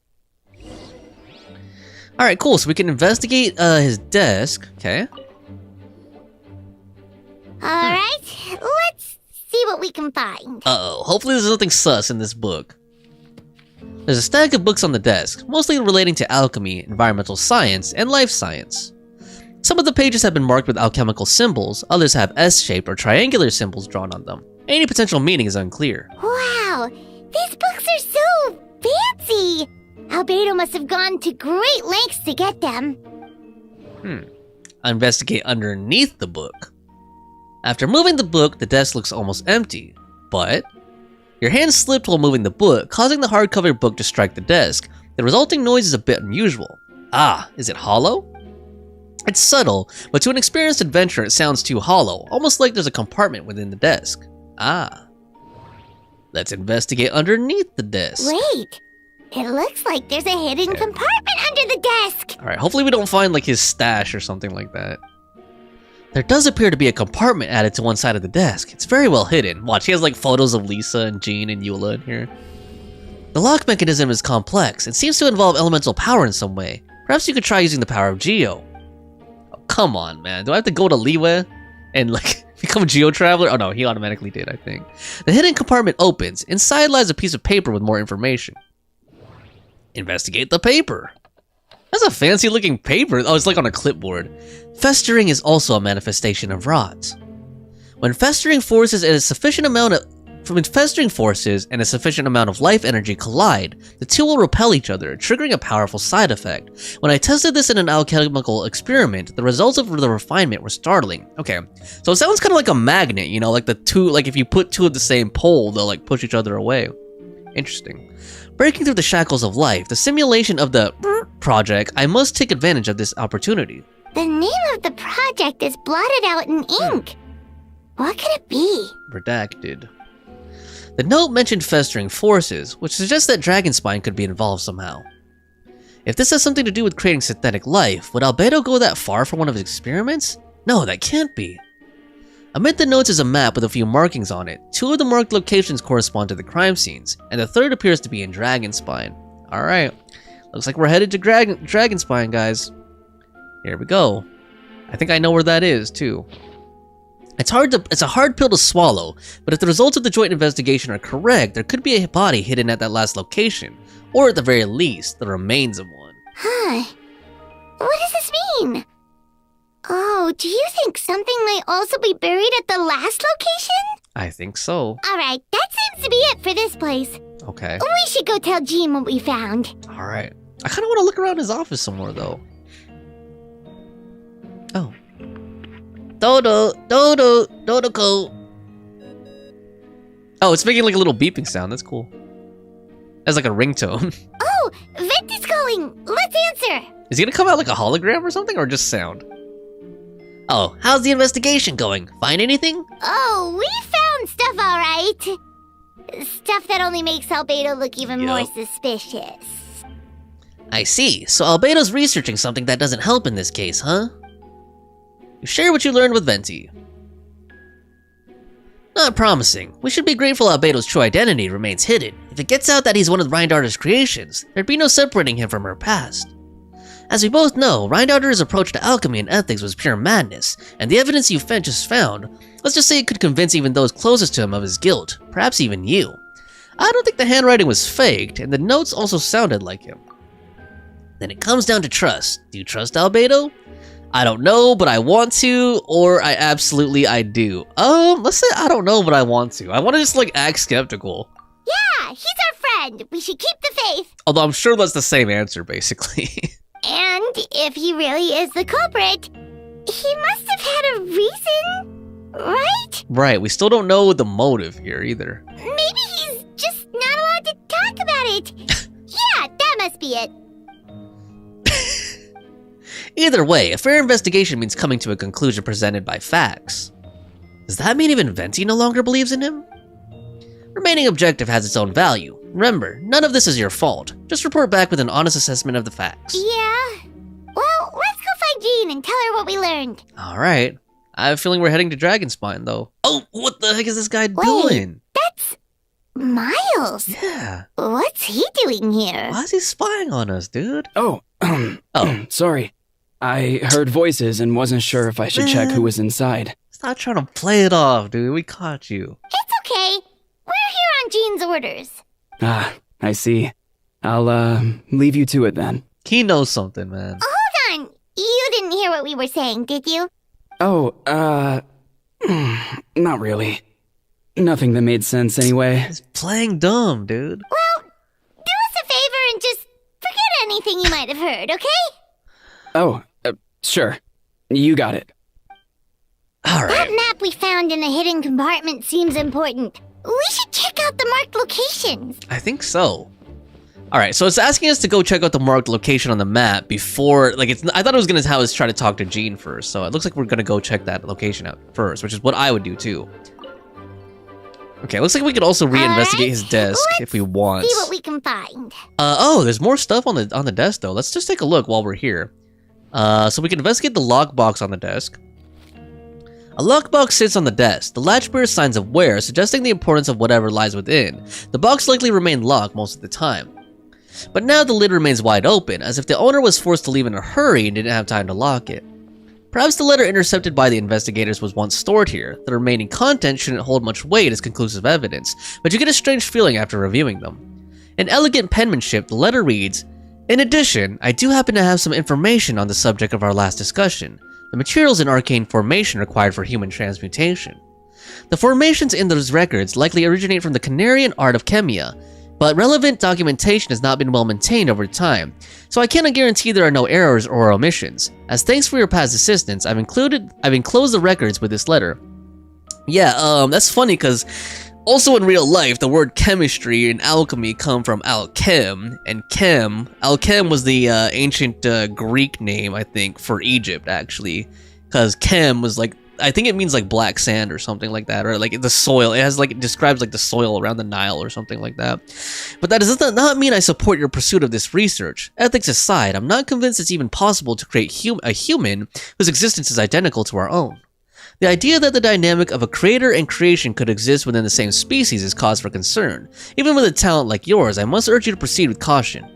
Alright, cool, so we can investigate his desk. Okay. Alright, let's see what we can find. Uh-oh, hopefully there's nothing sus in this book. There's a stack of books on the desk, mostly relating to alchemy, environmental science, and life science. Some of the pages have been marked with alchemical symbols, others have S-shaped or triangular symbols drawn on them. Any potential meaning is unclear. Wow, these books are so fancy! Albedo must have gone to great lengths to get them. I investigate underneath the book. After moving the book, the desk looks almost empty, but your hand slipped while moving the book, causing the hardcover book to strike the desk. The resulting noise is a bit unusual. Ah, is it hollow? It's subtle, but to an experienced adventurer it sounds too hollow, almost like there's a compartment within the desk. Ah. Let's investigate underneath the desk. Wait, it looks like there's a hidden compartment under the desk. Alright, hopefully we don't find like his stash or something like that. There does appear to be a compartment added to one side of the desk. It's very well hidden. Watch, he has like photos of Lisa and Jean and Eula in here. The lock mechanism is complex. It seems to involve elemental power in some way. Perhaps you could try using the power of Geo. Oh, come on, man. Do I have to go to Liyue and like become a Geo Traveler? Oh no, he automatically did, I think. The hidden compartment opens. Inside lies a piece of paper with more information. Investigate the paper. That's a fancy looking paper. Oh, it's like on a clipboard. Festering is also a manifestation of rot. When festering forces and a sufficient amount of life energy collide, the two will repel each other, triggering a powerful side effect. When I tested this in an alchemical experiment, the results of the refinement were startling. Okay, so it sounds kind of like a magnet, you know, like the two, like if you put two of the same pole, they'll like push each other away. Interesting. Breaking through the shackles of life, the simulation of the project, I must take advantage of this opportunity. The name of the project is blotted out in ink. What could it be? Redacted. The note mentioned festering forces, which suggests that Dragonspine could be involved somehow. If this has something to do with creating synthetic life, would Albedo go that far for one of his experiments? No, that can't be. Amid the notes is a map with a few markings on it. Two of the marked locations correspond to the crime scenes, and the third appears to be in Dragonspine. Alright, looks like we're headed to Dragonspine, guys. Here we go. I think I know where that is, too. It's a hard pill to swallow, but if the results of the joint investigation are correct, there could be a body hidden at that last location, or at the very least, the remains of one. Huh. What does this mean? Oh, do you think something might also be buried at the last location? I think so. Alright, that seems to be it for this place. Okay. We should go tell Jean what we found. Alright. I kind of want to look around his office some more, though. Oh. Dodo! Dodoko! Oh, it's making like a little beeping sound. That's cool. That's like a ringtone. Oh, Vent is calling! Let's answer! Is he gonna come out like a hologram or something, or just sound? Oh, how's the investigation going? Find anything? Oh, we found stuff alright. Stuff that only makes Albedo look even more suspicious. I see. So Albedo's researching something that doesn't help in this case, huh? You share what you learned with Venti. Not promising. We should be grateful Albedo's true identity remains hidden. If it gets out that he's one of Reindarter's creations, there'd be no separating him from her past. As we both know, Reindarter's approach to alchemy and ethics was pure madness, and the evidence you just found, let's just say it could convince even those closest to him of his guilt, perhaps even you. I don't think the handwriting was faked, and the notes also sounded like him. Then it comes down to trust. Do you trust Albedo? I don't know, but I want to, or I do. Let's say I don't know, but I want to. I want to just, act skeptical. Yeah, he's our friend. We should keep the faith. Although I'm sure that's the same answer, basically. And if he really is the culprit, he must have had a reason, right? Right, we still don't know the motive here, either. Maybe he's just not allowed to talk about it. Yeah, that must be it. Either way, a fair investigation means coming to a conclusion presented by facts. Does that mean even Venti no longer believes in him? Remaining objective has its own value. Remember, none of this is your fault. Just report back with an honest assessment of the facts. Yeah. Well, let's go find Jean and tell her what we learned. Alright. I have a feeling we're heading to Dragonspine, though. Oh, what the heck is this guy doing? That's Miles. Yeah. What's he doing here? Why is he spying on us, dude? Oh, sorry. I heard voices and wasn't sure if I should check who was inside. Stop trying to play it off, dude. We caught you. It's okay. We're here on Jean's orders. Ah, I see. I'll, leave you to it then. He knows something, man. Hold on. You didn't hear what we were saying, did you? Oh, not really. Nothing that made sense anyway. He's playing dumb, dude. Well, do us a favor and just forget anything you might have heard, okay? Oh, sure. You got it. Alright. That map we found in the hidden compartment seems important. We should check out the marked locations. I think so. Alright, so it's asking us to go check out the marked location on the map before, I thought it was gonna have us try to talk to Jean first, so it looks like we're gonna go check that location out first, which is what I would do too. Okay, looks like we could also reinvestigate his desk if we want. See what we can find. Oh, there's more stuff on the desk though. Let's just take a look while we're here. So we can investigate the lockbox on the desk. A lockbox sits on the desk. The latch bears signs of wear, suggesting the importance of whatever lies within. The box likely remained locked most of the time. But now the lid remains wide open, as if the owner was forced to leave in a hurry and didn't have time to lock it. Perhaps the letter intercepted by the investigators was once stored here. The remaining content shouldn't hold much weight as conclusive evidence, but you get a strange feeling after reviewing them. In elegant penmanship, the letter reads, "In addition, I do happen to have some information on the subject of our last discussion. The materials in arcane formation required for human transmutation. The formations in those records likely originate from the Canarian art of chemia, but relevant documentation has not been well maintained over time, so I cannot guarantee there are no errors or omissions. As thanks for your past assistance, I've enclosed the records with this letter." Yeah, that's funny because also in real life, the word chemistry and alchemy come from alchem, and alchem was the ancient Greek name, I think, for Egypt, actually, because chem was I think it means black sand or something like that, or the soil. It has it describes the soil around the Nile or something like that. But that does not mean I support your pursuit of this research. Ethics aside, I'm not convinced it's even possible to create a human whose existence is identical to our own. The idea that the dynamic of a creator and creation could exist within the same species is cause for concern. Even with a talent like yours, I must urge you to proceed with caution.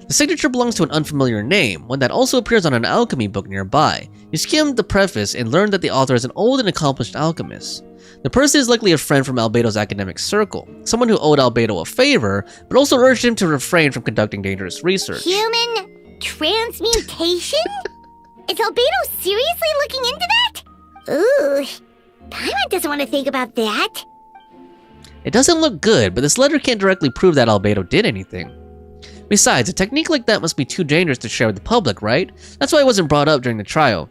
The signature belongs to an unfamiliar name, one that also appears on an alchemy book nearby. You skimmed the preface and learned that the author is an old and accomplished alchemist. The person is likely a friend from Albedo's academic circle, someone who owed Albedo a favor, but also urged him to refrain from conducting dangerous research. Human transmutation? Is Albedo seriously looking into that? Ooh, Paimon doesn't want to think about that. It doesn't look good, but this letter can't directly prove that Albedo did anything. Besides, a technique like that must be too dangerous to share with the public, right? That's why it wasn't brought up during the trial.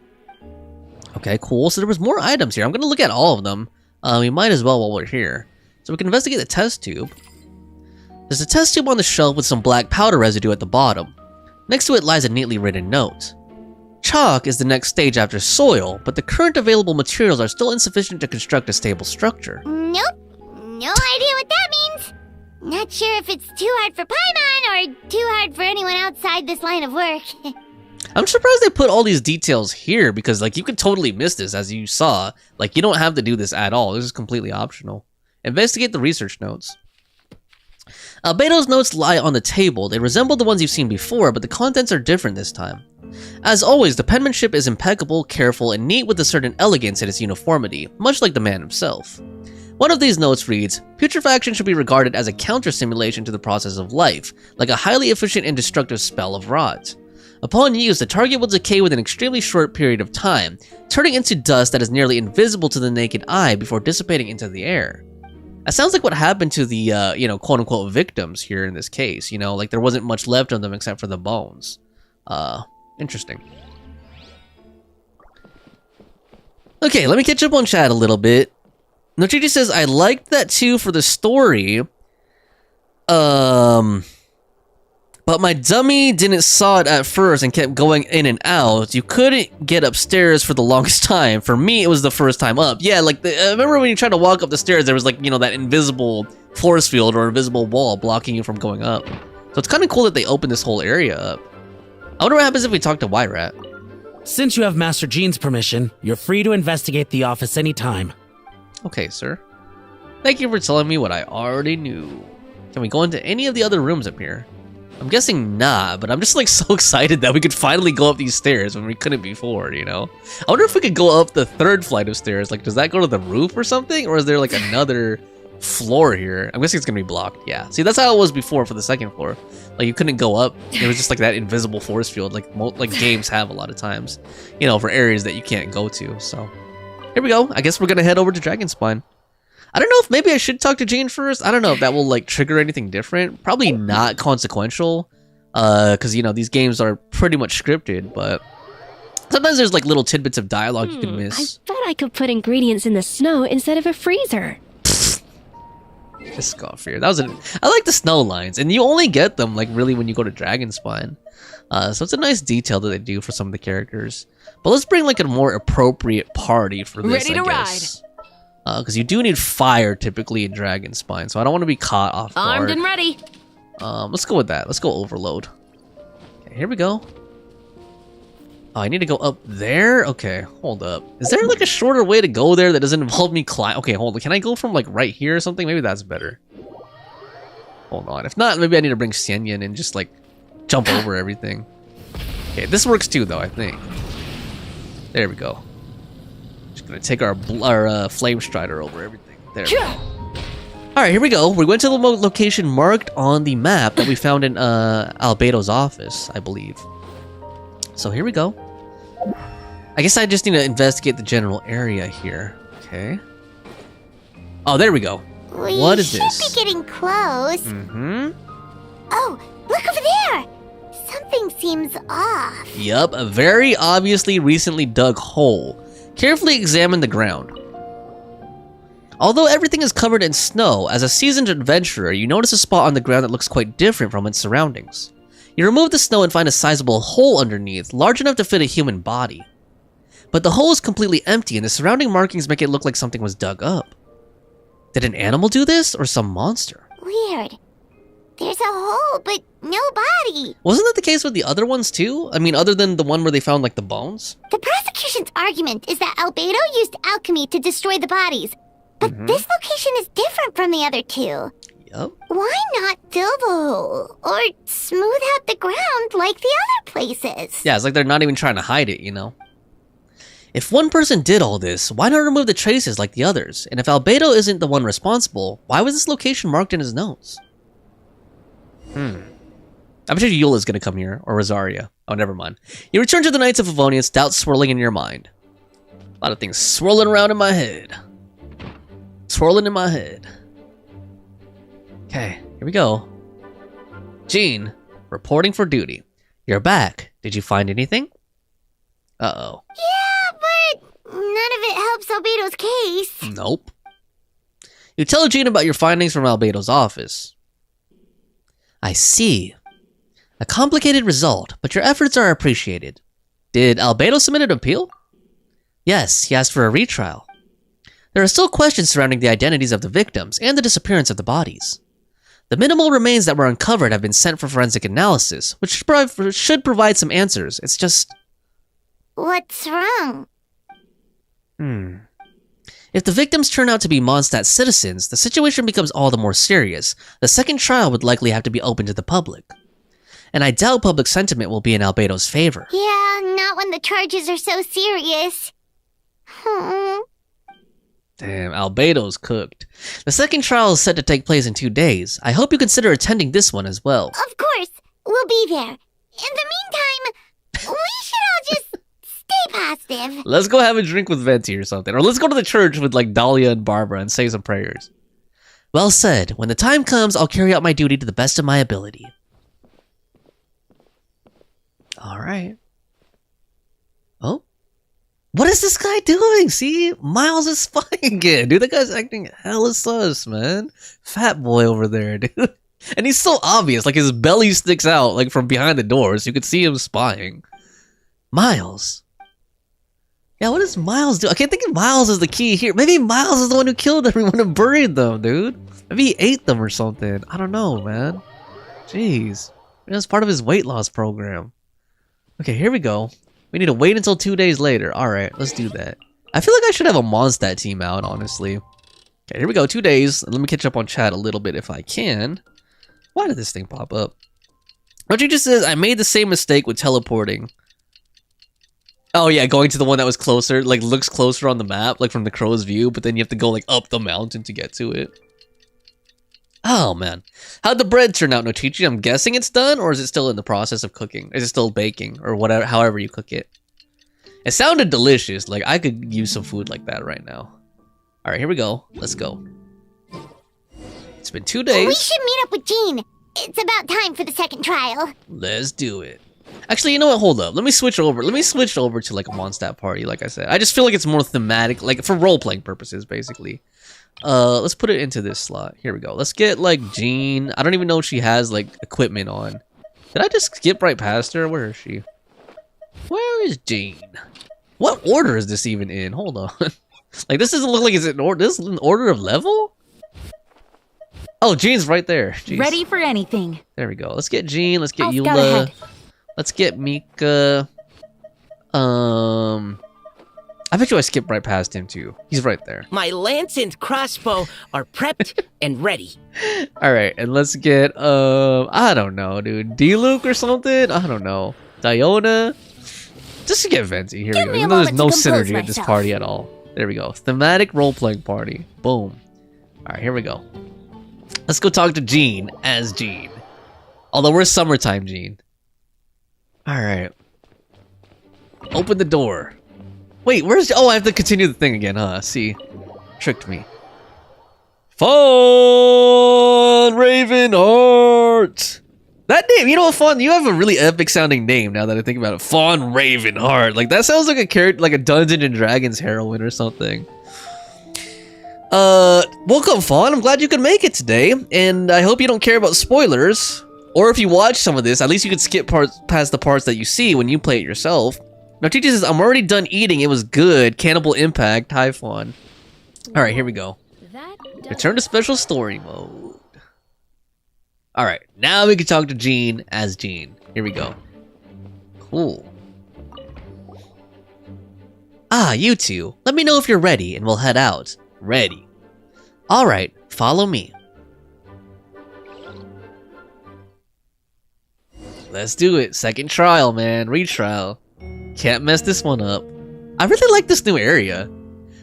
Okay, cool. So there was more items here. I'm going to look at all of them. We might as well while we're here. So we can investigate the test tube. There's a test tube on the shelf with some black powder residue at the bottom. Next to it lies a neatly written note. Chalk is the next stage after soil, but the current available materials are still insufficient to construct a stable structure. Nope. No idea what that means. Not sure if it's too hard for Paimon or too hard for anyone outside this line of work. I'm surprised they put all these details here because, like, you could totally miss this, as you saw. Like, you don't have to do this at all. This is completely optional. Investigate the research notes. Albedo's notes lie on the table. They resemble the ones you've seen before, but the contents are different this time. As always, the penmanship is impeccable, careful, and neat with a certain elegance in its uniformity, much like the man himself. One of these notes reads, "Putrefaction should be regarded as a counter-simulation to the process of life, like a highly efficient and destructive spell of rot. Upon use, the target will decay within an extremely short period of time, turning into dust that is nearly invisible to the naked eye before dissipating into the air." That sounds like what happened to the, quote-unquote victims here in this case, like there wasn't much left of them except for the bones. Interesting. Okay, let me catch up on chat a little bit. Nochichi says, I liked that too for the story. But my dummy didn't saw it at first and kept going in and out. You couldn't get upstairs for the longest time. For me, it was the first time up. Yeah, like, I remember when you tried to walk up the stairs, there was like, that invisible force field or invisible wall blocking you from going up. So it's kind of cool that they opened this whole area up. I wonder what happens if we talk to Y-Rat. Since you have Master Jean's permission, you're free to investigate the office anytime. Okay, sir. Thank you for telling me what I already knew. Can we go into any of the other rooms up here? I'm guessing not, but I'm just like so excited that we could finally go up these stairs when we couldn't before, I wonder if we could go up the third flight of stairs. Like, does that go to the roof or something? Or is there like another floor here? I'm guessing it's gonna be blocked. Yeah. See, that's how it was before for the second floor. Like, you couldn't go up. It was just like that invisible force field, like games have a lot of times, for areas that you can't go to. So here we go. I guess we're gonna head over to Dragonspine. I don't know if maybe I should talk to Jean first. I don't know if that will like trigger anything different. Probably not consequential, because these games are pretty much scripted. But sometimes there's like little tidbits of dialogue you can miss. I bet I could put ingredients in the snow instead of a freezer. Just scoff here. I like the snow lines, and you only get them like really when you go to Dragonspine. So it's a nice detail that they do for some of the characters. But let's bring like a more appropriate party for this. Ready to ride. Because you do need fire typically in Dragonspine, so I don't want to be caught off guard. Armed and ready. Let's go with that. Let's go Overload. Okay, here we go. Oh, I need to go up there? Okay, hold up. Is there like a shorter way to go there that doesn't involve me climb? Okay, hold on. Can I go from like right here or something? Maybe that's better. Hold on. If not, maybe I need to bring Xianyan and just like jump over everything. Okay, this works too though, I think. There we go. Gonna take our Flame Strider over everything. There we go. Alright, here we go. We went to the location marked on the map that we found in Albedo's office, I believe. So here we go. I guess I just need to investigate the general area here. Okay. Oh, there we go. What is this? We should be getting close. Mm-hmm. Oh, look over there! Something seems off. Yup, a very obviously recently dug hole. Carefully examine the ground. Although everything is covered in snow, as a seasoned adventurer, you notice a spot on the ground that looks quite different from its surroundings. You remove the snow and find a sizable hole underneath, large enough to fit a human body. But the hole is completely empty and the surrounding markings make it look like something was dug up. Did an animal do this, or some monster? Weird. There's a hole, but no body. Wasn't that the case with the other ones too? I mean, other than the one where they found like the bones? The prosecution's argument is that Albedo used alchemy to destroy the bodies. But this location is different from the other two. Yep. Why not fill the hole? Or smooth out the ground like the other places? Yeah, it's like they're not even trying to hide it, If one person did all this, why not remove the traces like the others? And if Albedo isn't the one responsible, why was this location marked in his notes? I'm sure Eula's gonna come here, or Rosaria. Oh, never mind. You return to the Knights of Favonius, doubts swirling in your mind. A lot of things swirling around in my head. Swirling in my head. Okay, here we go. Jean, reporting for duty. You're back. Did you find anything? Uh-oh. Yeah, but none of it helps Albedo's case. Nope. You tell Jean about your findings from Albedo's office. I see. A complicated result, but your efforts are appreciated. Did Albedo submit an appeal? Yes, he asked for a retrial. There are still questions surrounding the identities of the victims and the disappearance of the bodies. The minimal remains that were uncovered have been sent for forensic analysis, which should provide some answers. It's just... What's wrong? If the victims turn out to be Mondstadt citizens, the situation becomes all the more serious. The second trial would likely have to be open to the public. And I doubt public sentiment will be in Albedo's favor. Yeah, not when the charges are so serious. Damn, Albedo's cooked. The second trial is set to take place in 2 days. I hope you consider attending this one as well. Of course, we'll be there. In the meantime, we should all just stay positive. Let's go have a drink with Venti or something. Or let's go to the church with like Dahlia and Barbara and say some prayers. Well said. When the time comes, I'll carry out my duty to the best of my ability. Alright. Oh? What is this guy doing? See? Miles is spying again. Dude, that guy's acting hella sus, man. Fat boy over there, dude. And he's so obvious. Like, his belly sticks out, like, from behind the door, so you could see him spying. Miles. Yeah, what does Miles do? I can't think of Miles as the key here. Maybe Miles is the one who killed everyone and buried them, dude. Maybe he ate them or something. I don't know, man. Jeez. Maybe that's part of his weight loss program. Okay, here we go. We need to wait until 2 days later. Alright, let's do that. I feel like I should have a Mondstadt team out, honestly. Okay, here we go. 2 days. Let me catch up on chat a little bit if I can. Why did this thing pop up? Roger just says, I made the same mistake with teleporting. Oh yeah, going to the one that was closer, like looks closer on the map, like from the crow's view, but then you have to go like up the mountain to get to it. Oh man. How'd the bread turn out, Nochichi? I'm guessing it's done, or is it still in the process of cooking? Is it still baking, or whatever, however you cook it? It sounded delicious, like I could use some food like that right now. Alright, here we go. Let's go. It's been 2 days. We should meet up with Jean. It's about time for the second trial. Let's do it. Actually, you know what? Hold up. Let me switch over. Let me switch over to like a Mondstadt party, like I said. I just feel like it's more thematic, like for role-playing purposes, basically. Let's put it into this slot. Here we go. Let's get like Jean. I don't even know if she has like equipment on. Did I just skip right past her? Where is she? Where is Jean? What order is this even in? Hold on. Like this doesn't look like it's in order. This is an order of level? Oh, Jean's right there. Jeez. Ready for anything. There we go. Let's get Jean. Let's get Eula. Let's get Mika. I bet you I skipped right past him too. He's right there. My lance and crossbow are prepped and ready. Alright, and let's get, I don't know, dude. D-Luke or something? I don't know. Diona? Just to get Venti. Here we go. Even though there's no synergy at this party at all. There we go. Thematic role-playing party. Boom. Alright, here we go. Let's go talk to Jean as Jean. Although we're summertime Jean. Alright. Open the door. Wait, where's... Oh, I have to continue the thing again, huh? See? Tricked me. Fawn Ravenheart! That name, you know what, Fawn? You have a really epic sounding name now that I think about it. Fawn Ravenheart. Like, that sounds like a character, like a Dungeons and Dragons heroine or something. Welcome, Fawn. I'm glad you could make it today. And I hope you don't care about spoilers. Or if you watch some of this, at least you could skip past the parts that you see when you play it yourself. Now, Chichi says, I'm already done eating. It was good. Cannibal Impact. Hi, Fawn. Alright, here we go. Return to special story mode. Alright, now we can talk to Jean as Jean. Here we go. Cool. Ah, you two. Let me know if you're ready and we'll head out. Ready. Alright, follow me. Let's do it. Second trial, man. Retrial. Can't mess this one up. I really like this new area.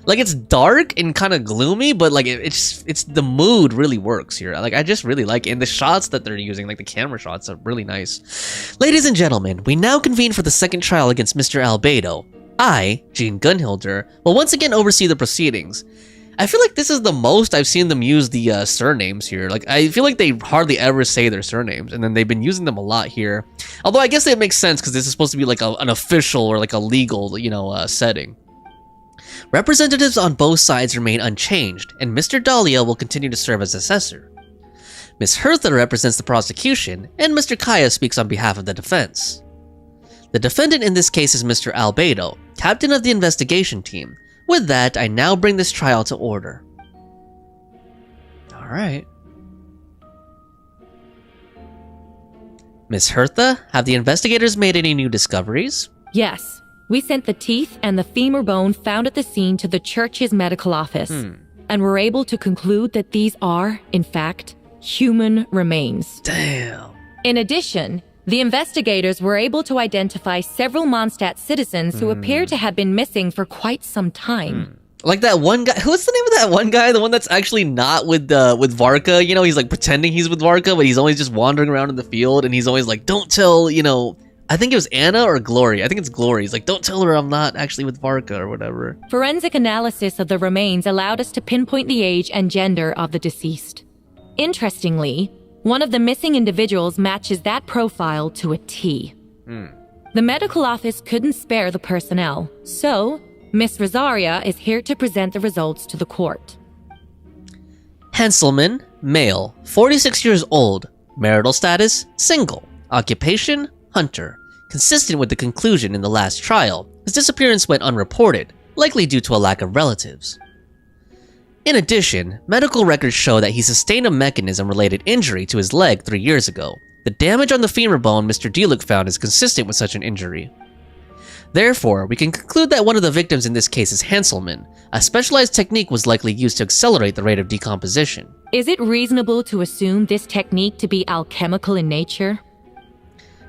Like, it's dark and kind of gloomy, but like it's the mood really works here. Like, I just really like it. And the shots that they're using, like the camera shots, are really nice. Ladies and gentlemen, we now convene for the second trial against Mr. Albedo. I, Jean Gunhilder, will once again oversee the proceedings. I feel like this is the most I've seen them use the surnames here. Like, I feel like they hardly ever say their surnames, and then they've been using them a lot here. Although I guess it makes sense because this is supposed to be like an official or like a legal, you know, setting. Representatives on both sides remain unchanged, and Mr. Dahlia will continue to serve as assessor. Miss Hertha represents the prosecution, and Mr. Kaya speaks on behalf of the defense. The defendant in this case is Mr. Albedo, captain of the investigation team. With that, I now bring this trial to order. Alright. Miss Hertha, have the investigators made any new discoveries? Yes. We sent the teeth and the femur bone found at the scene to the church's medical office, and were able to conclude that these are, in fact, human remains. Damn. In addition, the investigators were able to identify several Mondstadt citizens who appear to have been missing for quite some time. Like that one guy, what's the name of that one guy? The one that's actually not with Varka, you know, he's like pretending he's with Varka, but he's always just wandering around in the field, and he's always like, don't tell, you know, I think it was Anna or Glory. I think it's Glory. He's like, don't tell her I'm not actually with Varka or whatever. Forensic analysis of the remains allowed us to pinpoint the age and gender of the deceased. Interestingly, one of the missing individuals matches that profile to a T. The medical office couldn't spare the personnel, so Miss Rosaria is here to present the results to the court. Henselman, male, 46 years old, marital status, single, occupation, hunter. Consistent with the conclusion in the last trial, his disappearance went unreported, likely due to a lack of relatives. In addition, medical records show that he sustained a mechanism-related injury to his leg 3 years ago. The damage on the femur bone Mr. Diluc found is consistent with such an injury. Therefore, we can conclude that one of the victims in this case is Henselman. A specialized technique was likely used to accelerate the rate of decomposition. Is it reasonable to assume this technique to be alchemical in nature?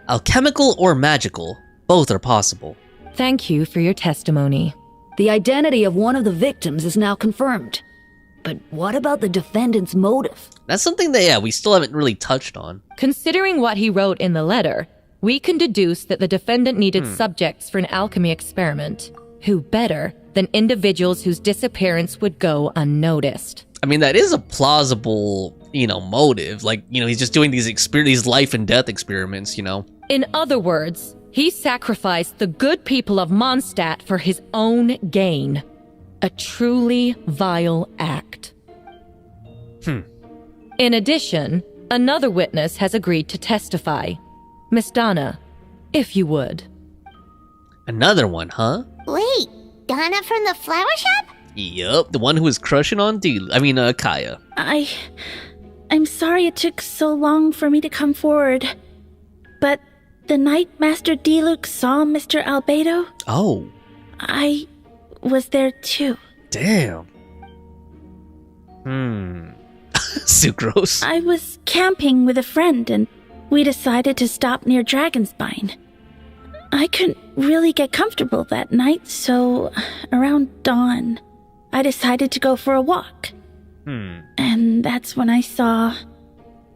Alchemical or magical, both are possible. Thank you for your testimony. The identity of one of the victims is now confirmed. But what about the defendant's motive? That's something that, we still haven't really touched on. Considering what he wrote in the letter, we can deduce that the defendant needed subjects for an alchemy experiment. Who better than individuals whose disappearance would go unnoticed? I mean, that is a plausible, motive. Like, he's just doing these life and death experiments, In other words, he sacrificed the good people of Mondstadt for his own gain. A truly vile act. In addition, another witness has agreed to testify. Miss Donna, if you would. Another one, huh? Wait, Donna from the flower shop? Yup, the one who was crushing on Kaya. I'm sorry it took so long for me to come forward. But the night Master Diluc saw Mr. Albedo... Oh. I was there too. Damn. Sucrose. I was camping with a friend and we decided to stop near Dragonspine. I couldn't really get comfortable that night, so around dawn, I decided to go for a walk. And that's when I saw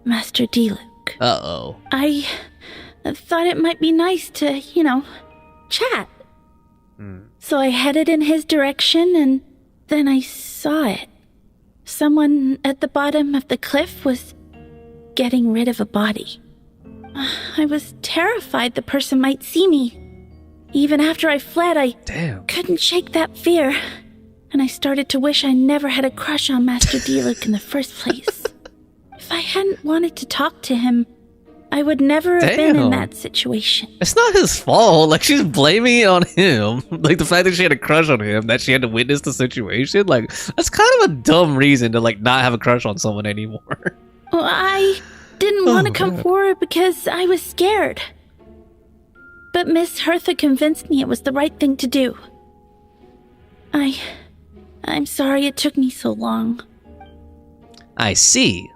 Master Diluc. Uh-oh. I thought it might be nice to, chat. So I headed in his direction, and then I saw it. Someone at the bottom of the cliff was getting rid of a body. I was terrified the person might see me. Even after I fled, I couldn't shake that fear. And I started to wish I never had a crush on Master Diluc in the first place. If I hadn't wanted to talk to him, I would never have been in that situation. It's not his fault. Like, she's blaming it on him. Like, the fact that she had a crush on him, that she had to witness the situation. Like, that's kind of a dumb reason to, not have a crush on someone anymore. Well, I didn't want to come forward because I was scared. But Miss Hertha convinced me it was the right thing to do. I'm sorry it took me so long. I see.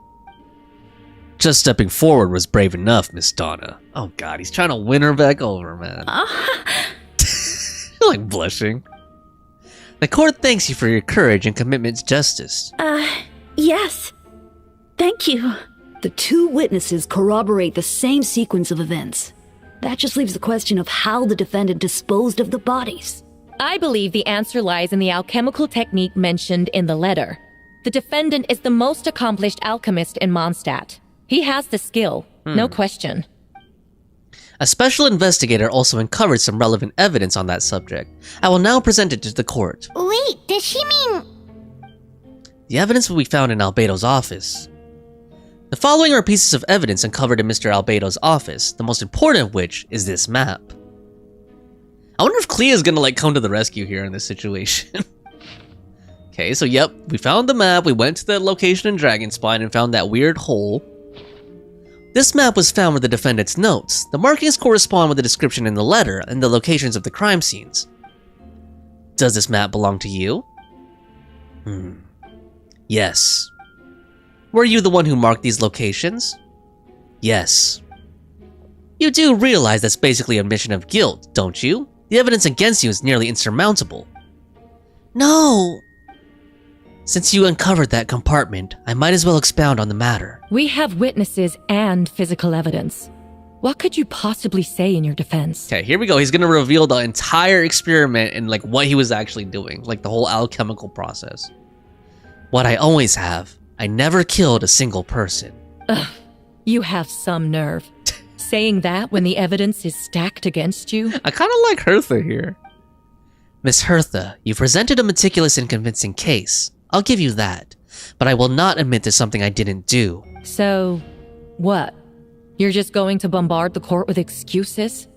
Just stepping forward was brave enough, Miss Donna. Oh god, he's trying to win her back over, man. You're blushing. The court thanks you for your courage and commitment to justice. Yes. Thank you. The two witnesses corroborate the same sequence of events. That just leaves the question of how the defendant disposed of the bodies. I believe the answer lies in the alchemical technique mentioned in the letter. The defendant is the most accomplished alchemist in Mondstadt. He has the skill, no question. A special investigator also uncovered some relevant evidence on that subject. I will now present it to the court. Wait, does she mean... The evidence will be found in Albedo's office. The following are pieces of evidence uncovered in Mr. Albedo's office, the most important of which is this map. I wonder if Clea's gonna like come to the rescue here in this situation. Okay, so yep, we found the map, we went to the location in Dragonspine and found that weird hole. This map was found with the defendant's notes. The markings correspond with the description in the letter and the locations of the crime scenes. Does this map belong to you? Yes. Were you the one who marked these locations? Yes. You do realize that's basically a mission of guilt, don't you? The evidence against you is nearly insurmountable. No! Since you uncovered that compartment, I might as well expound on the matter. We have witnesses and physical evidence. What could you possibly say in your defense? Okay, here we go. He's gonna reveal the entire experiment and like what he was actually doing, like the whole alchemical process. What I always have. I never killed a single person. Ugh, you have some nerve. Saying that when the evidence is stacked against you? I kind of like Hertha here. Miss Hertha, you presented a meticulous and convincing case. I'll give you that. But I will not admit to something I didn't do. So, what? You're just going to bombard the court with excuses?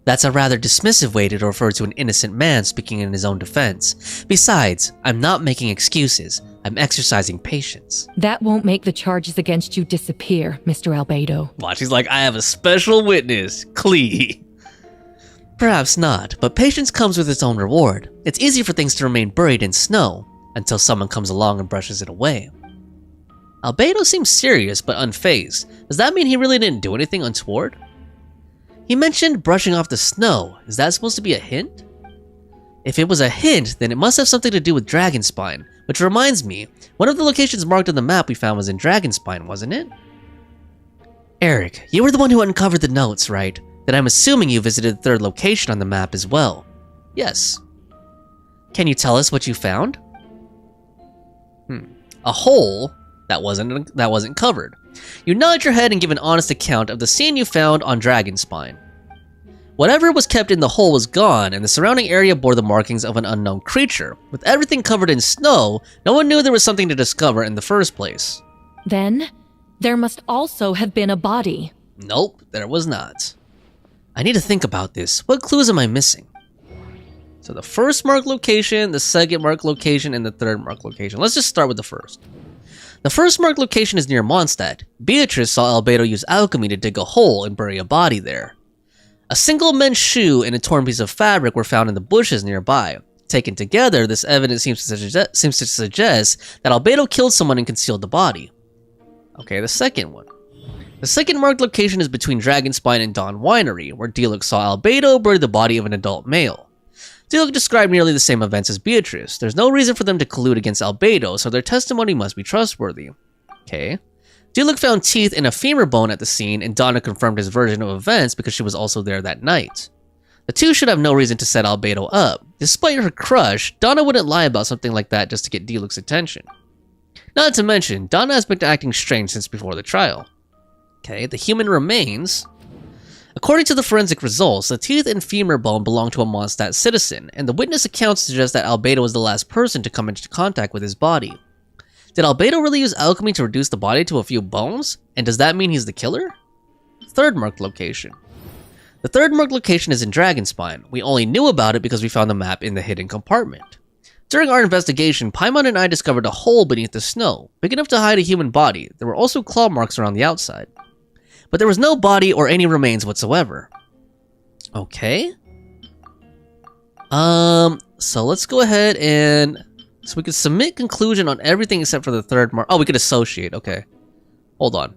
That's a rather dismissive way to refer to an innocent man speaking in his own defense. Besides, I'm not making excuses. I'm exercising patience. That won't make the charges against you disappear, Mr. Albedo. Watch, he's like, I have a special witness, Clee. Perhaps not, but patience comes with its own reward. It's easy for things to remain buried in snow until someone comes along and brushes it away. Albedo seems serious but unfazed. Does that mean he really didn't do anything untoward? He mentioned brushing off the snow. Is that supposed to be a hint? If it was a hint, then it must have something to do with Dragonspine, which reminds me, one of the locations marked on the map we found was in Dragonspine, wasn't it? Eric, you were the one who uncovered the notes, right? Then I'm assuming you visited the third location on the map as well. Yes. Can you tell us what you found? A hole that wasn't covered. You nod your head and give an honest account of the scene you found on Dragonspine. Whatever was kept in the hole was gone, and the surrounding area bore the markings of an unknown creature. With everything covered in snow, no one knew there was something to discover in the first place. Then, there must also have been a body. Nope, there was not. I need to think about this. What clues am I missing? So the first marked location, the second marked location, and the third marked location. Let's just start with the first. The first marked location is near Mondstadt. Beatrice saw Albedo use alchemy to dig a hole and bury a body there. A single men's shoe and a torn piece of fabric were found in the bushes nearby. Taken together, this evidence seems to suggest that Albedo killed someone and concealed the body. Okay, the second one. The second marked location is between Dragonspine and Dawn Winery, where Diluc saw Albedo bury the body of an adult male. Diluc described nearly the same events as Beatrice. There's no reason for them to collude against Albedo, so their testimony must be trustworthy. Okay. Diluc found teeth and a femur bone at the scene, and Donna confirmed his version of events because she was also there that night. The two should have no reason to set Albedo up. Despite her crush, Donna wouldn't lie about something like that just to get Diluc's attention. Not to mention, Donna has been acting strange since before the trial. Okay, the human remains. According to the forensic results, the teeth and femur bone belong to a Mondstadt citizen, and the witness accounts suggest that Albedo was the last person to come into contact with his body. Did Albedo really use alchemy to reduce the body to a few bones? And does that mean he's the killer? Third marked location. The third marked location is in Dragonspine. We only knew about it because we found the map in the hidden compartment. During our investigation, Paimon and I discovered a hole beneath the snow, big enough to hide a human body. There were also claw marks around the outside. But there was no body or any remains whatsoever. Okay. So let's go ahead and... So we could submit conclusion on everything except for the third mark. Oh, we could associate. Okay. Hold on.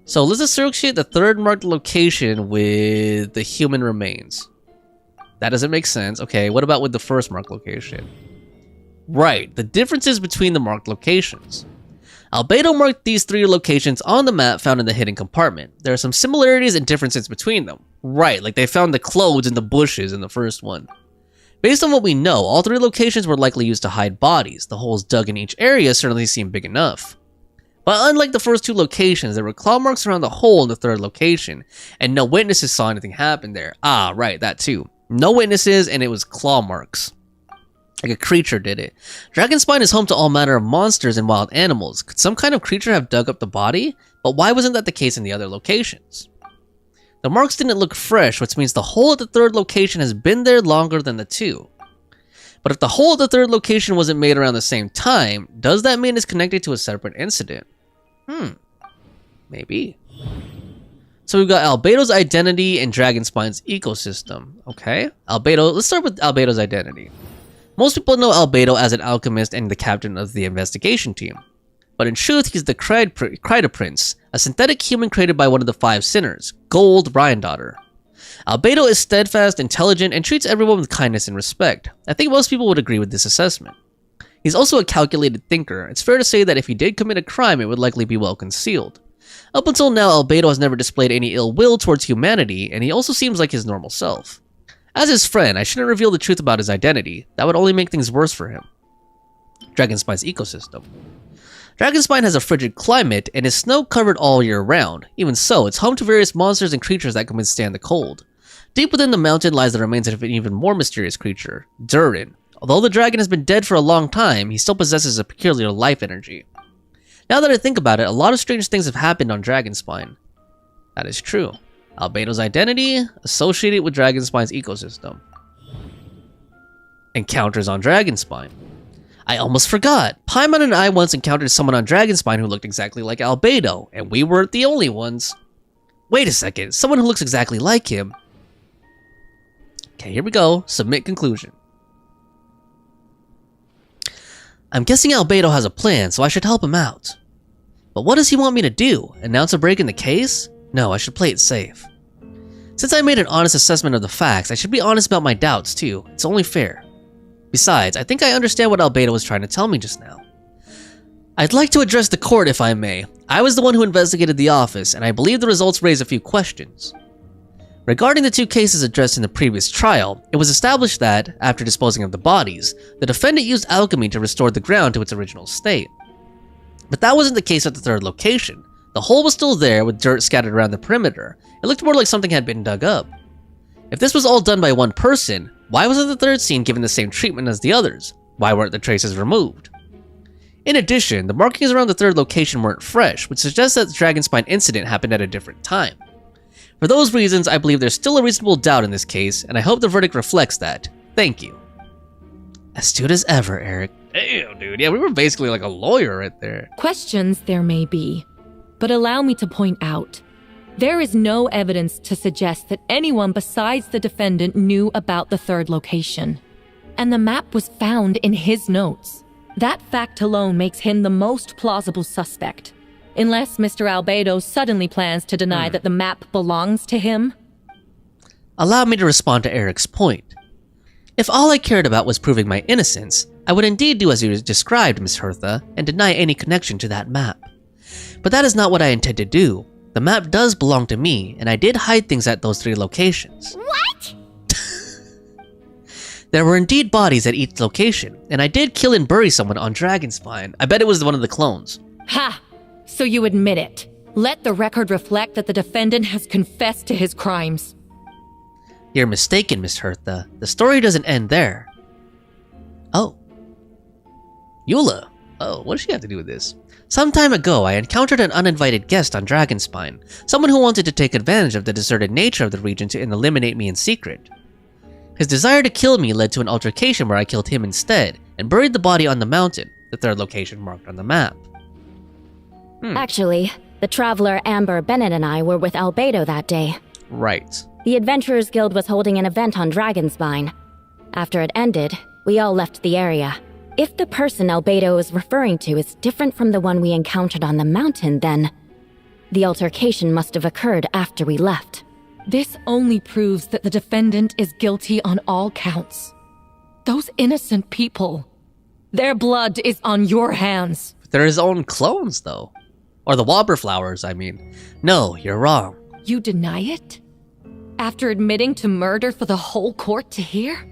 So let's associate the third marked location with the human remains. That doesn't make sense. Okay, what about with the first marked location? Right, the differences between the marked locations. Albedo marked these three locations on the map found in the hidden compartment. There are some similarities and differences between them. Right, like they found the clothes in the bushes in the first one. Based on what we know, all three locations were likely used to hide bodies. The holes dug in each area certainly seem big enough. But unlike the first two locations, there were claw marks around the hole in the third location, and no witnesses saw anything happen there. Ah, right, that too. No witnesses, and it was claw marks. Like a creature did it. Dragonspine is home to all manner of monsters and wild animals. Could some kind of creature have dug up the body? But why wasn't that the case in the other locations? The marks didn't look fresh, which means the hole at the third location has been there longer than the two. But if the hole at the third location wasn't made around the same time, does that mean it's connected to a separate incident? Maybe. So we've got Albedo's identity and Dragonspine's ecosystem. Okay, Albedo, let's start with Albedo's identity. Most people know Albedo as an alchemist and the captain of the investigation team. But in truth, he's the Kryda Prince, a synthetic human created by one of the 5 sinners, Gold Ryandotter. Albedo is steadfast, intelligent, and treats everyone with kindness and respect. I think most people would agree with this assessment. He's also a calculated thinker. It's fair to say that if he did commit a crime, it would likely be well concealed. Up until now, Albedo has never displayed any ill will towards humanity, and he also seems like his normal self. As his friend, I shouldn't reveal the truth about his identity. That would only make things worse for him. Dragonspine's ecosystem. Dragonspine has a frigid climate and is snow-covered all year round. Even so, it's home to various monsters and creatures that can withstand the cold. Deep within the mountain lies the remains of an even more mysterious creature, Durin. Although the dragon has been dead for a long time, he still possesses a peculiar life energy. Now that I think about it, a lot of strange things have happened on Dragonspine. That is true. Albedo's identity, associated with Dragonspine's ecosystem. Encounters on Dragonspine. I almost forgot. Paimon and I once encountered someone on Dragonspine who looked exactly like Albedo, and we weren't the only ones. Wait a second, someone who looks exactly like him. Okay, here we go. Submit conclusion. I'm guessing Albedo has a plan, so I should help him out. But what does he want me to do? Announce a break in the case? No, I should play it safe. Since I made an honest assessment of the facts, I should be honest about my doubts too. It's only fair. Besides, I think I understand what Albedo was trying to tell me just now. I'd like to address the court if I may. I was the one who investigated the office, and I believe the results raise a few questions. Regarding the 2 cases addressed in the previous trial, it was established that, after disposing of the bodies, the defendant used alchemy to restore the ground to its original state. But that wasn't the case at the 3rd location. The hole was still there with dirt scattered around the perimeter. It looked more like something had been dug up. If this was all done by one person, why wasn't the 3rd scene given the same treatment as the others? Why weren't the traces removed? In addition, the markings around the 3rd location weren't fresh, which suggests that the Dragonspine incident happened at a different time. For those reasons, I believe there's still a reasonable doubt in this case, and I hope the verdict reflects that. Thank you. Astute as ever, Eric. Damn, dude. Yeah, we were basically like a lawyer right there. Questions there may be, but allow me to point out, there is no evidence to suggest that anyone besides the defendant knew about the 3rd location. And the map was found in his notes. That fact alone makes him the most plausible suspect. Unless Mr. Albedo suddenly plans to deny that the map belongs to him. Allow me to respond to Eric's point. If all I cared about was proving my innocence, I would indeed do as you described, Miss Hertha, and deny any connection to that map. But that is not what I intend to do. The map does belong to me, and I did hide things at those 3 locations. What? There were indeed bodies at each location, and I did kill and bury someone on Dragonspine. I bet it was one of the clones. Ha! So you admit it. Let the record reflect that the defendant has confessed to his crimes. You're mistaken, Miss Hertha. The story doesn't end there. Oh. Eula. Oh, what does she have to do with this? Some time ago, I encountered an uninvited guest on Dragonspine, someone who wanted to take advantage of the deserted nature of the region to eliminate me in secret. His desire to kill me led to an altercation where I killed him instead, and buried the body on the mountain, the 3rd location marked on the map. Actually, the traveler Amber Bennett and I were with Albedo that day. Right. The Adventurers Guild was holding an event on Dragonspine. After it ended, we all left the area. If the person Albedo is referring to is different from the one we encountered on the mountain, then the altercation must have occurred after we left. This only proves that the defendant is guilty on all counts. Those innocent people, their blood is on your hands. They're his own clones, though. Or the Wobberflowers, I mean. No, you're wrong. You deny it? After admitting to murder for the whole court to hear?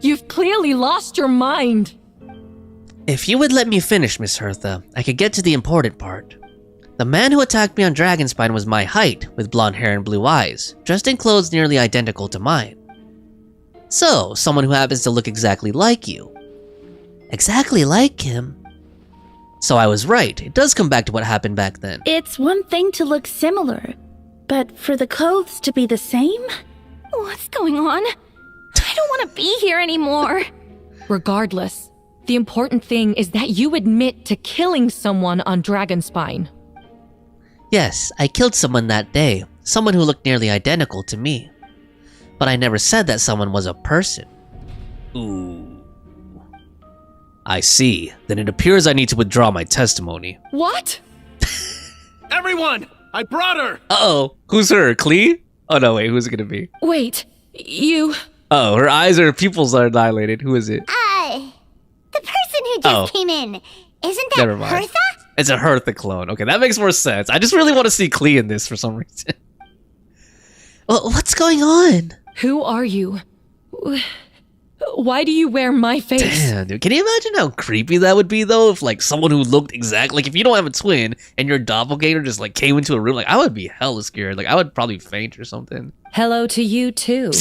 You've clearly lost your mind. If you would let me finish, Miss Hertha, I could get to the important part. The man who attacked me on Dragonspine was my height, with blonde hair and blue eyes, dressed in clothes nearly identical to mine. So, someone who happens to look exactly like you. Exactly like him? So I was right, it does come back to what happened back then. It's one thing to look similar, But for the clothes to be the same? What's going on? I don't want to be here anymore. Regardless, the important thing is that you admit to killing someone on Dragonspine. Yes, I killed someone that day. Someone who looked nearly identical to me. But I never said that someone was a person. Ooh. I see. Then it appears I need to withdraw my testimony. What? Everyone! I brought her! Uh-oh. Who's her? Klee? Oh, no, wait. Who's it gonna be? Wait. You... Oh, her pupils are dilated. Who is it? The person who just came in. Isn't that Never mind. Hertha? It's a Hertha clone. Okay, that makes more sense. I just really want to see Klee in this for some reason. Well, what's going on? Who are you? Why do you wear my face? Damn, dude. Can you imagine how creepy that would be, though? If, like, someone who looked exactly... Like, if you don't have a twin and your doppelganger just, like, came into a room, like, I would be hella scared. Like, I would probably faint or something. Hello to you, too.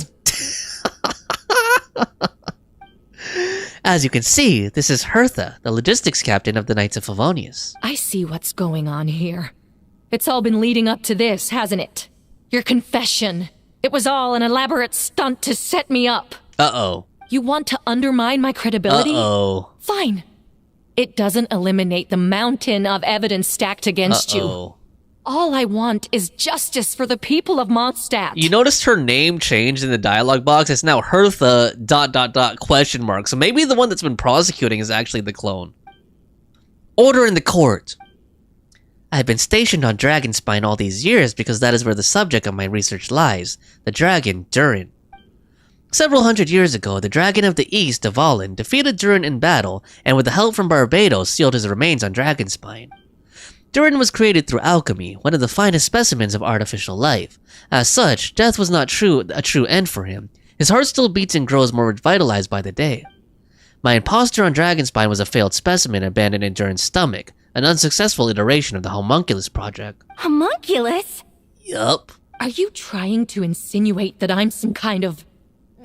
As you can see, this is Hertha, the logistics captain of the Knights of Favonius. I see what's going on here. It's all been leading up to this, hasn't it? Your confession. It was all an elaborate stunt to set me up. Uh-oh. You want to undermine my credibility? Uh-oh. Fine. It doesn't eliminate the mountain of evidence stacked against you. All I want is justice for the people of Mondstadt. You noticed her name changed in the dialogue box? It's now Hertha ... So maybe the one that's been prosecuting is actually the clone. Order in the court. I've been stationed on Dragonspine all these years because that is where the subject of my research lies, the dragon Durin. Several hundred years ago, the dragon of the east, Dvalin, defeated Durin in battle, and with the help from Barbados, sealed his remains on Dragonspine. Durin was created through alchemy, one of the finest specimens of artificial life. As such, death was not a true end for him. His heart still beats and grows more revitalized by the day. My impostor on Dragonspine was a failed specimen abandoned in Durin's stomach, an unsuccessful iteration of the Homunculus project. Homunculus? Yup. Are you trying to insinuate that I'm some kind of...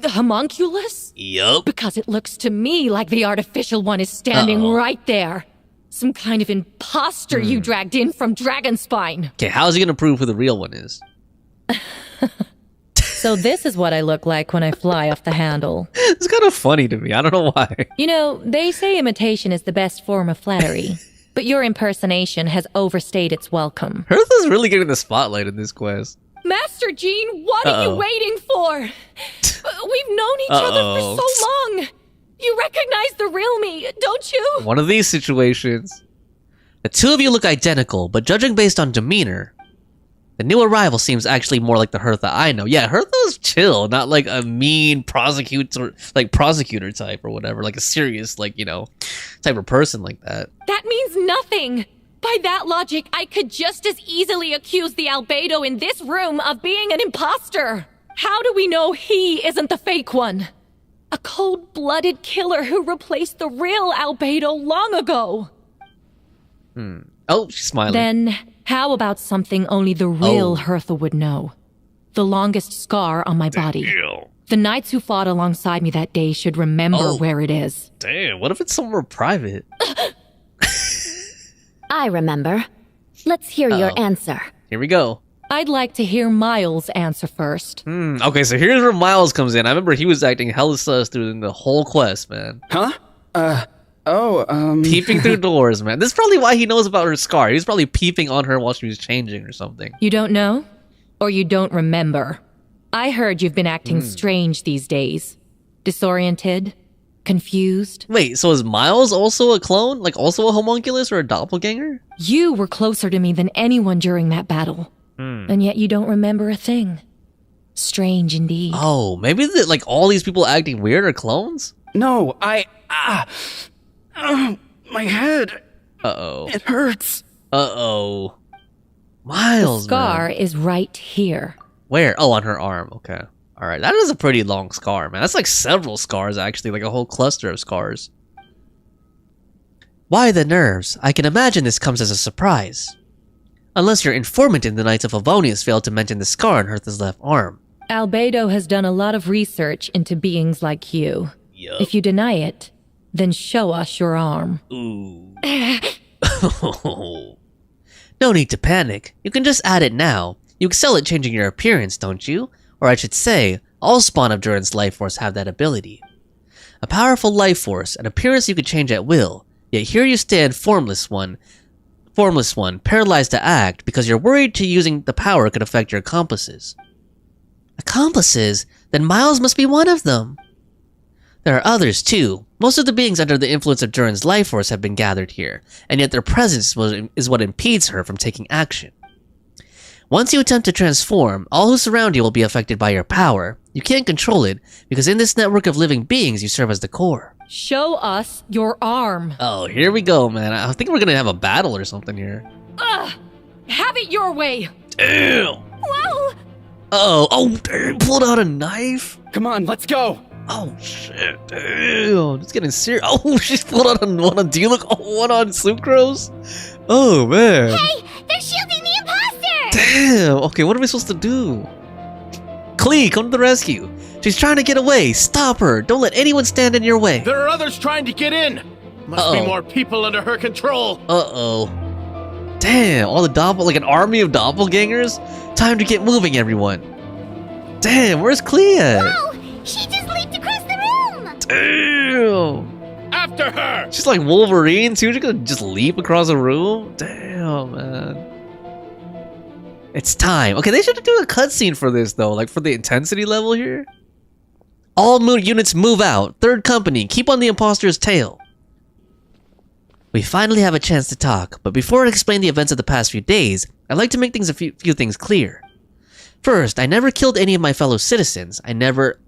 homunculus? Yup. Because it looks to me like the artificial one is standing right there. Some kind of imposter you dragged in from Dragonspine. Okay, how's he gonna prove who the real one is? So this is what I look like when I fly off the handle. It's kind of funny to me. I don't know why. You know, they say imitation is the best form of flattery. But your impersonation has overstayed its welcome. Hertha's really getting the spotlight in this quest. Master Jean, what are you waiting for? We've known each other for so long. You recognize the real me, don't you? One of these situations. The two of you look identical, but judging based on demeanor, the new arrival seems actually more like the Hertha I know. Yeah, Hertha's chill, not like a mean prosecutor type or whatever, like a serious, like, you know, type of person like that. That means nothing. By that logic, I could just as easily accuse the albedo in this room of being an imposter. How do we know he isn't the fake one? A cold-blooded killer who replaced the real albedo long ago. Oh, she's smiling. Then, how about something only the real Hertha would know? The longest scar on my body. The knights who fought alongside me that day should remember where it is. Damn, what if it's somewhere private? I remember. Let's hear your answer. Here we go. I'd like to hear Miles answer first. Okay, so here's where Miles comes in. I remember he was acting hella sus through the whole quest, man. Huh? Peeping through doors, man. This is probably why he knows about her scar. He was probably peeping on her while she was changing or something. You don't know? Or you don't remember? I heard you've been acting strange these days. Disoriented? Confused? Wait, so is Miles also a clone? Like also a homunculus or a doppelganger? You were closer to me than anyone during that battle. And yet you don't remember a thing. Strange indeed. Oh, maybe like all these people acting weird are clones? No, my head. Uh-oh. It hurts. Uh-oh. Miles, the scar man. is right here. Where? Oh, on her arm. Okay. All right. That is a pretty long scar, man. That's like several scars, actually. Like a whole cluster of scars. Why the nerves? I can imagine this comes as a surprise. Unless your informant in the Knights of Favonius failed to mention the scar on Hertha's left arm. Albedo has done a lot of research into beings like you. Yup. If you deny it, then show us your arm. Ooh. No need to panic. You can just add it now. You excel at changing your appearance, don't you? Or I should say, all spawn of Durin's life force have that ability. A powerful life force, an appearance you could change at will, yet here you stand formless one, paralyzed to act because you're worried to using the power could affect your accomplices. Accomplices? Then Miles must be one of them. There are others too. Most of the beings under the influence of Durin's life force have been gathered here, and yet their presence is what impedes her from taking action. Once you attempt to transform, all who surround you will be affected by your power. You can't control it, because in this network of living beings you serve as the core. Show us your arm. Oh, here we go, man. I think we're gonna have a battle or something here. Ugh! Have it your way! Damn! Whoa! Oh, damn, pulled out a knife? Come on, let's go! Oh, shit, damn. It's getting serious. Oh, she's pulled out one on Diluc, one on Sucrose? Oh, man. Hey, they're shielding the imposter! Damn, okay, what are we supposed to do? Klee, come to the rescue. She's trying to get away. Stop her. Don't let anyone stand in your way. There are others trying to get in. Must be more people under her control. Uh-oh. Damn, all the like an army of doppelgangers? Time to get moving, everyone. Damn, where's Klee at? Whoa, she just leaped across the room. Damn. After her. She's like Wolverine, too. She's gonna just leap across a room? Damn, man. It's time. Okay, they should do a cutscene for this, though, like for the intensity level here. All units move out. Third company, keep on the imposter's tail. We finally have a chance to talk, but before I explain the events of the past few days, I'd like to make a few things clear. First, I never killed any of my fellow citizens. I never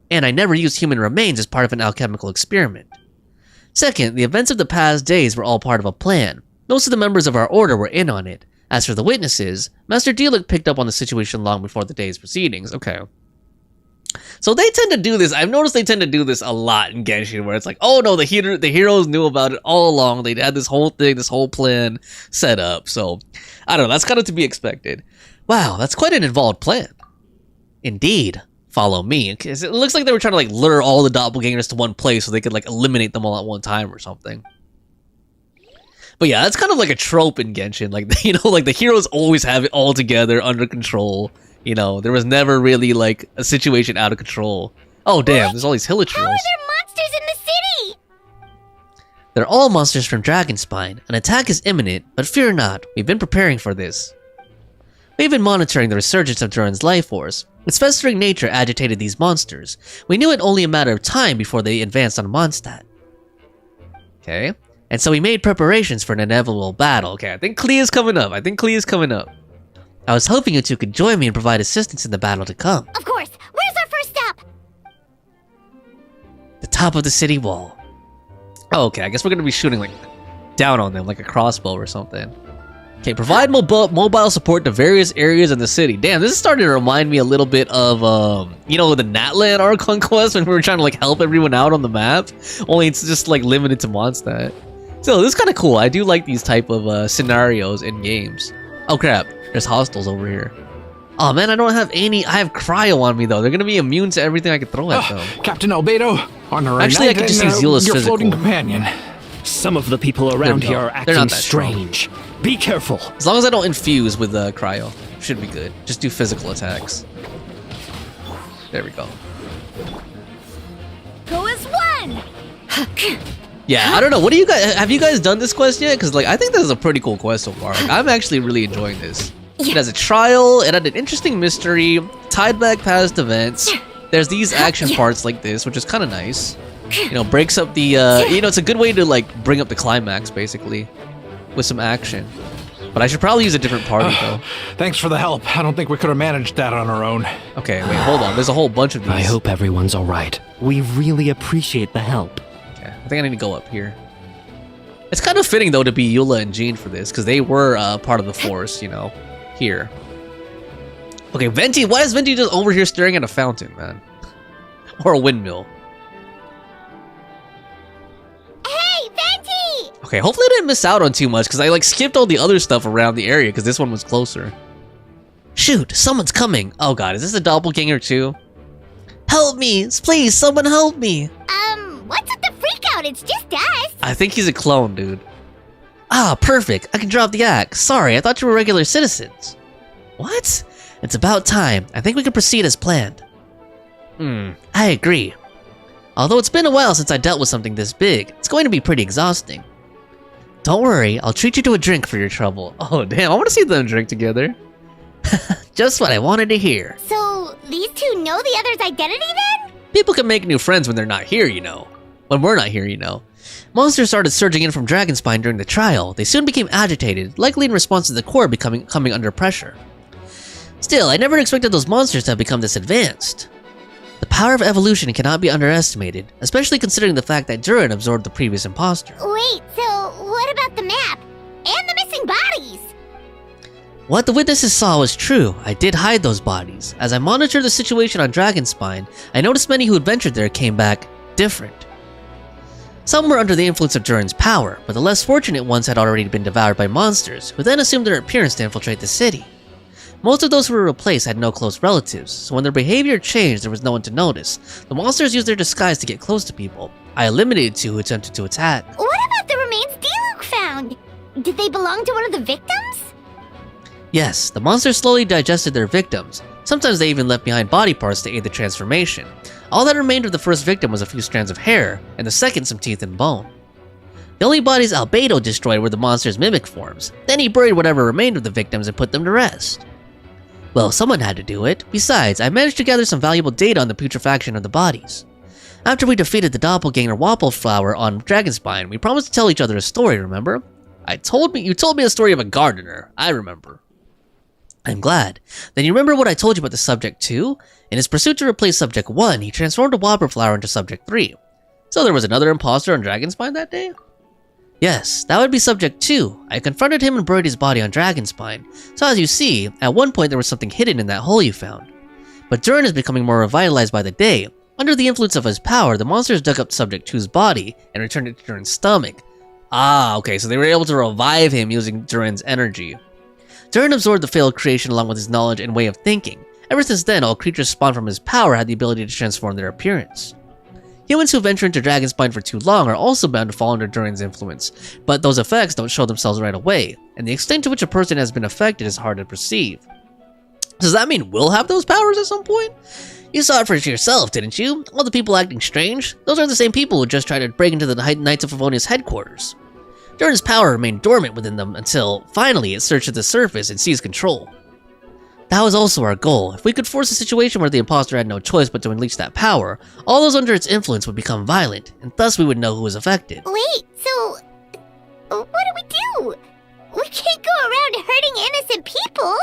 used human remains as part of an alchemical experiment. Second, the events of the past days were all part of a plan. Most of the members of our order were in on it. As for the witnesses, Master Diluc picked up on the situation long before the day's proceedings. Okay. So they tend to do this. I've noticed they tend to do this a lot in Genshin, where it's like, oh no, the heroes knew about it all along. They had this whole thing, this whole plan set up. So, I don't know, that's kind of to be expected. Wow, that's quite an involved plan. Indeed. Follow me. Because it looks like they were trying to like lure all the doppelgangers to one place so they could like eliminate them all at one time or something. But yeah, that's kind of like a trope in Genshin. Like, you know, like the heroes always have it all together, under control. You know, there was never really like a situation out of control. Oh damn, there's all these hilichurls. How are there monsters in the city? They're all monsters from Dragonspine. An attack is imminent, but fear not, we've been preparing for this. We've been monitoring the resurgence of Durin's life force. Its festering nature agitated these monsters. We knew it only a matter of time before they advanced on Mondstadt. Okay. And so we made preparations for an inevitable battle. Okay, I think Klee is coming up. I was hoping you two could join me and provide assistance in the battle to come. Of course. Where's our first stop? The top of the city wall. Oh, okay, I guess we're gonna be shooting like down on them like a crossbow or something. Okay, provide mobile support to various areas in the city. Damn, this is starting to remind me a little bit of, you know, the Natlan Archon quest when we were trying to like help everyone out on the map. Only it's just like limited to Mondstadt. So this is kind of cool. I do like these type of scenarios in games. Oh crap, there's hostiles over here. Oh man, I don't have any. I have cryo on me though. They're gonna be immune to everything I can throw at them. Captain Albedo, honorary actually, I could just use Zila's your physical. Floating companion. Some of the people around here are acting strange. Be careful. As long as I don't infuse with cryo, should be good. Just do physical attacks. There we go. Who is one? Yeah, I don't know. What do you guys have? You guys done this quest yet? Because like I think this is a pretty cool quest so far. Like, I'm actually really enjoying this. It has a trial. It had an interesting mystery. Tied back past events. There's these action parts like this, which is kind of nice. You know, breaks up the. You know, it's a good way to like bring up the climax basically, with some action. But I should probably use a different party though. Thanks for the help. I don't think we could have managed that on our own. Okay, wait, hold on. There's a whole bunch of these. I hope everyone's all right. We really appreciate the help. Okay, I think I need to go up here. It's kind of fitting though to be Eula and Jean for this because they were part of the Force, you know, here. Okay, Venti. Why is Venti just over here staring at a fountain, man? Or a windmill? Hey, Venti! Okay, hopefully I didn't miss out on too much because I like skipped all the other stuff around the area because this one was closer. Shoot, someone's coming. Oh god, is this a doppelganger too? Help me, please, someone help me. What's with the freak out? It's just us. I think he's a clone, dude. Ah, perfect. I can drop the axe. Sorry, I thought you were regular citizens. What? It's about time. I think we can proceed as planned. I agree. Although it's been a while since I dealt with something this big, it's going to be pretty exhausting. Don't worry, I'll treat you to a drink for your trouble. Oh damn, I want to see them drink together. Just what I wanted to hear. So, these two know the other's identity then? People can make new friends when they're not here, you know. When we're not here, you know. Monsters started surging in from Dragonspine during the trial. They soon became agitated, likely in response to the core coming under pressure. Still, I never expected those monsters to have become this advanced. The power of evolution cannot be underestimated, especially considering the fact that Durin absorbed the previous imposter. Wait, so what about the map? And the missing bodies? What the witnesses saw was true. I did hide those bodies. As I monitored the situation on Dragonspine, I noticed many who had ventured there came back different. Some were under the influence of Durin's power, but the less fortunate ones had already been devoured by monsters, who then assumed their appearance to infiltrate the city. Most of those who were replaced had no close relatives, so when their behavior changed, there was no one to notice. The monsters used their disguise to get close to people. I eliminated two who attempted to attack. What about the remains Diluc found? Did they belong to one of the victims? Yes, the monsters slowly digested their victims. Sometimes they even left behind body parts to aid the transformation. All that remained of the first victim was a few strands of hair, and the second some teeth and bone. The only bodies Albedo destroyed were the monster's mimic forms. Then he buried whatever remained of the victims and put them to rest. Well, someone had to do it. Besides, I managed to gather some valuable data on the putrefaction of the bodies. After we defeated the doppelganger Wappleflower on Dragonspine, we promised to tell each other a story, remember? You told me a story of a gardener. I remember. I'm glad. Then you remember what I told you about the Subject 2? In his pursuit to replace Subject 1, he transformed a Wappleflower into Subject 3. So there was another imposter on Dragonspine that day? Yes, that would be Subject 2. I confronted him and buried his body on Dragonspine. So as you see, at one point there was something hidden in that hole you found. But Durin is becoming more revitalized by the day. Under the influence of his power, the monsters dug up Subject 2's body and returned it to Durin's stomach. Ah, okay, so they were able to revive him using Durin's energy. Durin absorbed the failed creation along with his knowledge and way of thinking. Ever since then, all creatures spawned from his power had the ability to transform their appearance. Humans who venture into Dragonspine for too long are also bound to fall under Durin's influence, but those effects don't show themselves right away, and the extent to which a person has been affected is hard to perceive. Does that mean we'll have those powers at some point? You saw it for yourself, didn't you? All the people acting strange? Those are the same people who just tried to break into the Knights of Favonia's headquarters. Durin's power remained dormant within them until, finally, it surged to the surface and seized control. That was also our goal. If we could force a situation where the imposter had no choice but to unleash that power, all those under its influence would become violent, and thus we would know who was affected. Wait, so what do we do? We can't go around hurting innocent people!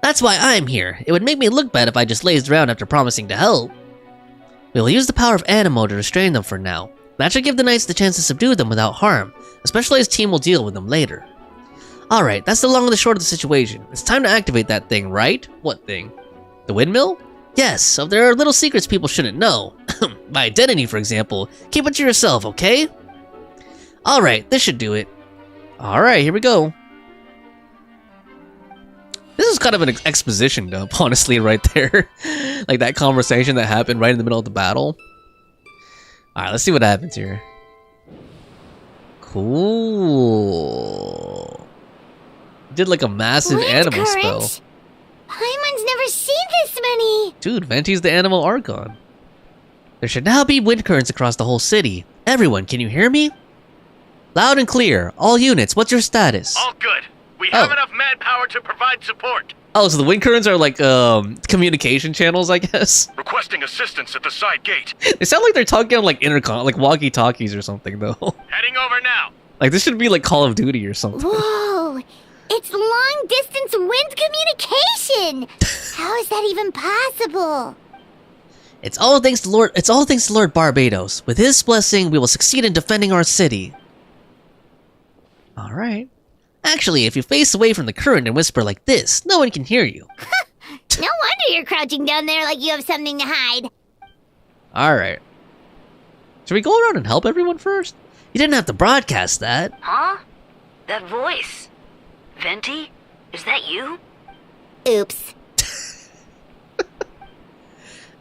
That's why I'm here. It would make me look bad if I just lazed around after promising to help. We will use the power of Animo to restrain them for now. That should give the Knights the chance to subdue them without harm. A specialized team will deal with them later. Alright, that's the long and the short of the situation. It's time to activate that thing, right? What thing? The windmill? Yes, so there are little secrets people shouldn't know. My identity, for example. Keep it to yourself, okay? Alright, this should do it. Alright, here we go. This is kind of an exposition dump, honestly, right there. Like that conversation that happened right in the middle of the battle. Alright, let's see what happens here. Cool. Did like a massive animal spell. Paimon's never seen this many. Dude, Venti's the animal Archon. There should now be wind currents across the whole city. Everyone, can you hear me? Loud and clear. All units, what's your status? All good. We have enough manpower to provide support. Oh, so the wind currents are like communication channels, I guess. Requesting assistance at the side gate. They sound like they're talking on like intercom, like walkie-talkies or something, though. Heading over now. Like this should be like Call of Duty or something. Whoa! It's long-distance wind communication. How is that even possible? It's all thanks to Lord Barbados. With his blessing, we will succeed in defending our city. All right. Actually, if you face away from the current and whisper like this, no one can hear you. No wonder you're crouching down there like you have something to hide. Alright. Should we go around and help everyone first? You didn't have to broadcast that. Huh? That voice. Venti? Is that you? Oops.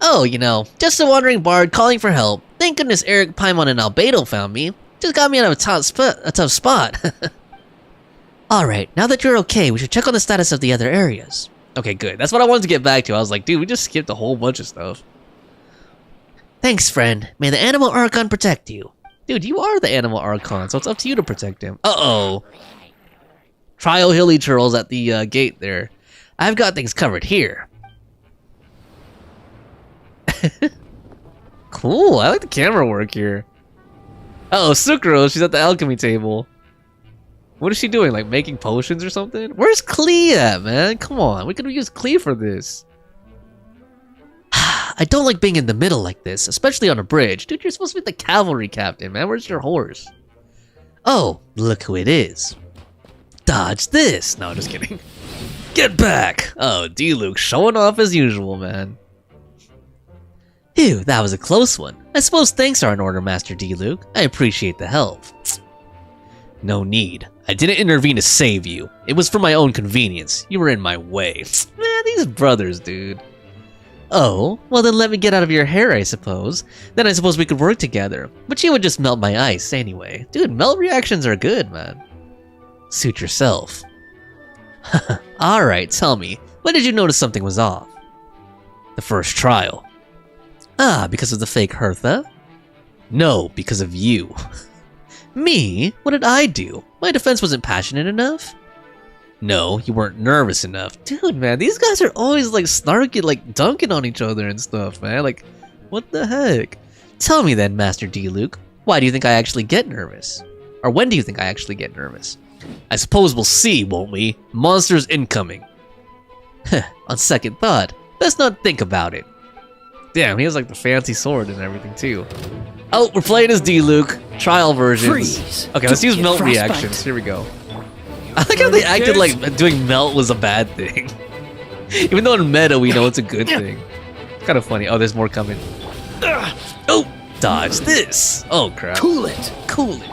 Oh, you know, just a wandering bard calling for help. Thank goodness Eric, Paimon, and Albedo found me. Just got me out of a tough spot. Alright, now that you're okay, we should check on the status of the other areas. Okay, good. That's what I wanted to get back to. I was like, dude, we just skipped a whole bunch of stuff. Thanks, friend. May the Animal Archon protect you. Dude, you are the Animal Archon, so it's up to you to protect him. Uh-oh. Trial Hilly Churls at the gate there. I've got things covered here. Cool, I like the camera work here. Uh-oh, Sucrose, she's at the alchemy table. What is she doing, like making potions or something? Where's Klee at, man? Come on, we could use Klee for this. I don't like being in the middle like this, especially on a bridge. Dude, you're supposed to be the cavalry captain, man. Where's your horse? Oh, look who it is. Dodge this. No, just kidding. Get back. Oh, D-Luke showing off as usual, man. Phew, that was a close one. I suppose thanks are in order, Master D-Luke. I appreciate the help. No need. I didn't intervene to save you. It was for my own convenience. You were in my way. Man, these brothers, dude. Oh, well then let me get out of your hair, I suppose. Then I suppose we could work together. But you would just melt my ice anyway. Dude, melt reactions are good, man. Suit yourself. Alright, tell me, when did you notice something was off? The first trial. Ah, because of the fake Hertha? No, because of you. Me? What did I do? My defense wasn't passionate enough? No, you weren't nervous enough. Dude, man, these guys are always like snarky, like dunking on each other and stuff, man. Like, what the heck? Tell me then, Master D-Luke, why do you think I actually get nervous? Or when do you think I actually get nervous? I suppose we'll see, won't we? Monsters incoming. On second thought, let's not think about it. Damn, he has like the fancy sword and everything too. Oh, we're playing as D-Luke. Trial versions. Freeze. Okay, let's use melt reactions. Here we go. I like how they acted like doing melt was a bad thing. Even though in meta we know it's a good thing. It's kind of funny. Oh, there's more coming. Oh, dodge this. Oh, crap. Cool it. Cool it.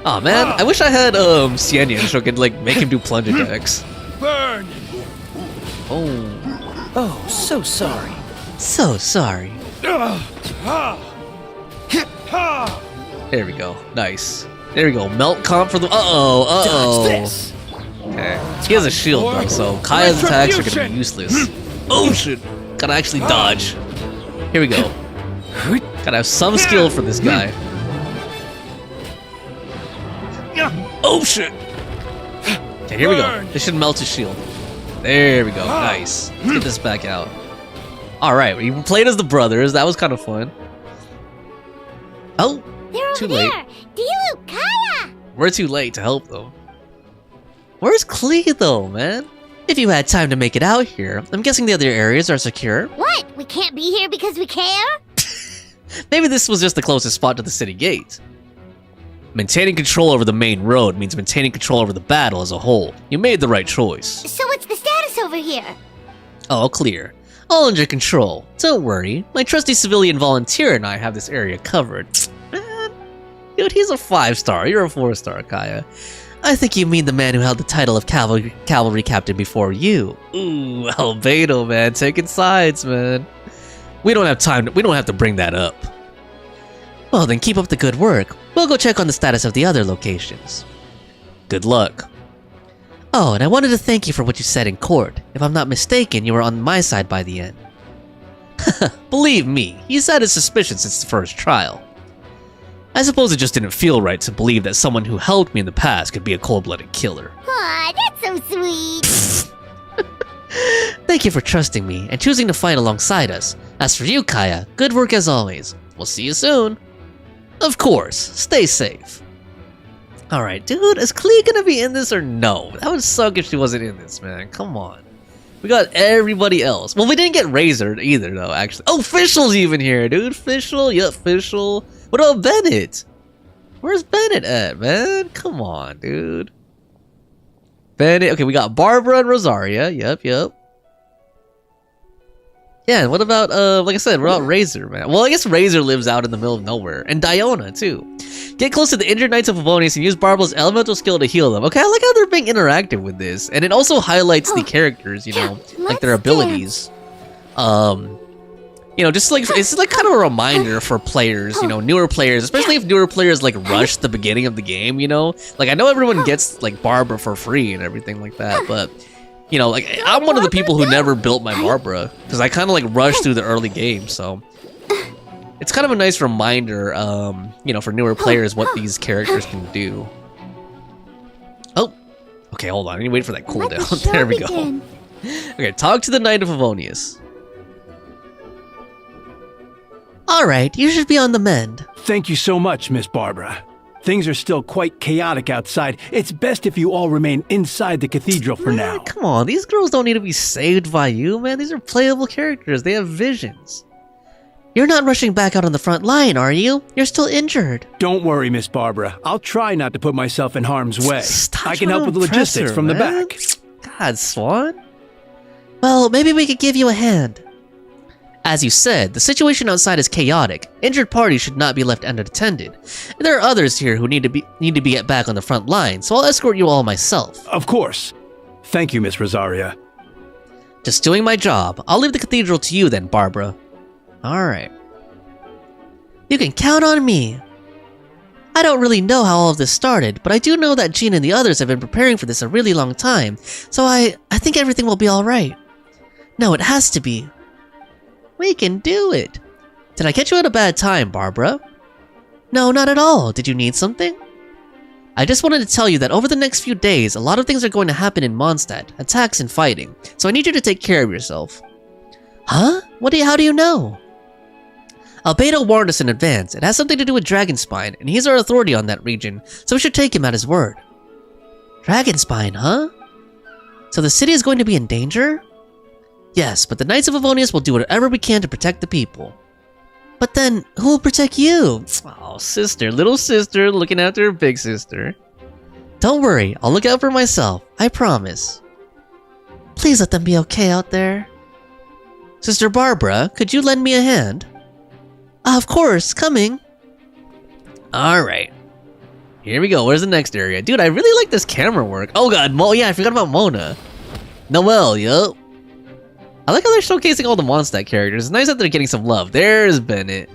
Oh man, I wish I had Cienian so I could like make him do plunge attacks. Burn. Oh. Oh, so sorry. So sorry. There we go. Nice. There we go. Melt comp for the. Uh-oh. This. Okay. He has a shield though, so Kaya's attacks are gonna be useless. Oh shit. Gotta actually dodge. Here we go. Gotta have some skill for this guy. Oh shit. Okay, here we go. This should melt his shield. There we go. Nice. Let's get this back out. Alright, we played as the brothers. That was kind of fun. Oh, they're too over late. there. D-Luke, Kaya! We're too late to help them. Where's Klee though, man? If you had time to make it out here, I'm guessing the other areas are secure. What? We can't be here because we care? Maybe this was just the closest spot to the city gate. Maintaining control over the main road means maintaining control over the battle as a whole. You made the right choice. So what's the status over here? All clear. All under control. Don't worry, my trusty civilian volunteer and I have this area covered. Man, dude, he's a 5-star. You're a 4-star, Kaya. I think you mean the man who held the title of cavalry captain before you. Ooh, Albedo, man, taking sides, man. We don't have time. We don't have to bring that up. Well, then keep up the good work. We'll go check on the status of the other locations. Good luck. Oh, and I wanted to thank you for what you said in court. If I'm not mistaken, you were on my side by the end. Believe me, he's had his suspicions since the first trial. I suppose it just didn't feel right to believe that someone who helped me in the past could be a cold-blooded killer. Aw, that's so sweet. Thank you for trusting me and choosing to fight alongside us. As for you, Kaya, good work as always. We'll see you soon. Of course, stay safe. Alright, dude, is Klee gonna be in this or no? That would suck if she wasn't in this, man. Come on. We got everybody else. Well, we didn't get Razor either, though, actually. Oh, Fischl's even here, dude. Fischl, yep, Fischl. What about Bennett? Where's Bennett at, man? Come on, dude. Bennett, okay, we got Barbara and Rosaria. Yep. Yeah, and what about, like I said, what about Razor, man? Well, I guess Razor lives out in the middle of nowhere. And Diona, too. Get close to the injured Knights of Favonius and use Barbara's elemental skill to heal them. Okay, I like how they're being interactive with this. And it also highlights the characters, you know, like their abilities. You know, just like it's like kind of a reminder for players, you know, newer players, especially if newer players like rush the beginning of the game, you know? Like I know everyone gets like Barbara for free and everything like that, but you know, like I'm one of the people who never built my Barbara because I kind of like rushed through the early game, so it's kind of a nice reminder, you know, for newer players what these characters can do. Oh, okay, hold on, I need to wait for that cooldown. There we go. Okay, talk to the Knight of Favonius. Alright, you should be on the mend. Thank you so much, Miss Barbara. Things are still quite chaotic outside. It's best if you all remain inside the cathedral for now. Come on, these girls don't need to be saved by you, man. These are playable characters. They have visions. You're not rushing back out on the front line, are you? You're still injured. Don't worry, Miss Barbara. I'll try not to put myself in harm's way. I can help with the logistics from the back. God, Swan. Well, maybe we could give you a hand. As you said, the situation outside is chaotic. Injured parties should not be left unattended. There are others here who need to be back on the front line, so I'll escort you all myself. Of course. Thank you, Miss Rosaria. Just doing my job. I'll leave the cathedral to you then, Barbara. Alright. You can count on me. I don't really know how all of this started, but I do know that Jean and the others have been preparing for this a really long time, so I think everything will be alright. No, it has to be. We can do it. Did I catch you at a bad time, Barbara? No, not at all. Did you need something? I just wanted to tell you that over the next few days, a lot of things are going to happen in Mondstadt, attacks and fighting, so I need you to take care of yourself. Huh? How do you know? Albedo warned us in advance. It has something to do with Dragonspine, and he's our authority on that region, so we should take him at his word. Dragonspine, huh? So the city is going to be in danger? Yes, but the Knights of Favonius will do whatever we can to protect the people. But then, who will protect you? Oh, sister, little sister, looking after her big sister. Don't worry, I'll look out for myself, I promise. Please let them be okay out there. Sister Barbara, could you lend me a hand? Of course, coming. Alright. Here we go, where's the next area? Dude, I really like this camera work. Oh god, yeah, I forgot about Mona. Noelle, yup. I like how they're showcasing all the Mondstadt characters. It's nice that they're getting some love. There's Bennett.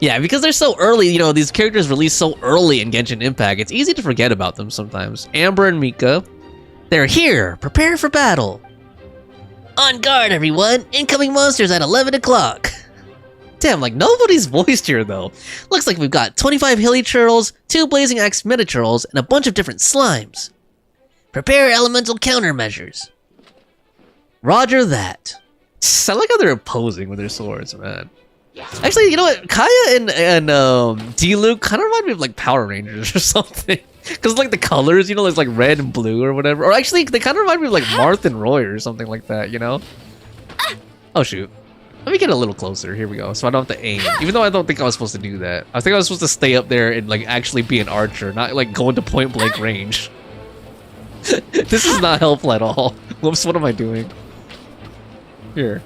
Yeah, because they're so early, you know, these characters released so early in Genshin Impact, it's easy to forget about them sometimes. Amber and Mika. They're here! Prepare for battle! On guard, everyone! Incoming monsters at 11 o'clock! Damn, like nobody's voiced here though. Looks like we've got 25 hilly churls, 2 blazing axe metachurls, and a bunch of different slimes. Prepare elemental countermeasures. Roger that. I like how they're opposing with their swords, man. Actually, you know what? Kaya and D-Luke kind of remind me of like Power Rangers or something. Because like the colors, you know, there's like red and blue or whatever. Or actually, they kind of remind me of like Marth and Roy or something like that, you know? Oh shoot. Let me get a little closer. Here we go. So I don't have to aim. Even though I don't think I was supposed to do that. I think I was supposed to stay up there and like actually be an archer, not like go into point blank range. This is not helpful at all. Whoops, what am I doing? Here.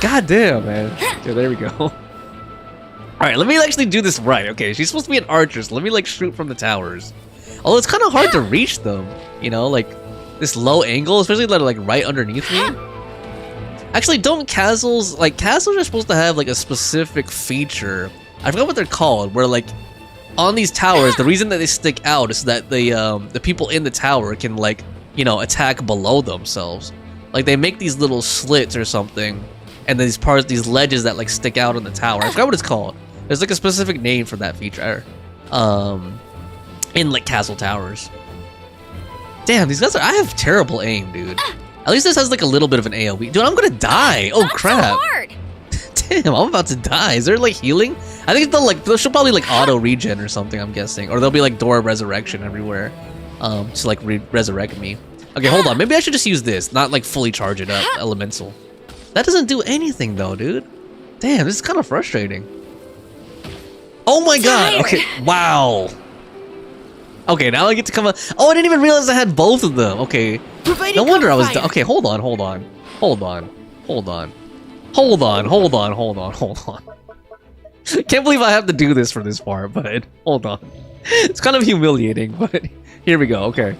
God damn, man. Okay, there we go. Alright, let me actually do this right. Okay, she's supposed to be an archer, so let me like shoot from the towers. Although it's kind of hard to reach them, you know, like this low angle, especially like right underneath me. Actually, don't castles, like castles are supposed to have like a specific feature. I forgot what they're called, where like on these towers, the reason that they stick out is that the people in the tower can like, you know, attack below themselves. Like they make these little slits or something, and these these ledges that like stick out on the tower. I forgot what it's called. There's like a specific name for that feature, in like castle towers. Damn, these guys are. I have terrible aim, dude. At least this has like a little bit of an AOE. Dude, I'm gonna die. Oh crap! So hard. Damn, I'm about to die. Is there like healing? I think she'll probably like auto regen or something. I'm guessing, or there'll be like door of resurrection everywhere, to like resurrect me. Okay, hold on. Maybe I should just use this, not like fully charge it up, elemental. That doesn't do anything though, dude. Damn, this is kind of frustrating. Oh my god. Okay, wow. Okay, now I get to come up. Oh, I didn't even realize I had both of them. Okay, no wonder I was. Okay, hold on. Can't believe I have to do this for this part, but hold on. It's kind of humiliating, but here we go. Okay.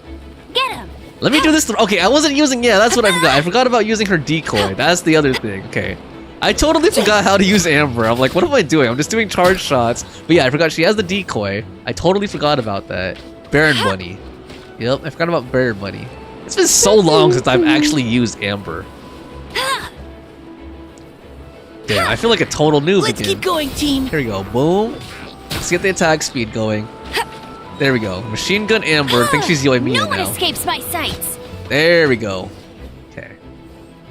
Get him. Let me do this. Okay, I wasn't using. Yeah, that's what I forgot. I forgot about using her decoy. That's the other thing. Okay, I totally forgot how to use Amber. I'm like, what am I doing? I'm just doing charge shots. But yeah, I forgot she has the decoy. I totally forgot about that. Baron Bunny. Yep, I forgot about Baron Bunny. It's been so long since I've actually used Amber. Damn, I feel like a total noob Let's again. keep going, team. Here we go. Boom. Let's get the attack speed going. There we go. Machine gun Amber. I think she's Yoimiya No one now. escapes my sights. There we go. Okay.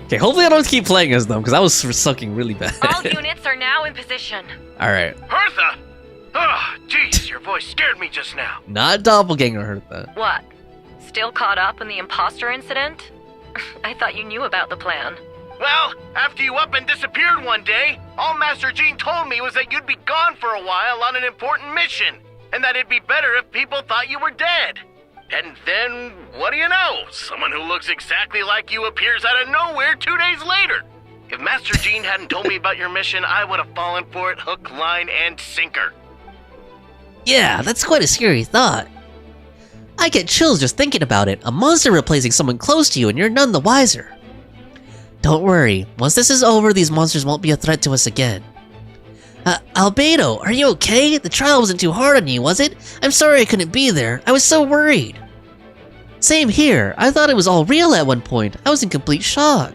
Okay, hopefully I don't keep playing as them, because I was sucking really bad. All units are now in position. Alright. Hertha! Oh, jeez, your voice scared me just now. Not Doppelganger Hertha. What? Still caught up in the imposter incident? I thought you knew about the plan. Well, after you up and disappeared one day, all Master Jean told me was that you'd be gone for a while on an important mission, and that it'd be better if people thought you were dead. And then, what do you know? Someone who looks exactly like you appears out of nowhere 2 days later. If Master Jean hadn't told me about your mission, I would have fallen for it hook, line, and sinker. Yeah, that's quite a scary thought. I get chills just thinking about it. A monster replacing someone close to you and you're none the wiser. Don't worry, once this is over, these monsters won't be a threat to us again. Albedo, are you okay? The trial wasn't too hard on you, was it? I'm sorry I couldn't be there. I was so worried. Same here. I thought it was all real at one point. I was in complete shock.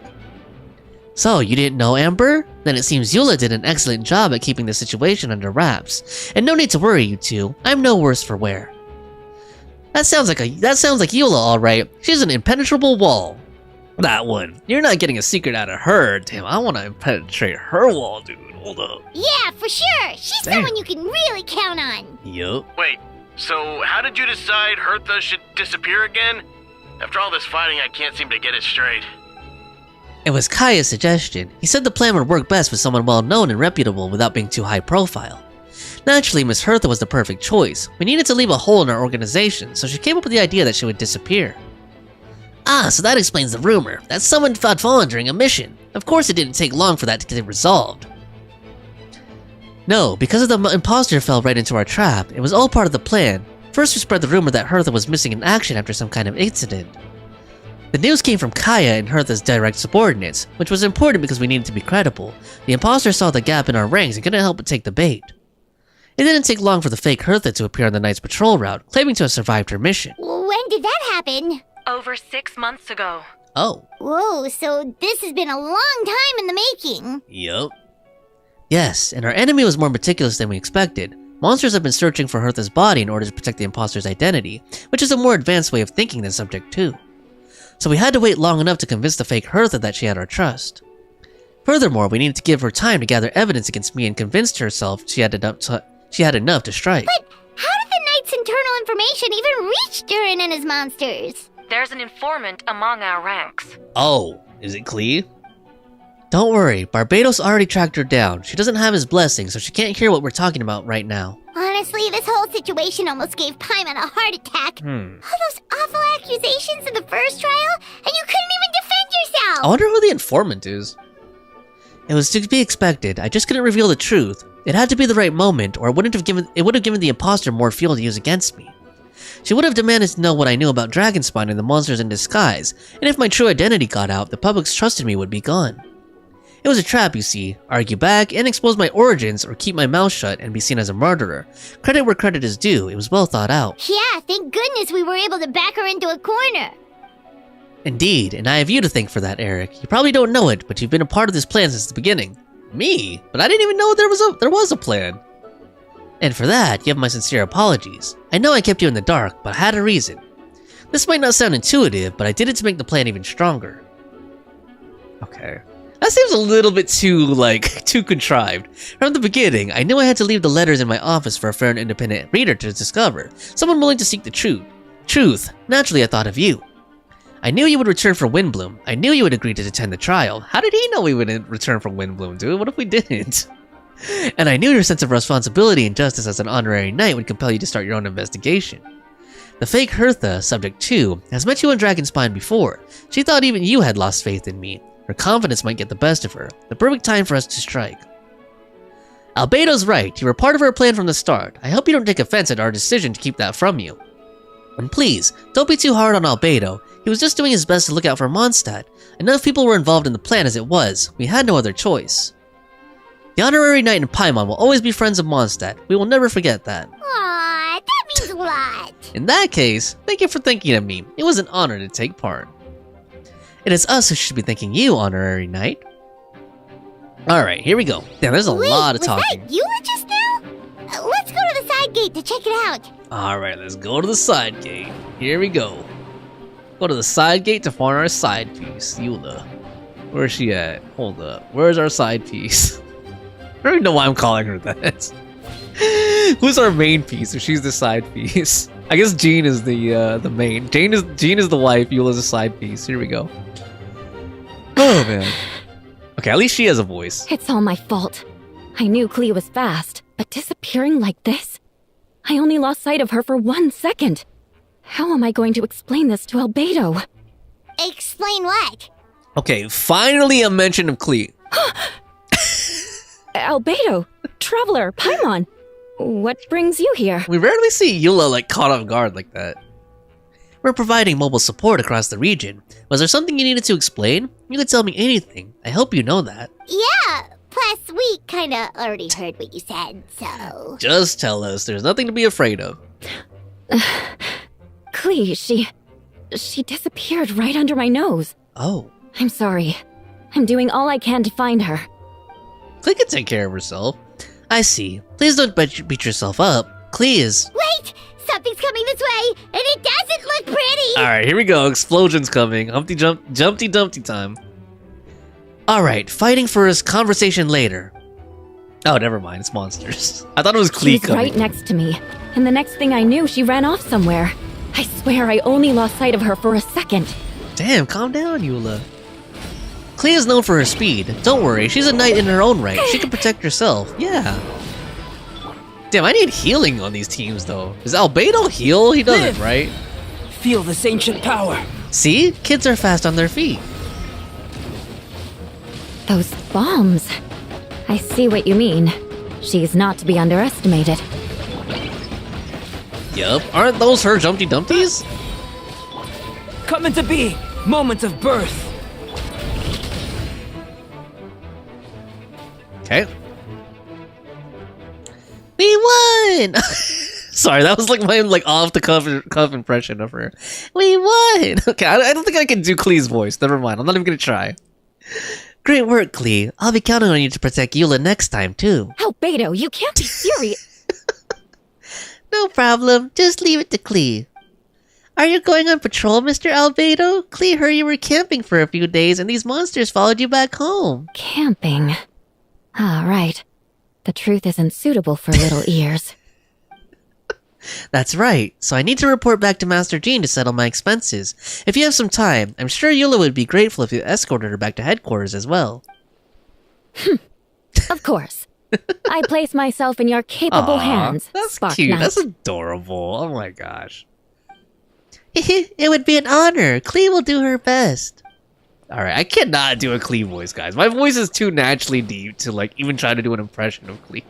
So, you didn't know Amber? Then it seems Eula did an excellent job at keeping the situation under wraps. And no need to worry, you two. I'm no worse for wear. That sounds like Eula, alright. She's an impenetrable wall. That one. You're not getting a secret out of her. Damn, I want to penetrate her wall, dude. Hold up. Yeah, for sure. She's someone you can really count on. Yup. Wait, so how did you decide Hertha should disappear again? After all this fighting, I can't seem to get it straight. It was Kaya's suggestion. He said the plan would work best with someone well-known and reputable without being too high-profile. Naturally, Miss Hertha was the perfect choice. We needed to leave a hole in our organization, so she came up with the idea that she would disappear. Ah, so that explains the rumor, that someone had fallen during a mission. Of course it didn't take long for that to get resolved. No, because of the imposter fell right into our trap, it was all part of the plan. First we spread the rumor that Hertha was missing in action after some kind of incident. The news came from Kaya and Hertha's direct subordinates, which was important because we needed to be credible. The imposter saw the gap in our ranks and couldn't help but take the bait. It didn't take long for the fake Hertha to appear on the night's patrol route, claiming to have survived her mission. When did that happen? Over 6 months ago. Oh. Whoa, so this has been a long time in the making. Yup. Yes, and our enemy was more meticulous than we expected. Monsters have been searching for Hertha's body in order to protect the imposter's identity, which is a more advanced way of thinking than Subject 2. So we had to wait long enough to convince the fake Hertha that she had our trust. Furthermore, we needed to give her time to gather evidence against me and convinced herself she had enough to strike. But how did the Knight's internal information even reach Durin and his monsters? There's an informant among our ranks. Oh, is it Klee? Don't worry, Barbados already tracked her down. She doesn't have his blessing, so she can't hear what we're talking about right now. Honestly, this whole situation almost gave Paimon a heart attack. All those awful accusations in the first trial, and you couldn't even defend yourself! I wonder who the informant is. It was to be expected. I just couldn't reveal the truth. It had to be the right moment, or it would have given the imposter more fuel to use against me. She would have demanded to know what I knew about Dragonspine and the monsters in disguise, and if my true identity got out, the public's trust in me would be gone. It was a trap, you see. Argue back and expose my origins, or keep my mouth shut and be seen as a murderer. Credit where credit is due, it was well thought out. Yeah, thank goodness we were able to back her into a corner. Indeed, and I have you to thank for that, Eric. You probably don't know it, but you've been a part of this plan since the beginning. Me? But I didn't even know there was a plan. And for that, you have my sincere apologies. I know I kept you in the dark, but I had a reason. This might not sound intuitive, but I did it to make the plan even stronger. Okay. That seems a little bit too contrived. From the beginning, I knew I had to leave the letters in my office for a fair and independent reader to discover. Someone willing to seek the truth. Naturally, I thought of you. I knew you would return from Windbloom. I knew you would agree to attend the trial. How did he know we would return from Windbloom, dude? What if we didn't? And I knew your sense of responsibility and justice as an honorary knight would compel you to start your own investigation. The fake Hertha, Subject 2, has met you on Dragonspine before. She thought even you had lost faith in me. Her confidence might get the best of her. The perfect time for us to strike. Albedo's right. You were part of our plan from the start. I hope you don't take offense at our decision to keep that from you. And please, don't be too hard on Albedo. He was just doing his best to look out for Mondstadt. Enough people were involved in the plan as it was. We had no other choice. The honorary knight and Paimon will always be friends of Mondstadt. We will never forget that. Aw, that means a lot. In that case, thank you for thinking of me. It was an honor to take part. It is us who should be thanking you, honorary knight. Alright, here we go. Damn, there's a lot of talking. Was that Eula just now? Let's go to the side gate to check it out. Alright, let's go to the side gate. Here we go. Go to the side gate to find our side piece, Eula. Where's she at? Hold up. Where's our side piece? I don't even know why I'm calling her that. Who's our main piece if she's the side piece? I guess Jean is the main. Jean is the wife, Eula's a side piece. Here we go. Oh man. Okay, at least she has a voice. It's all my fault. I knew Klee was fast, but disappearing like this? I only lost sight of her for 1 second. How am I going to explain this to Albedo? Explain what? Okay, finally a mention of Klee. Albedo, Traveler, Paimon. What brings you here? We rarely see Eula like caught off guard like that. We're providing mobile support across the region. Was there something you needed to explain? You could tell me anything. I hope you know that. Yeah, plus we kinda already heard what you said, so... Just tell us. There's nothing to be afraid of. Klee, she disappeared right under my nose. Oh. I'm sorry. I'm doing all I can to find her. Klee can take care of herself. I see. Please don't beat yourself up. Klee is... Wait! Something's coming this way, and it doesn't look pretty! Alright, here we go. Explosion's coming. Jumpty Dumpty time. Alright, fighting for his conversation later. Oh, never mind. It's monsters. I thought it was Klee coming. Right next to me, and the next thing I knew, she ran off somewhere. I swear I only lost sight of her for a second. Damn, calm down, Eula. Klee is known for her speed. Don't worry, she's a knight in her own right. She can protect herself. Yeah. Damn, I need healing on these teams, though. Does Albedo heal? He doesn't, right? Feel this ancient power. See? Kids are fast on their feet. Those bombs. I see what you mean. She's not to be underestimated. Yup. Aren't those her Jumpty Dumpties? Coming to be. Moment of birth. Okay. We won! Sorry, that was like my off the cuff impression of her. We won! Okay, I don't think I can do Klee's voice. Never mind, I'm not even gonna try. Great work, Klee. I'll be counting on you to protect Eula next time, too. Albedo, you can't be serious. No problem. Just leave it to Klee. Are you going on patrol, Mr. Albedo? Klee heard you were camping for a few days and these monsters followed you back home. Camping? Ah, right. The truth isn't suitable for little ears. That's right. So I need to report back to Master Jean to settle my expenses. If you have some time, I'm sure Eula would be grateful if you escorted her back to headquarters as well. Of course. I place myself in your capable hands. That's Spark cute. Knight. That's adorable. Oh my gosh. It would be an honor. Klee will do her best. Alright, I cannot do a Klee voice, guys. My voice is too naturally deep to even try to do an impression of Klee.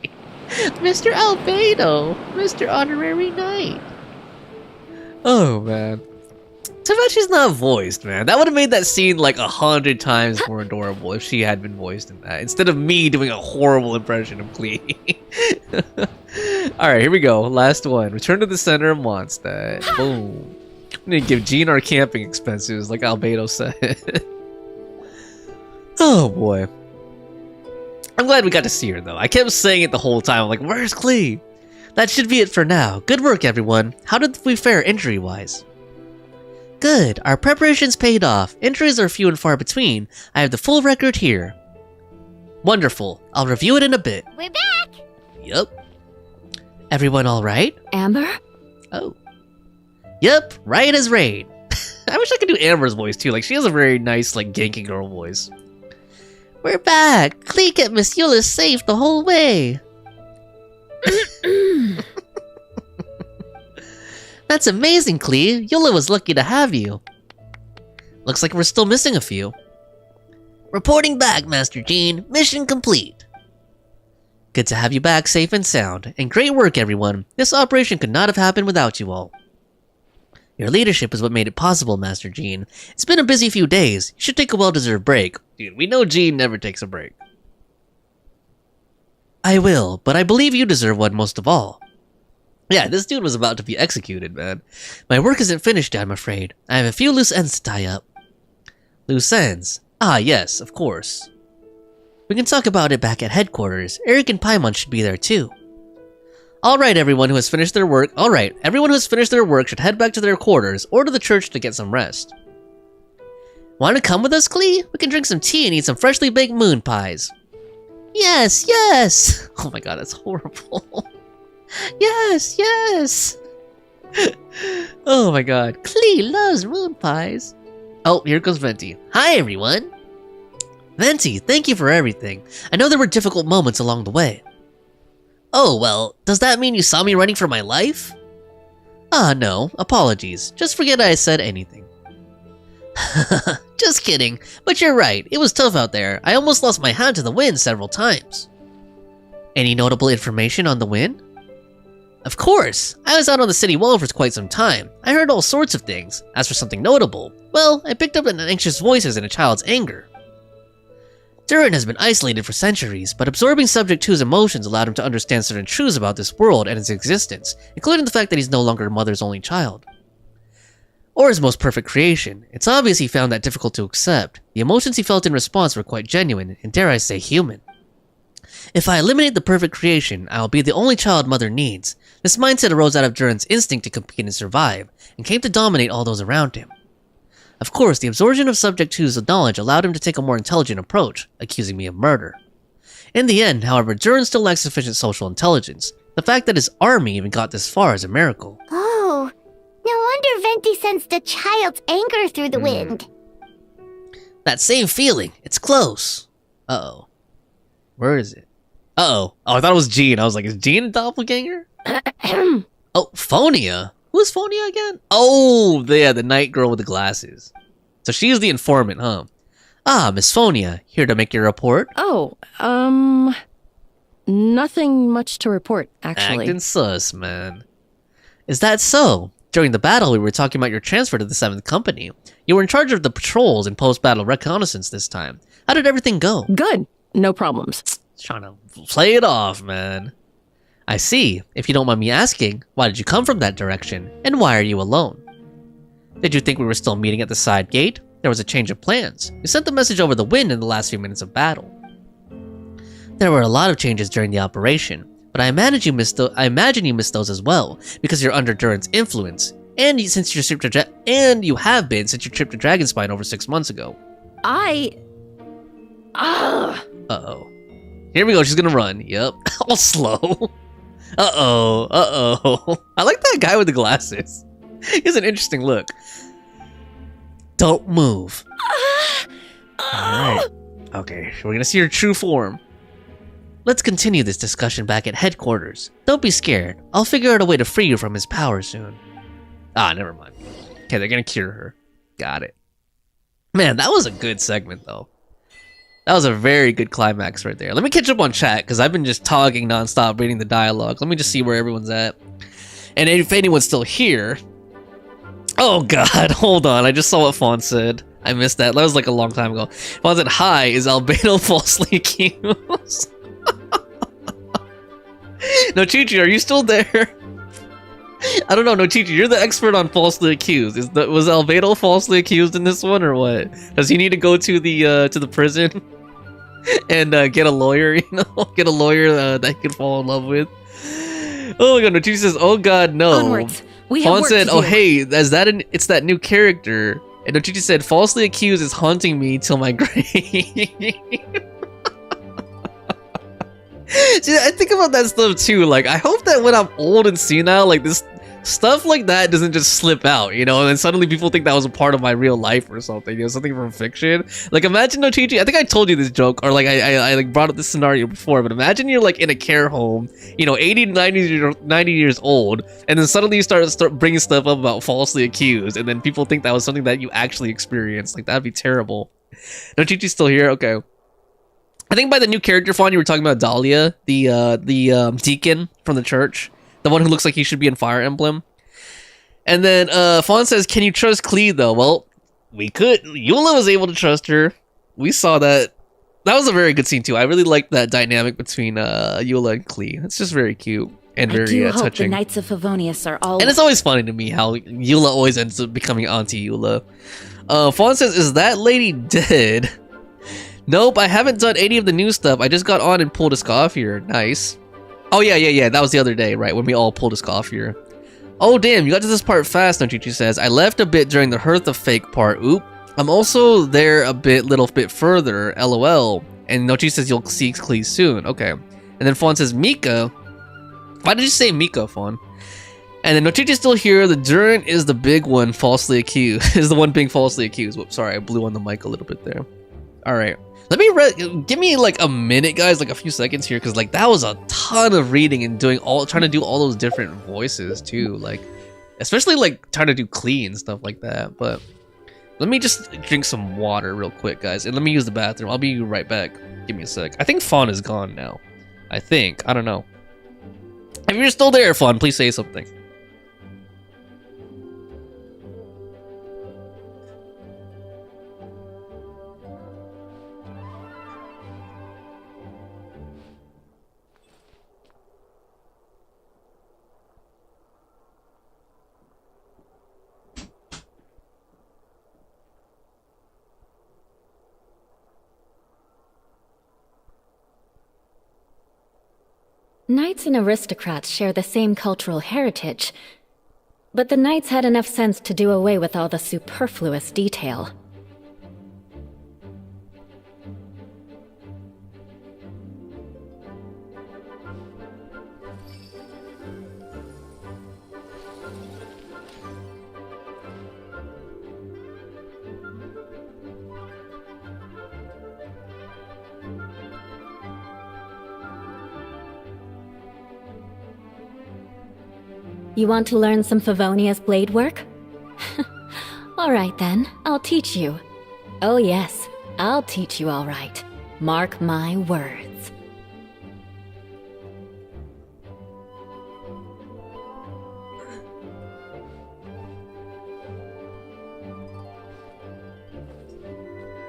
Mr. Albedo, Mr. Honorary Knight. Oh man. Too bad she's not voiced, man. That would have made that scene 100 times more adorable if she had been voiced in that, instead of me doing a horrible impression of Klee. Alright, here we go. Last one. Return to the center of Mondstadt. Boom. I'm gonna give Jean our camping expenses, like Albedo said. Oh boy. I'm glad we got to see her though. I kept saying it the whole time. I'm like, where's Klee? That should be it for now. Good work, everyone. How did we fare injury-wise? Good. Our preparations paid off. Injuries are few and far between. I have the full record here. Wonderful. I'll review it in a bit. We're back! Yup. Everyone alright? Amber? Oh. Yup, right as rain. I wish I could do Amber's voice too. She has a very nice, Genki girl voice. We're back. Klee kept Miss Eula safe the whole way. That's amazing, Klee. Eula was lucky to have you. Looks like we're still missing a few. Reporting back, Master Jean. Mission complete. Good to have you back safe and sound. And great work, everyone. This operation could not have happened without you all. Your leadership is what made it possible, Master Jean. It's been a busy few days. You should take a well-deserved break. Dude, we know Jean never takes a break. I will, but I believe you deserve one most of all. Yeah, this dude was about to be executed, man. My work isn't finished, I'm afraid. I have a few loose ends to tie up. Loose ends? Ah, yes, of course. We can talk about it back at headquarters. Eric and Paimon should be there too. Alright, everyone who has finished their work should head back to their quarters or to the church to get some rest. Want to come with us, Klee? We can drink some tea and eat some freshly baked moon pies. Yes, yes! Oh my god, that's horrible. Yes, yes! Oh my god, Klee loves moon pies. Oh, here goes Venti. Hi, everyone! Venti, thank you for everything. I know there were difficult moments along the way. Oh, well, does that mean you saw me running for my life? Ah, no, apologies. Just forget I said anything. Just kidding, but you're right, it was tough out there. I almost lost my hand to the wind several times. Any notable information on the wind? Of course! I was out on the city wall for quite some time. I heard all sorts of things. As for something notable, well, I picked up an anxious voices and a child's anger. Durin has been isolated for centuries, but absorbing Subject 2's emotions allowed him to understand certain truths about this world and its existence, including the fact that he's no longer Mother's only child. Or his most perfect creation. It's obvious he found that difficult to accept. The emotions he felt in response were quite genuine, and dare I say human. If I eliminate the perfect creation, I will be the only child Mother needs. This mindset arose out of Durin's instinct to compete and survive, and came to dominate all those around him. Of course, the absorption of Subject 2's knowledge allowed him to take a more intelligent approach, accusing me of murder. In the end, however, Durin still lacks sufficient social intelligence. The fact that his army even got this far is a miracle. Oh, no wonder Venti sensed a child's anger through the wind. That same feeling, it's close. Uh-oh. Where is it? Uh-oh. Oh, I thought it was Jean. I was like, is Jean a doppelganger? Oh, Phonia? Who's Phonia again? Oh, the night girl with the glasses. So she's the informant, huh? Ah, Miss Phonia, here to make your report? Oh, nothing much to report, actually. Acting sus, man. Is that so? During the battle, we were talking about your transfer to the 7th Company. You were in charge of the patrols and post-battle reconnaissance this time. How did everything go? Good. No problems. Trying to play it off, man. I see. If you don't mind me asking, why did you come from that direction? And why are you alone? Did you think we were still meeting at the side gate? There was a change of plans. You sent the message over the wind in the last few minutes of battle. There were a lot of changes during the operation, but I imagine you missed those as well, because you're under Durin's influence, and you have been since your trip to Dragonspine over 6 months ago. Uh-oh. Here we go, she's gonna run. Yep. All slow. Uh-oh. I like that guy with the glasses. He has an interesting look. Don't move. Alright. Okay, we're gonna see her true form. Let's continue this discussion back at headquarters. Don't be scared. I'll figure out a way to free you from his power soon. Ah, never mind. Okay, they're gonna cure her. Got it. Man, that was a good segment, though. That was a very good climax right there. Let me catch up on chat, because I've been just talking nonstop, reading the dialogue. Let me just see where everyone's at. And if anyone's still here... Oh god, hold on. I just saw what Fawn said. I missed that. That was like a long time ago. Fawn said, hi, is Albedo falsely accused? No, Chi-Chi, are you still there? I don't know, no, Chi-Chi, you're the expert on falsely accused. Was Albedo falsely accused in this one, or what? Does he need to go to the prison and get a lawyer? You know, get a lawyer that he can fall in love with. Oh my god, no, Chi-Chi says, "Oh god, no." Onwards. We have Fawn work said, to "Oh do. hey, it's that new character." And Nochichi said, "Falsely accused is haunting me till my grave." See, I think about that stuff too. Like, I hope that when I'm old and senile, like this stuff like that doesn't just slip out, you know, and then suddenly people think that was a part of my real life or something, you know, something from fiction. Like, imagine Nochichi, I think I told you this joke, or like I like brought up this scenario before, but imagine you're like in a care home, you know, 80 to 90 years old, and then suddenly you start bringing stuff up about falsely accused, and then people think that was something that you actually experienced. Like, that'd be terrible. Nochichi's still here? Okay. I think by the new character font you were talking about Dahlia, the deacon from the church, the one who looks like he should be in Fire Emblem. And then Fawn says, "Can you trust Klee though?" Well, we could. Eula was able to trust her. We saw that That was a very good scene too. I really liked that dynamic between Eula and Klee. It's just very cute and very I do hope touching. the Knights of Favonius are all. And it's always funny to me how Eula always ends up becoming Auntie Eula. Fawn says, "Is that lady dead?" Nope, I haven't done any of the new stuff. I just got on and pulled a Scoffier. Nice. Oh yeah. That was the other day, right? When we all pulled a Scoffier. Oh damn, you got to this part fast, Nochichi says. I left a bit during the Hearth of Fake part. Oop. I'm also there a little bit further, lol. And Nochi says you'll see Klee soon. Okay. And then Fawn says, Mika. Why did you say Mika, Fawn? And then Nochichi's still here. The Durant is the big one falsely accused. Is the one being falsely accused. Whoops, sorry, I blew on the mic a little bit there. Alright. Let me give me like a minute, guys, like a few seconds here, because like that was a ton of reading and trying to do all those different voices too. Like, especially like trying to do Klee and stuff like that. But let me just drink some water real quick, guys, and let me use the bathroom. I'll be right back. Give me a sec. I think Fawn is gone now. I think. I don't know. If you're still there, Fawn, please say something. Knights and aristocrats share the same cultural heritage, but the knights had enough sense to do away with all the superfluous detail. You want to learn some Favonia's blade work? Alright then, I'll teach you. Oh yes, I'll teach you alright. Mark my words.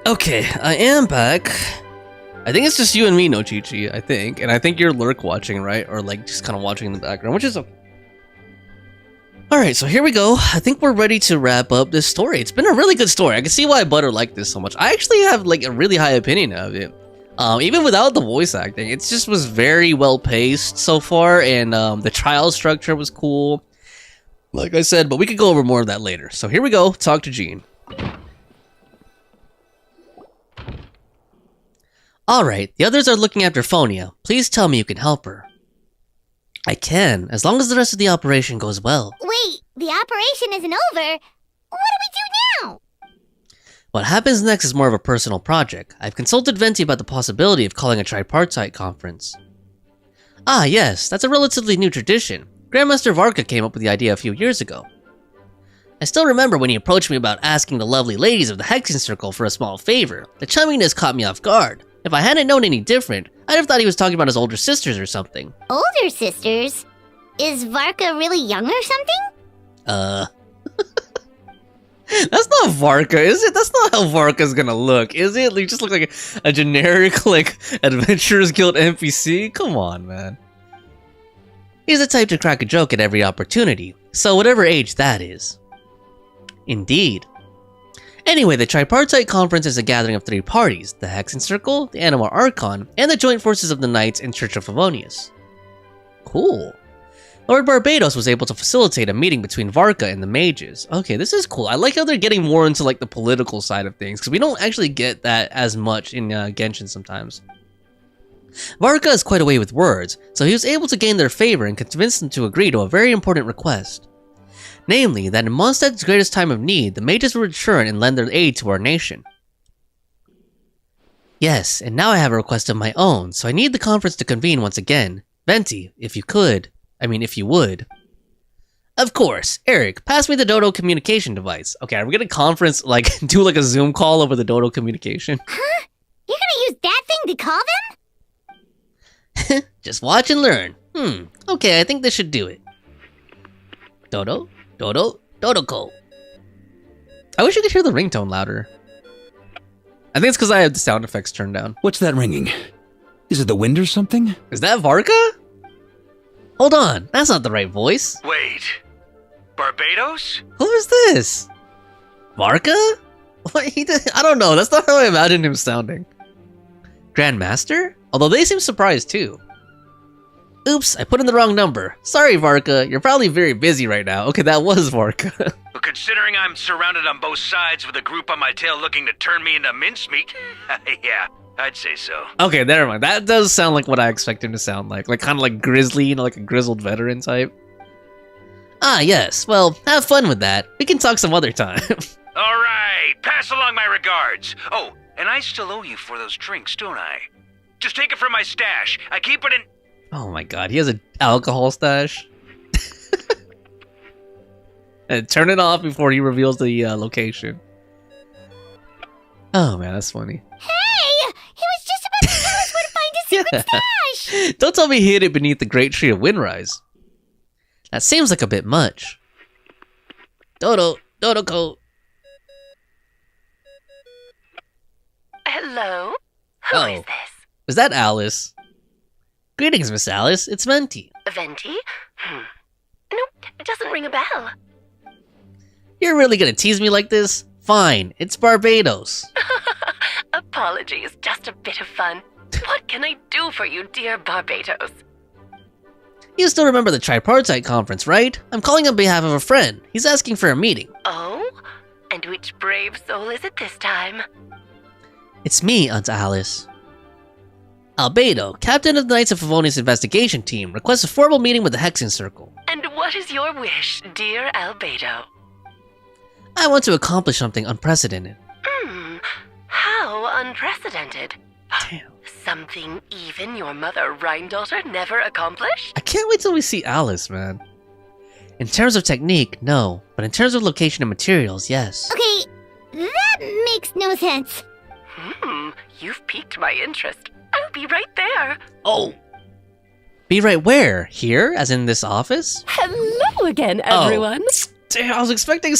Okay, I am back. I think it's just you and me, Nochichi, I think. And I think you're lurk watching, right? Or like just kind of watching in the background, which is okay. Alright, so here we go. I think we're ready to wrap up this story. It's been a really good story. I can see why Butter liked this so much. I actually have like a really high opinion of it. Even without the voice acting, it just was very well paced so far, and the trial structure was cool. Like I said, but we could go over more of that later. So here we go. Talk to Jean. Alright, the others are looking after Phonia. Please tell me you can help her. I can, as long as the rest of the operation goes well. Wait, the operation isn't over. What do we do now? What happens next is more of a personal project. I've consulted Venti about the possibility of calling a tripartite conference. Ah, yes, that's a relatively new tradition. Grandmaster Varka came up with the idea a few years ago. I still remember when he approached me about asking the lovely ladies of the Hexing Circle for a small favor. The chumminess caught me off guard. If I hadn't known any different, I'd have thought he was talking about his older sisters or something. Older sisters? Is Varka really young or something? That's not Varka, is it? That's not how Varka's gonna look, is it? Like, just look like a generic, like, Adventurers Guild NPC? Come on, man. He's the type to crack a joke at every opportunity, so whatever age that is. Indeed. Anyway, the Tripartite Conference is a gathering of 3 parties, the Hexing Circle, the Animal Archon, and the joint forces of the Knights and Church of Favonius. Cool. Lord Barbados was able to facilitate a meeting between Varka and the mages. Okay, this is cool. I like how they're getting more into like the political side of things, because we don't actually get that as much in Genshin sometimes. Varka is quite a way with words, so he was able to gain their favor and convince them to agree to a very important request. Namely, that in Mondstadt's greatest time of need, the mages will return and lend their aid to our nation. Yes, and now I have a request of my own, so I need the conference to convene once again. Venti, if you would. Of course. Eric, pass me the Dodo communication device. Okay, are we gonna conference, like, do like a Zoom call over the Dodo communication? Huh? You're gonna use that thing to call them? Just watch and learn. Okay, I think this should do it. Dodo? Dodo? Dodoko. I wish you could hear the ringtone louder. I think it's because I have the sound effects turned down. What's that ringing? Is it the wind or something? Is that Varka? Hold on, that's not the right voice. Wait. Barbados? Who is this? Varka? What, I don't know, that's not how I imagined him sounding. Grandmaster? Although they seem surprised too. Oops, I put in the wrong number. Sorry, Varka, you're probably very busy right now. Okay, that was Varka. But considering I'm surrounded on both sides with a group on my tail looking to turn me into mincemeat, yeah, I'd say so. Okay, never mind. That does sound like what I expect him to sound like. Like, kind of like grizzly, you know, like a grizzled veteran type. Ah, yes. Well, have fun with that. We can talk some other time. All right, pass along my regards. Oh, and I still owe you for those drinks, don't I? Just take it from my stash. I keep it in... Oh my god, he has an alcohol stash. And turn it off before he reveals the location. Oh man, that's funny. Hey! He was just about to tell us where to find his secret stash! Don't tell me he hid it beneath the great tree of Windrise. That seems like a bit much. Dodoko. Hello? Who is this? Is that Alice? Greetings, Miss Alice. It's Venti. Venti? Nope, it doesn't ring a bell. You're really gonna tease me like this? Fine, it's Barbados. Apologies, just a bit of fun. What can I do for you, dear Barbados? You still remember the tripartite conference, right? I'm calling on behalf of a friend. He's asking for a meeting. Oh? And which brave soul is it this time? It's me, Aunt Alice. Albedo, captain of the Knights of Favonius investigation team, requests a formal meeting with the Hexing Circle. And what is your wish, dear Albedo? I want to accomplish something unprecedented. How unprecedented. Damn. Something even your mother Rhine-daughter never accomplished? I can't wait till we see Alice, man. In terms of technique, no. But in terms of location and materials, yes. Okay, that makes no sense. You've piqued my interest. I'll be right there. Oh. Be right where? Here? As in this office? Hello again, everyone. Oh. Damn, I was expecting...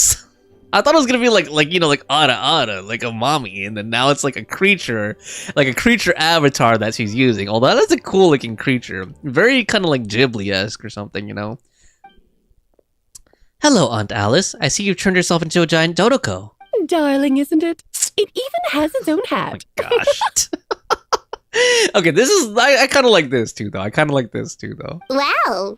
I thought it was gonna be like you know, like Ada, like a mommy, and then now it's like a creature avatar that she's using. Although that's a cool looking creature. Very kind of like Ghibli-esque or something, you know? Hello, Aunt Alice. I see you've turned yourself into a giant Dodoko. Darling, isn't it? It even has its own hat. Oh my gosh. Okay, this is... I kind of like this too, though. Wow.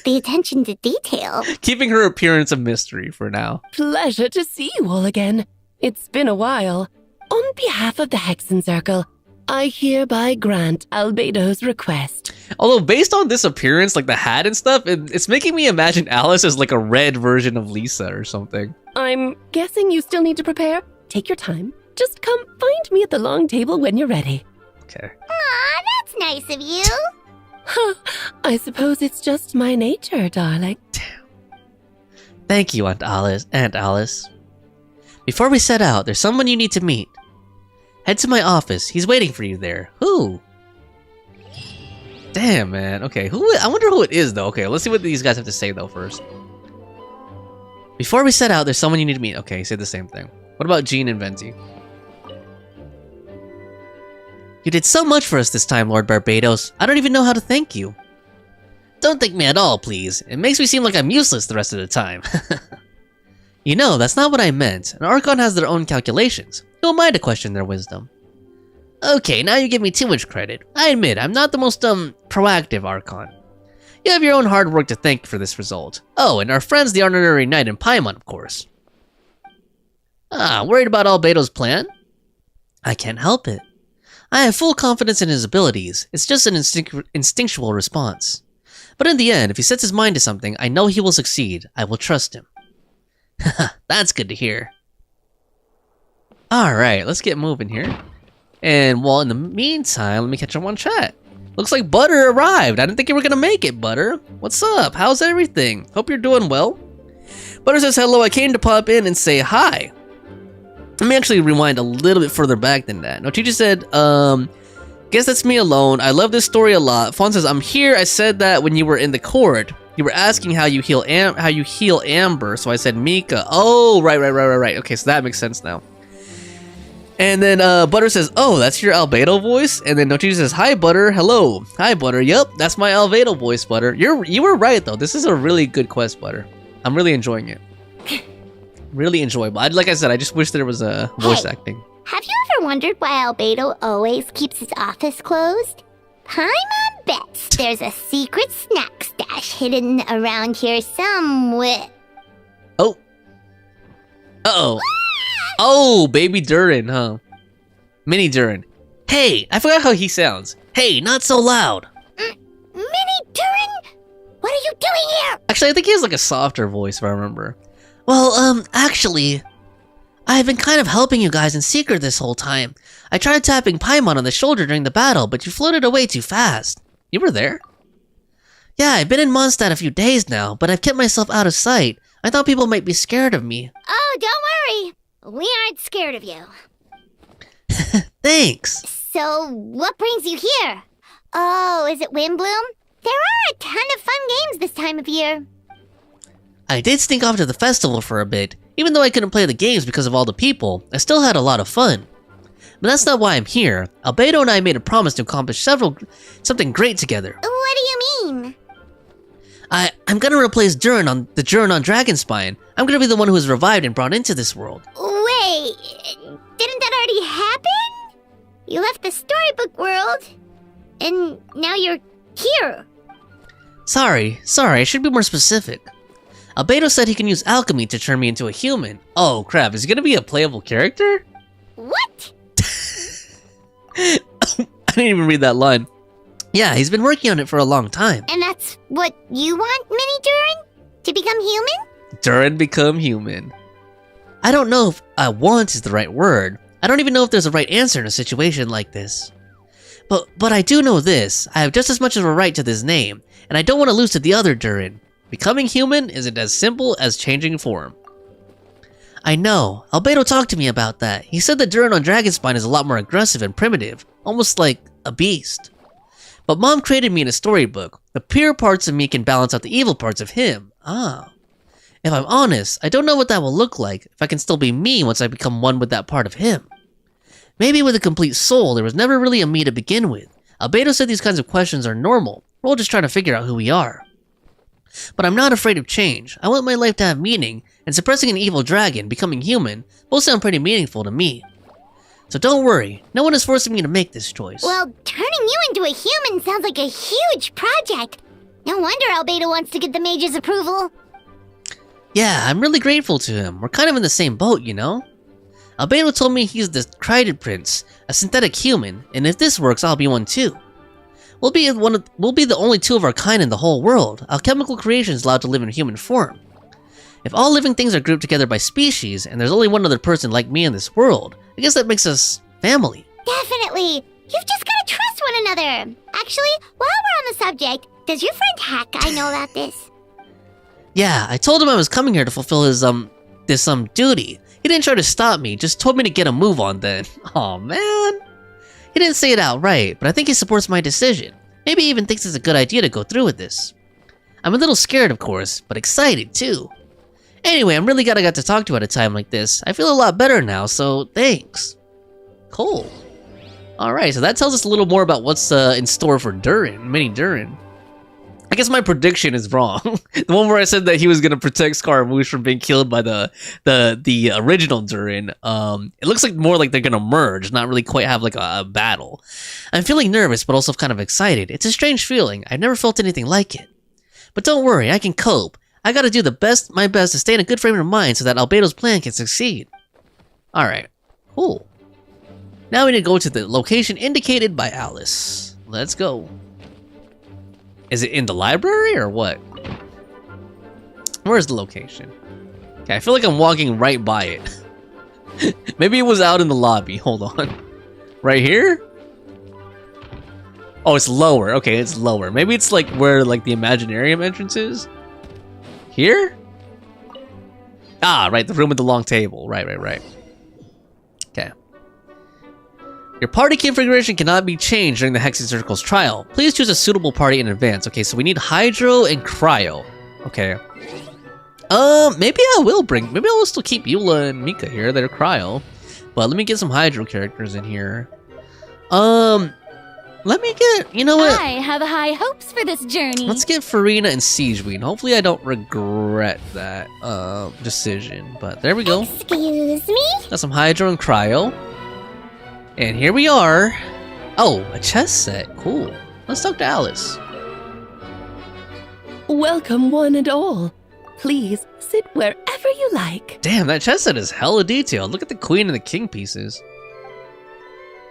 The attention to detail. Keeping her appearance a mystery for now. Pleasure to see you all again. It's been a while. On behalf of the Hexen Circle, I hereby grant Albedo's request. Although based on this appearance, like the hat and stuff, it's making me imagine Alice as like a red version of Lisa or something. I'm guessing you still need to prepare. Take your time. Just come find me at the long table when you're ready. Okay. Aw, that's nice of you. I suppose it's just my nature, darling. Damn. Thank you, Aunt Alice. Before we set out, there's someone you need to meet. Head to my office. He's waiting for you there. Who? Damn, man. Okay, I wonder who it is, though. Okay, let's see what these guys have to say, though, first. Before we set out, there's someone you need to meet. Okay, he said the same thing. What about Jean and Venti? You did so much for us this time, Lord Barbados. I don't even know how to thank you. Don't thank me at all, please. It makes me seem like I'm useless the rest of the time. You know, that's not what I meant. An Archon has their own calculations. Who am I to question their wisdom? Okay, now you give me too much credit. I admit, I'm not the most, proactive Archon. You have your own hard work to thank for this result. Oh, and our friends the Honorary Knight and Paimon, of course. Worried about Albedo's plan? I can't help it. I have full confidence in his abilities. It's just an instinctual response. But in the end, if he sets his mind to something, I know he will succeed. I will trust him. Haha, that's good to hear. Alright, let's get moving here. And while in the meantime, let me catch up on chat. Looks like Butter arrived. I didn't think you were gonna make it, Butter. What's up? How's everything? Hope you're doing well. Butter says hello. I came to pop in and say hi. Let me actually rewind a little bit further back than that. No, teacher said, guess that's me alone. I love this story a lot. Fawn says, I'm here. I said that when you were in the court. You were asking how you heal Amber, so I said Mika. Oh, right. Okay, so that makes sense now. And then Butter says, "Oh, that's your Albedo voice." And then Nochichi says, "Hi, Butter. Hello. Hi, Butter. Yep, that's my Albedo voice, Butter. You were right though. This is a really good quest, Butter. I'm really enjoying it. Really enjoyable. Like I said, I just wish there was a voice acting." Have you ever wondered why Albedo always keeps his office closed? Paimon bets there's a secret snack stash hidden around here somewhere. Oh. Uh-oh. Oh, baby Durin, huh? Mini Durin. Hey, I forgot how he sounds. Hey, not so loud. Mini Durin? What are you doing here? Actually, I think he has like a softer voice if I remember. Well, actually, I've been kind of helping you guys in secret this whole time. I tried tapping Paimon on the shoulder during the battle, but you floated away too fast. You were there? Yeah, I've been in Mondstadt a few days now, but I've kept myself out of sight. I thought people might be scared of me. Oh, don't worry. We aren't scared of you. Thanks. So, what brings you here? Oh, is it Windbloom? There are a ton of fun games this time of year. I did sneak off to the festival for a bit. Even though I couldn't play the games because of all the people, I still had a lot of fun. But that's not why I'm here. Albedo and I made a promise to accomplish something great together. What do you mean? I'm gonna replace Durin on Dragonspine. I'm gonna be the one who was revived and brought into this world. Wait, didn't that already happen? You left the storybook world, and now you're here. Sorry, I should be more specific. Albedo said he can use alchemy to turn me into a human. Oh crap, is he gonna be a playable character? What? I didn't even read that line. Yeah, he's been working on it for a long time. And that's what you want, Mini Durin? To become human? Durin become human. I don't know if want is the right word. I don't even know if there's a right answer in a situation like this. But I do know this. I have just as much of a right to this name, and I don't want to lose to the other Durin. Becoming human isn't as simple as changing form. I know. Albedo talked to me about that. He said that Durin on Dragonspine is a lot more aggressive and primitive, almost like a beast. But Mom created me in a storybook. The pure parts of me can balance out the evil parts of him. Ah. If I'm honest, I don't know what that will look like, if I can still be me once I become one with that part of him. Maybe with a complete soul, there was never really a me to begin with. Albedo said these kinds of questions are normal. We're all just trying to figure out who we are. But I'm not afraid of change. I want my life to have meaning, and suppressing an evil dragon, becoming human, both sound pretty meaningful to me. So don't worry, no one is forcing me to make this choice. Well, turning you into a human sounds like a huge project. No wonder Albedo wants to get the mage's approval. Yeah, I'm really grateful to him. We're kind of in the same boat, you know? Albedo told me he's the Crided Prince, a synthetic human, and if this works, I'll be one too. We'll be the only two of our kind in the whole world. Alchemical creations allowed to live in human form. If all living things are grouped together by species, and there's only one other person like me in this world, I guess that makes us family. Definitely. You've just gotta trust one another. Actually, while we're on the subject, does your friend Haka know about this? Yeah, I told him I was coming here to fulfill his, this duty. He didn't try to stop me, just told me to get a move on then. Aw, man. He didn't say it outright, but I think he supports my decision. Maybe he even thinks it's a good idea to go through with this. I'm a little scared, of course, but excited too. Anyway, I'm really glad I got to talk to you at a time like this. I feel a lot better now, so thanks. Cool. Alright, so that tells us a little more about what's in store for Durin, Mini Durin. I guess my prediction is wrong. The one where I said that he was gonna protect Scaramouche from being killed by the original Durin. It looks like more like they're gonna merge, not really quite have like a battle. I'm feeling nervous, but also kind of excited. It's a strange feeling. I've never felt anything like it. But don't worry, I can cope. I gotta do my best to stay in a good frame of mind so that Albedo's plan can succeed. Alright, cool. Now we need to go to the location indicated by Alice. Let's go. Is it in the library or what? Where's the location? Okay, I feel like I'm walking right by it. Maybe it was out in the lobby. Hold on. Right here? Oh, it's lower. Okay, it's lower. Maybe it's like where like the Imaginarium entrance is? Here? Ah, right, the room with the long table. Right. Okay. Your party configuration cannot be changed during the Hexing Circle's trial. Please choose a suitable party in advance. Okay, so we need Hydro and Cryo. Okay. Maybe I will still keep Eula and Mika here. They're Cryo. but let me get some Hydro characters in here. Let me get, you know what? I have high hopes for this journey. Let's get Farina and Siegeweed. Hopefully I don't regret that decision, but there we go. Excuse me? Got some Hydro and Cryo. And here we are. Oh, a chess set. Cool. Let's talk to Alice. Welcome one and all. Please sit wherever you like. Damn, that chess set is hella detailed. Look at the queen and the king pieces.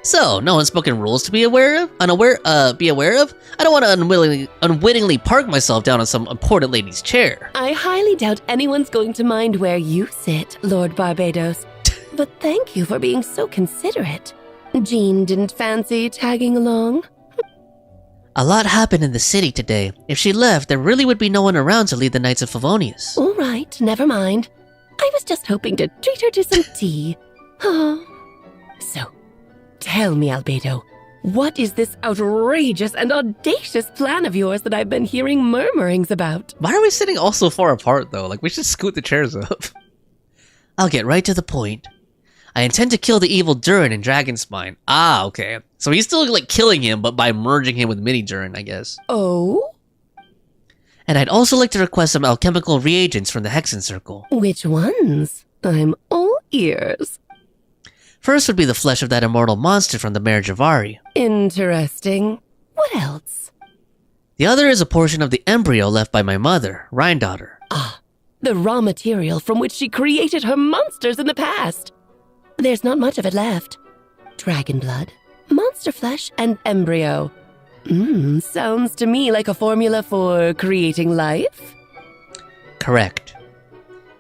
So, no unspoken rules to be aware of? Be aware of? I don't want to unwittingly park myself down on some important lady's chair. I highly doubt anyone's going to mind where you sit, Lord Barbados. But thank you for being so considerate. Jean didn't fancy tagging along? A lot happened in the city today. If she left, there really would be no one around to lead the Knights of Favonius. All right, never mind. I was just hoping to treat her to some tea. Oh. So, tell me, Albedo, what is this outrageous and audacious plan of yours that I've been hearing murmurings about? Why are we sitting all so far apart, though? Like, we should scoot the chairs up. I'll get right to the point. I intend to kill the evil Durin in Dragonspine. Ah, okay. So he's still, like, killing him, but by merging him with Mini Durin, I guess. Oh? And I'd also like to request some alchemical reagents from the Hexen Circle. Which ones? I'm all ears. First would be the flesh of that immortal monster from the Mare Javari. Interesting. What else? The other is a portion of the embryo left by my mother, Rhindaughter. Ah, the raw material from which she created her monsters in the past. There's not much of it left. Dragon blood, monster flesh, and embryo. Sounds to me like a formula for creating life. Correct.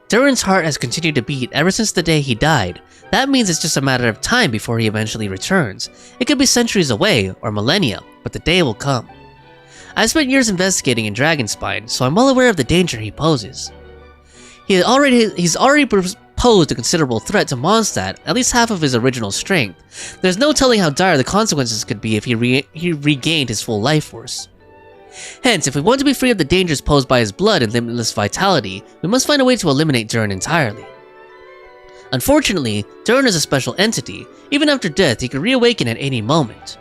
Durin's heart has continued to beat ever since the day he died. That means it's just a matter of time before he eventually returns. It could be centuries away, or millennia, but the day will come. I've spent years investigating in Dragonspine, so I'm well aware of the danger he poses. He's already posed a considerable threat to Mondstadt, at least half of his original strength. There's no telling how dire the consequences could be if he regained his full life force. Hence, if we want to be free of the dangers posed by his blood and limitless vitality, we must find a way to eliminate Durin entirely. Unfortunately, Durin is a special entity. Even after death, he could reawaken at any moment.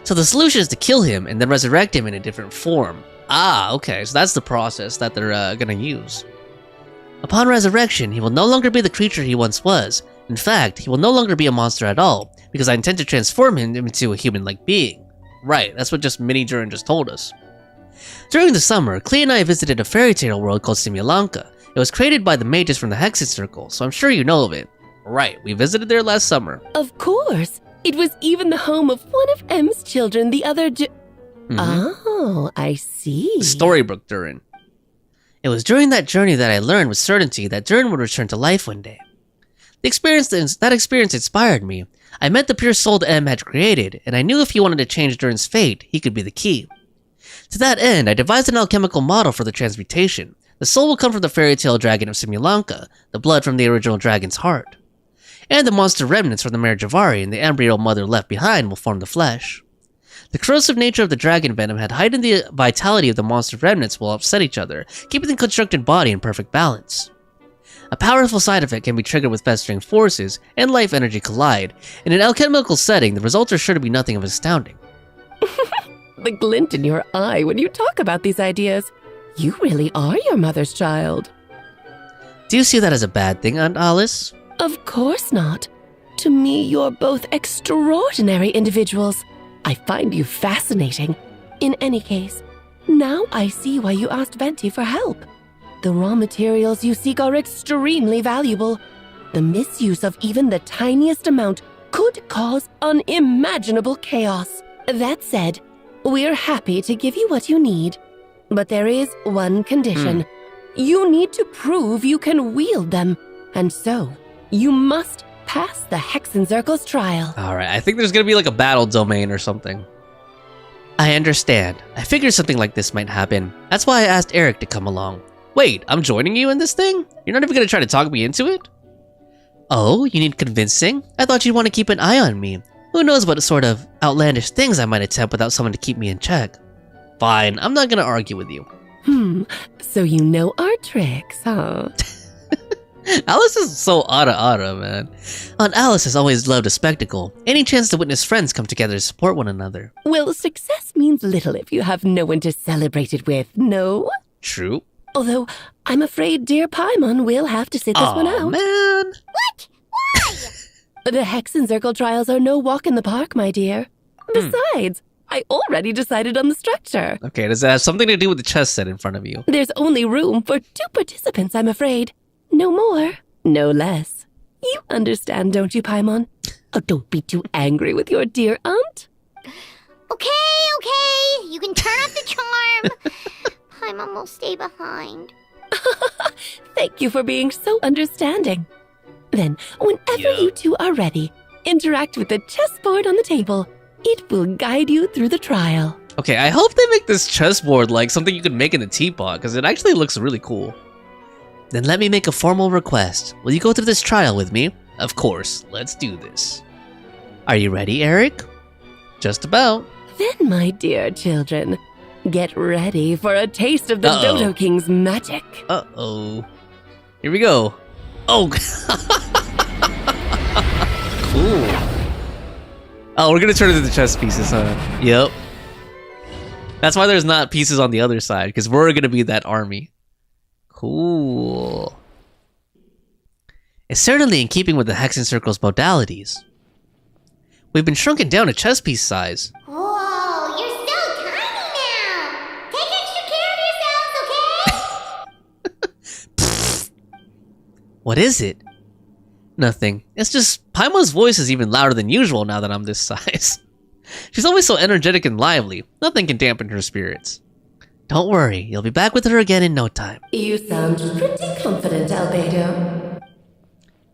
So the solution is to kill him and then resurrect him in a different form. Ah, okay, so that's the process that they're gonna use. Upon resurrection, he will no longer be the creature he once was. In fact, he will no longer be a monster at all, because I intend to transform him into a human-like being. Right, that's what just Mini Durin just told us. During the summer, Klee and I visited a fairy tale world called Simulanka. It was created by the mages from the Hexen Circle, so I'm sure you know of it. Right, we visited there last summer. Of course. It was even the home of one of M's children, the other Oh, I see. Storybrooke Durin. It was during that journey that I learned with certainty that Durin would return to life one day. That experience inspired me. I met the pure soul that M had created, and I knew if he wanted to change Durin's fate, he could be the key. To that end, I devised an alchemical model for the transmutation. The soul will come from the fairy tale dragon of Simulanka, the blood from the original dragon's heart. And the monster remnants from the Mare Javari and the embryo mother left behind will form the flesh. The corrosive nature of the dragon venom had heightened the vitality of the monster remnants will offset each other, keeping the constructed body in perfect balance. A powerful side effect can be triggered with festering forces, and life energy collide. In an alchemical setting, the results are sure to be nothing of astounding. The glint in your eye when you talk about these ideas. You really are your mother's child. Do you see that as a bad thing, Aunt Alice? Of course not. To me, you're both extraordinary individuals. I find you fascinating. In any case, now I see why you asked Venti for help. The raw materials you seek are extremely valuable. The misuse of even the tiniest amount could cause unimaginable chaos. That said, we're happy to give you what you need. But there is one condition. You need to prove you can wield them. And so, you must pass the Hexen Circle's trial. Alright, I think there's gonna be like a battle domain or something. I understand. I figured something like this might happen. That's why I asked Eric to come along. Wait, I'm joining you in this thing? You're not even gonna try to talk me into it? Oh, you need convincing? I thought you'd want to keep an eye on me. Who knows what sort of outlandish things I might attempt without someone to keep me in check. Fine, I'm not gonna argue with you. So you know our tricks, huh? Alice is so ara, man. Aunt Alice has always loved a spectacle. Any chance to witness friends come together to support one another. Well, success means little if you have no one to celebrate it with, no? True. Although, I'm afraid dear Paimon will have to sit this one out. Man. What? Why? The Hexencircle trials are no walk in the park, my dear. Besides, I already decided on the structure. Okay, does that have something to do with the chess set in front of you? There's only room for 2 participants, I'm afraid. No more, no less. You understand, don't you, Paimon? Oh, don't be too angry with your dear aunt. Okay. You can turn off the charm. Paimon will stay behind. Thank you for being so understanding. Then, whenever you two are ready, interact with the chessboard on the table. It will guide you through the trial. Okay, I hope they make this chessboard like something you could make in a teapot, because it actually looks really cool. Then let me make a formal request. Will you go through this trial with me? Of course, let's do this. Are you ready, Eric? Just about. Then, my dear children, get ready for a taste of the Dodo King's magic. Uh-oh. Here we go. Oh, cool. Oh, we're gonna turn it into chess pieces, huh? Yep. That's why there's not pieces on the other side, because we're gonna be that army. Cool. It's certainly in keeping with the Hexencircle's modalities. We've been shrunken down to chess piece size. Whoa, you're so tiny now. Take extra care of yourselves, okay? What is it? Nothing. It's just Paimon's voice is even louder than usual now that I'm this size. She's always so energetic and lively. Nothing can dampen her spirits. Don't worry, you'll be back with her again in no time. You sound pretty confident, Albedo.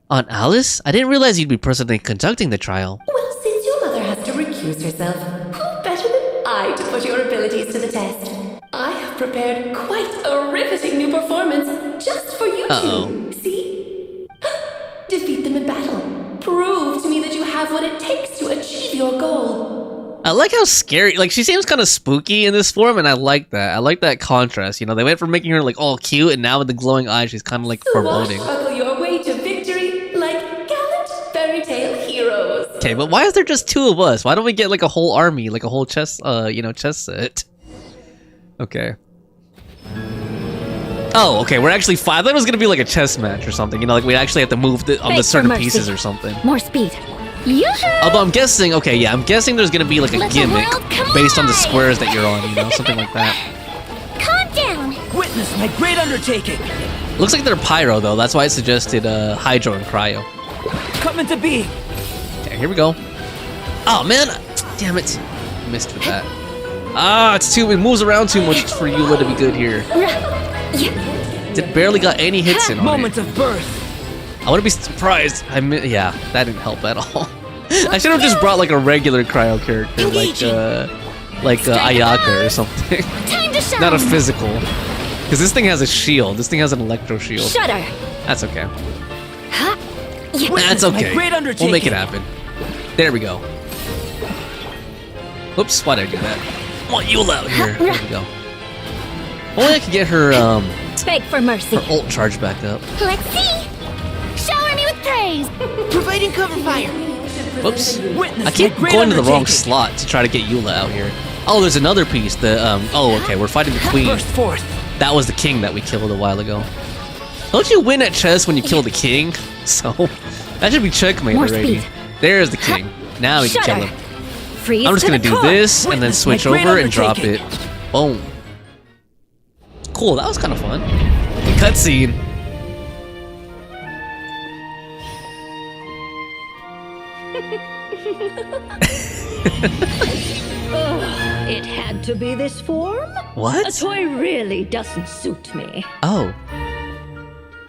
Aunt Alice? I didn't realize you'd be personally conducting the trial. Well, since your mother has to recuse herself, who better than I to put your abilities to the test? I have prepared quite a riveting new performance just for you two. See? Defeat them in battle. Prove to me that you have what it takes to achieve your goal. I like how scary, like she seems kind of spooky in this form, and I like that. I like that contrast, you know, they went from making her like all cute, and now with the glowing eyes, she's kind of like foreboding. Swashbuckle your way to victory like gallant fairy tale heroes. Okay, but why is there just 2 of us? Why don't we get like a whole army, like a whole chess, chess set? Okay. Oh, okay, we're actually 5. I thought it was gonna be like a chess match or something, you know, like we actually have to move on the certain pieces or something. More speed. Although I'm guessing, okay, yeah, I'm guessing there's gonna be like a gimmick based on the squares that you're on, you know, something like that. Calm down. Witness my great undertaking. Looks like they're pyro though, that's why I suggested hydro and cryo. Coming to be. Okay, here we go. Oh man, damn it, missed with that. Ah, it moves around too much for Eula to be good here. It barely got any hits in on Moment of birth. I wouldn't be surprised. Yeah, that didn't help at all. I should have just brought like a regular cryo character, like Ayaka or something. Not a physical, because this thing has a shield. This thing has an electro shield. Shudder. That's okay. That's okay. We'll make it happen. There we go. Whoops, why did I do that? I want Eula out here. There we go. Only I could get her beg for mercy. Her ult charge back up. Let's see. Shower me with praise. Providing cover fire. Whoops. I keep going to the wrong slot to try to get Eula out here. Oh, there's another piece. Oh, okay, we're fighting the queen. That was the king that we killed a while ago. Don't you win at chess when you kill the king? So, that should be checkmate already. There's the king. Now we can kill him. I'm just gonna do this and then switch over and drop it. Boom. Cool, that was kind of fun. Cutscene. It had to be this form? What? A toy really doesn't suit me. Oh.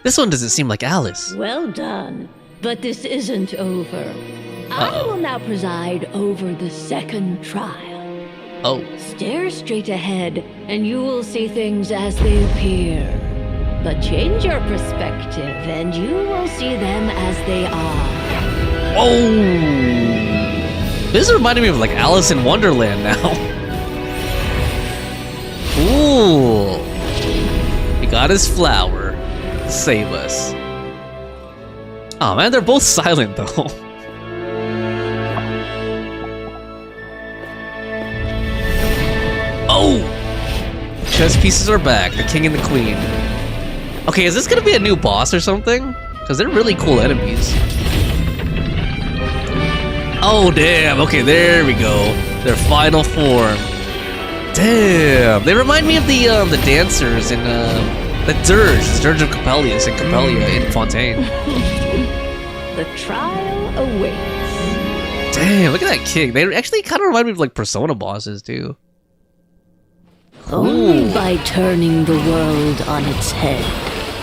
This one doesn't seem like Alice. Well done. But this isn't over. I will now preside over the second trial. Oh. Stare straight ahead, and you will see things as they appear. But change your perspective, and you will see them as they are. Oh! This is reminding me of like Alice in Wonderland now. Ooh. We got his flower. Save us. Oh man, they're both silent though. Oh! Chess pieces are back, the king and the queen. Okay, is this gonna be a new boss or something? Because they're really cool enemies. Oh damn, okay, there we go. Their final form. Damn! They remind me of the dancers in the Dirge of Coppelius and Coppelia in Fontaine. The trial awaits. Damn, look at that king. They actually kind of remind me of like Persona bosses too. Only by turning the world on its head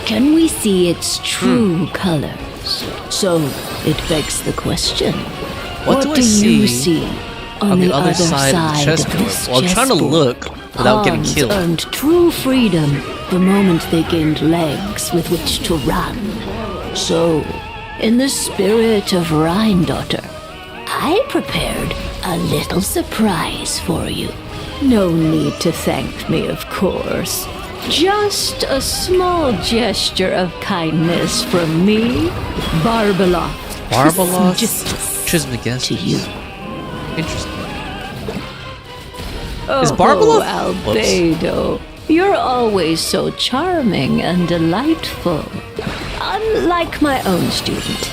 can we see its true colors. So it begs the question: What do I you see see on the other side of the chessboard? Well, I'm trying to look without getting Pawns killed. earned true freedom the moment they gained legs with which to run. So, in the spirit of Rhine-daughter, I prepared a little surprise for you. No need to thank me, of course. Just a small gesture of kindness from me, Barbeloth. Barbeloth? Just Trismegistus. to you. Interesting. Oh, Is Barbeloth? Albedo, you're always so charming and delightful. Unlike my own student,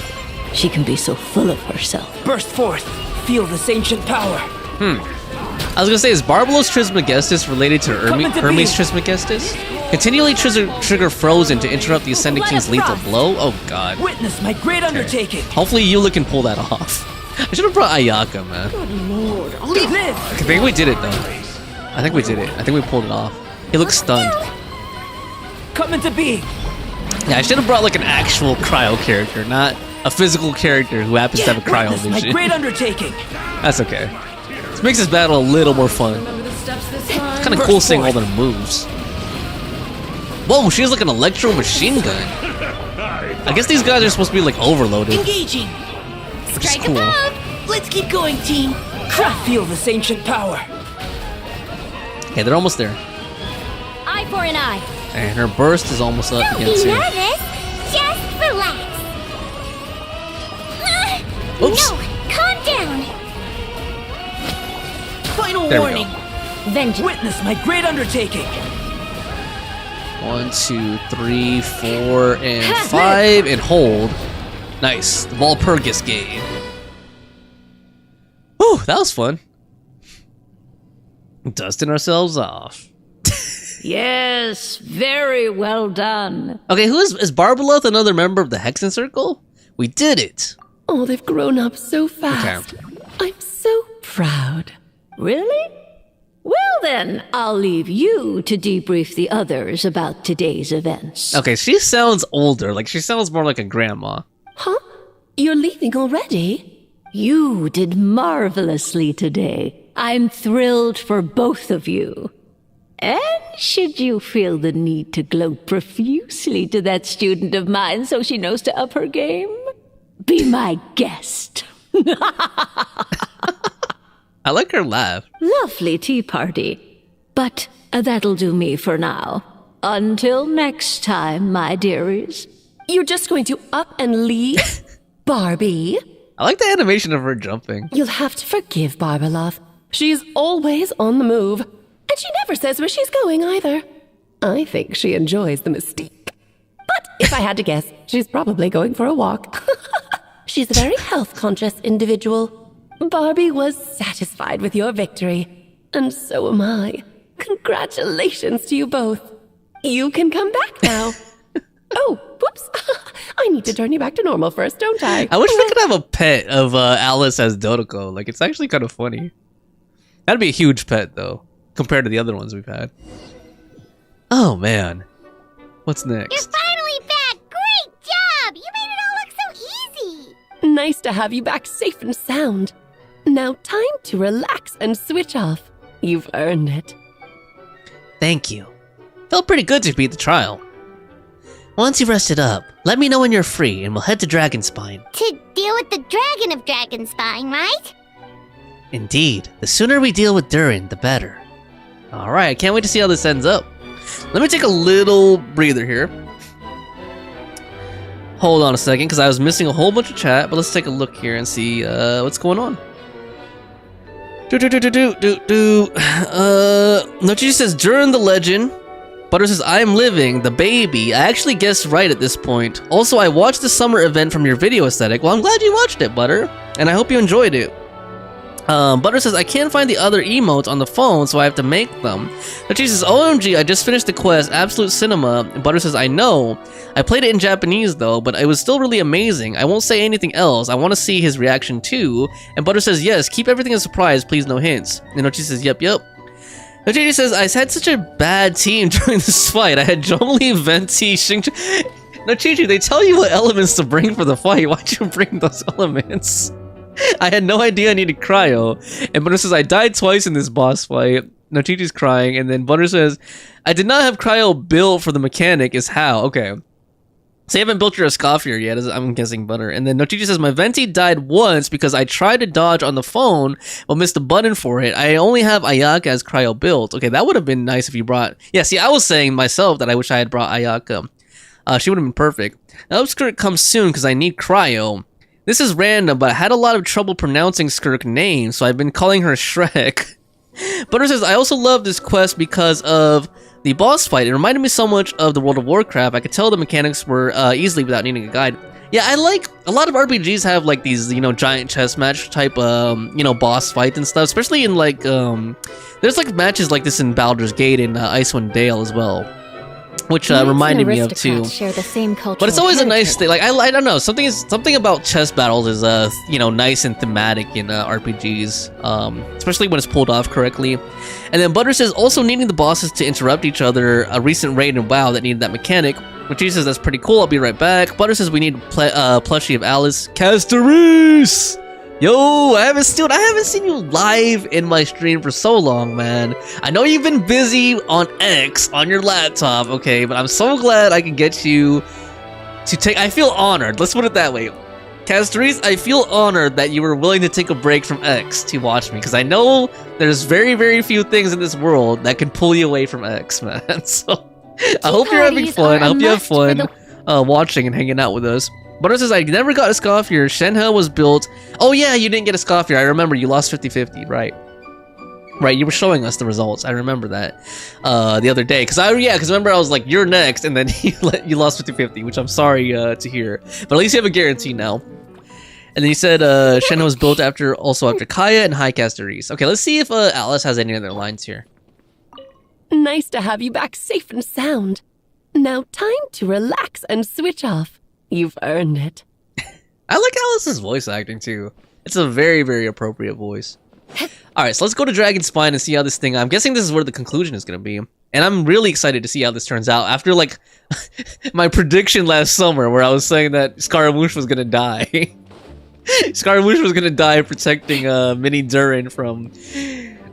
she can be so full of herself. Burst forth. Feel this ancient power. I was gonna say, is Barbelos Trismegistus related to Hermes Trismegistus? Continually trigger Frozen to interrupt the Ascended King's lethal blow? Oh god. Witness my great undertaking. Hopefully Eula can pull that off. I should have brought Ayaka, man. Good lord. Leave this. I think we did it though. I think we did it. I think we pulled it off. He looks stunned. Come into being. Yeah, I should have brought like an actual cryo character, not a physical character who happens to have a cryo Witness my vision. great undertaking. That's okay. This makes this battle a little more fun. Kind of cool seeing all their moves. Whoa, she has like an electro machine gun. I guess these guys are supposed to be like overloaded. Engaging. Which is cool. Let's keep going, team. Feel this ancient power. Okay, they're almost there. Eye for an eye. And her burst is almost up Don't again be too. nervous. Just relax. Oops. No, calm down. Final There we warning. go. Vengeance. Witness my great undertaking. 1, 2, 3, 4, and 5, and hold. Nice. The Walpurgis game. Whew, that was fun. Dusting ourselves off. Yes, very well done. Okay, who is Barbeloth another member of the Hexen Circle? We did it. Oh, they've grown up so fast. I'm so proud. Really? Well then, I'll leave you to debrief the others about today's events. Okay, she sounds older. Like, she sounds more like a grandma. Huh? You're leaving already? You did marvelously today. I'm thrilled for both of you. And should you feel the need to gloat profusely to that student of mine so she knows to up her game, be my guest. I like her laugh. Lovely tea party. But that'll do me for now. Until next time, my dearies. You're just going to up and leave? Barbie? I like the animation of her jumping. You'll have to forgive Barbeloth. She's always on the move. And she never says where she's going either. I think she enjoys the mystique. But if I had to guess, she's probably going for a walk. She's a very health-conscious individual. Barbie was satisfied with your victory. And so am I. Congratulations to you both. You can come back now. Oh, whoops. I need to turn you back to normal first, don't I? I wish we could have a pet of Alice as Dodoko. Like, it's actually kind of funny. That'd be a huge pet, though, compared to the other ones we've had. Oh, man. What's next? You're finally back. Great job. You made it all look so easy. Nice to have you back safe and sound. Now time to relax and switch off. You've earned it. Thank you. Felt pretty good to beat the trial. Once you've rested up, let me know when you're free and we'll head to Dragonspine. To deal with the dragon of Dragonspine, right? Indeed, the sooner we deal with Durin, the better. Alright, I can't wait to see how this ends up. Let me take a little breather here. Hold on a second, because I was missing a whole bunch of chat, but let's take a look here and see what's going on. Nochi says, during the legend, Butter says, I am living, the baby. I actually guessed right at this point. Also, I watched the summer event from your video aesthetic. Well, I'm glad you watched it, Butter, and I hope you enjoyed it. Butter says, I can't find the other emotes on the phone, so I have to make them. Nochi says, OMG, I just finished the quest, Absolute Cinema. Butter says, I know. I played it in Japanese, though, but it was still really amazing. I won't say anything else. I want to see his reaction, too. And Butter says, yes, keep everything a surprise, please, no hints. And Nochi says, yep. Nochi says, I had such a bad team during this fight. I had Zhongli, Venti, Xingqiu... Nochi, they tell you what elements to bring for the fight. Why'd you bring those elements? I had no idea I needed cryo. And Butter says, I died twice in this boss fight. Nochichi's crying. And then Butter says, I did not have cryo built for the mechanic is how. Okay. So you haven't built your Escoffier yet, I'm guessing, Butter. And then Nochichi says, my Venti died once because I tried to dodge on the phone, but missed the button for it. I only have Ayaka as cryo built. Okay, that would have been nice if you brought... Yeah, see, I was saying myself that I wish I had brought Ayaka. She would have been perfect. Now, Skirk comes soon because I need cryo. This is random, but I had a lot of trouble pronouncing Skirk's name, so I've been calling her Shrek. Butter says, I also love this quest because of the boss fight. It reminded me so much of the World of Warcraft. I could tell the mechanics were easily without needing a guide. Yeah, I like, a lot of RPGs have like these, you know, giant chess match type, you know, boss fights and stuff, especially in like, there's like matches like this in Baldur's Gate and Icewind Dale as well. Which reminded me of too. Share the same cultural but it's always a nice heritage. thing. Like I don't know. Something about chess battles is you know, nice and thematic in RPGs. Especially when it's pulled off correctly. And then Butter says also needing the bosses to interrupt each other. A recent raid in WoW that needed that mechanic. Which he says that's pretty cool. I'll be right back. Butter says we need plushie of Alice. Casteris! Yo, I haven't seen you live in my stream for so long, man. I know you've been busy on X on your laptop, okay, but I'm so glad I can get you to take... I feel honored. Let's put it that way. Casteris, I feel honored that you were willing to take a break from X to watch me, because I know there's very, very few things in this world that can pull you away from X, man. So, I hope you're having fun. I hope you have fun watching and hanging out with us. Butter says, I never got a Scoffier. Shenhe was built. Oh yeah, you didn't get a Scoffier. I remember you lost 50-50, right? Right, you were showing us the results. I remember that the other day. Because remember I was like, you're next, and then you lost 50-50, which I'm sorry to hear. But at least you have a guarantee now. And then you said Shenhe was built after Kaya and High Casteris. Okay, let's see if Alice has any other lines here. Nice to have you back safe and sound. Now time to relax and switch off. You've earned it. I like Alice's voice acting too. It's a very, very appropriate voice. Alright, so let's go to Dragon Spine and see how this thing... I'm guessing this is where the conclusion is going to be. And I'm really excited to see how this turns out. After, like, my prediction last summer where I was saying that Scaramouche was going to die. Scaramouche was going to die protecting Mini Durin from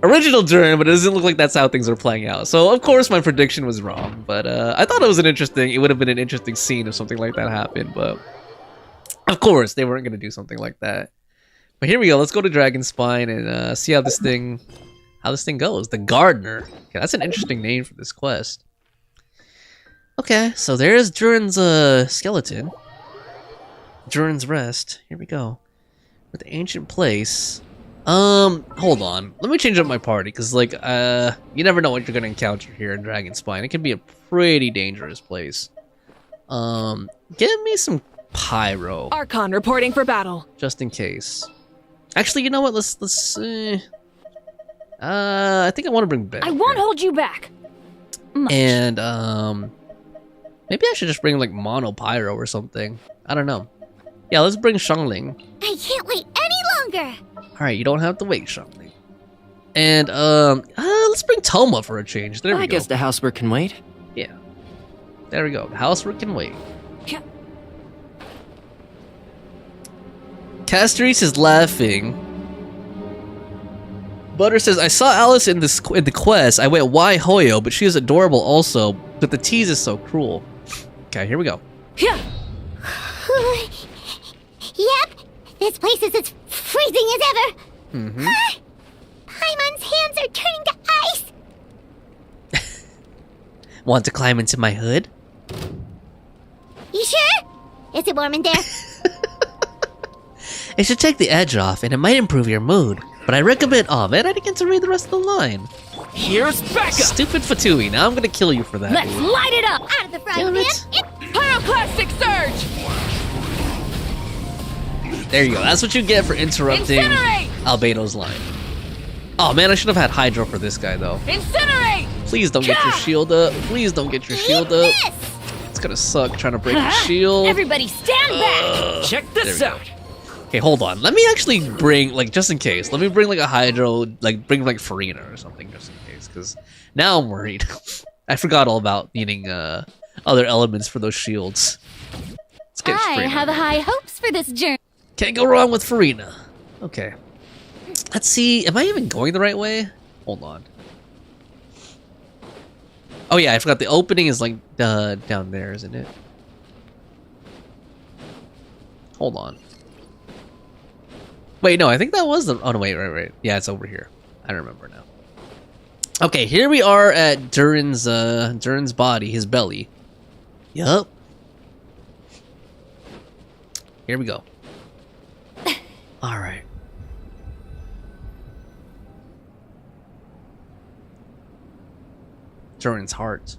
original Durin, but it doesn't look like that's how things are playing out. So, of course, my prediction was wrong. But I thought it would have been an interesting scene if something like that happened. But, of course, they weren't going to do something like that. But here we go. Let's go to Dragon Spine and see how this thing goes. The Gardener. Okay, that's an interesting name for this quest. Okay, so there's Durin's skeleton. Durin's Rest. Here we go. With the ancient place. Hold on. Let me change up my party, because, like, you never know what you're gonna encounter here in Dragon Spine. It can be a pretty dangerous place. Give me some pyro. Archon reporting for battle. Just in case. Actually, you know what? Let's I think I want to bring Ben. I won't hold you back. And, maybe I should just bring, like, mono pyro or something. I don't know. Yeah, let's bring Shangling. I can't wait any longer. Alright, you don't have to wait, Shangling. And, let's bring Toma for a change. There we go. I guess the housework can wait. Yeah. There we go. The housework can wait. Casteris is laughing. Butter says, I saw Alice in the quest. I went, why Hoyo? But she is adorable also. But the tease is so cruel. Okay, here we go. Yep, this place is as freezing as ever. Mm-hmm. Paimon's hands are turning to ice. Want to climb into my hood? You sure? Is it warm in there? It should take the edge off, and it might improve your mood. But I recommend... Oh man, I didn't get to read the rest of the line. Here's Becca! Stupid Fatui, now I'm gonna kill you for that. Let's dude. light it up! Out of the frying pan. Damn it. Pyroclastic surge! There you go, that's what you get for interrupting Incinerate! Albedo's line. Oh man, I should have had Hydro for this guy though. Incinerate! Please don't get your shield up. Please don't get your shield up. It's gonna suck trying to break your shield. Everybody stand back! Check this out! Okay, hold on. Let me actually bring, like, just in case. Let me bring, like, a Hydro, like, bring, like, Farina or something, just in case. Because now I'm worried. I forgot all about needing, other elements for those shields. Let's get I Farina. have high hopes for this journey. Can't go wrong with Farina. Okay. Let's see. Am I even going the right way? Hold on. Oh, yeah, I forgot the opening is, like, down there, isn't it? Hold on. Wait, no, I think that was the... Oh, no, wait, right. Yeah, it's over here. I remember now. Okay, here we are at Durin's body, his belly. Yup. Here we go. Alright. Durin's heart.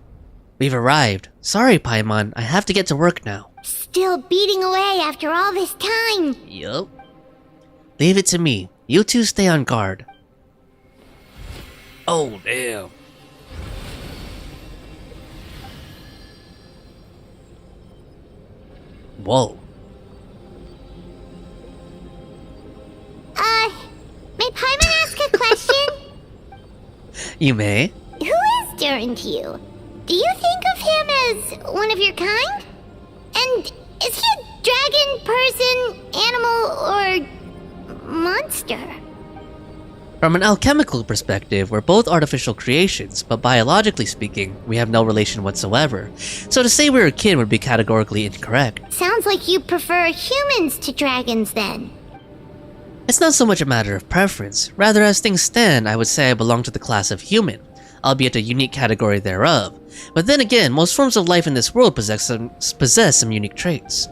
We've arrived. Sorry, Paimon. I have to get to work now. Still beating away after all this time. Yup. Leave it to me. You two stay on guard. Oh, damn. Whoa. May Paimon ask a question? You may. Who is Durin to you? Do you think of him as one of your kind? And is he a dragon, person, animal, or monster? From an alchemical perspective, we're both artificial creations, but biologically speaking, we have no relation whatsoever. So to say we're akin would be categorically incorrect. Sounds like you prefer humans to dragons then. It's not so much a matter of preference. Rather, as things stand, I would say I belong to the class of human, albeit a unique category thereof. But then again, most forms of life in this world possess some unique traits.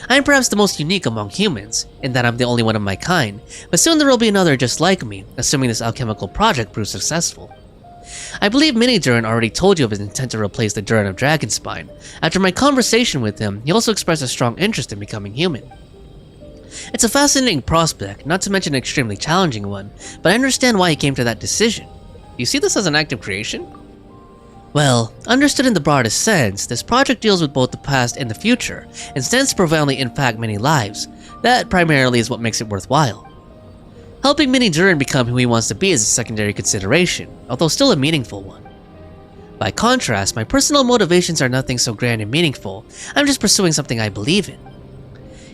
I am perhaps the most unique among humans, in that I'm the only one of my kind, but soon there will be another just like me, assuming this alchemical project proves successful. I believe Mini Durin already told you of his intent to replace the Durin of Dragonspine. After my conversation with him, he also expressed a strong interest in becoming human. It's a fascinating prospect, not to mention an extremely challenging one, but I understand why he came to that decision. Do you see this as an act of creation? Well, understood in the broadest sense, this project deals with both the past and the future, and stands to profoundly impact many lives. That primarily is what makes it worthwhile. Helping Mini Durin become who he wants to be is a secondary consideration, although still a meaningful one. By contrast, my personal motivations are nothing so grand and meaningful. I'm just pursuing something I believe in.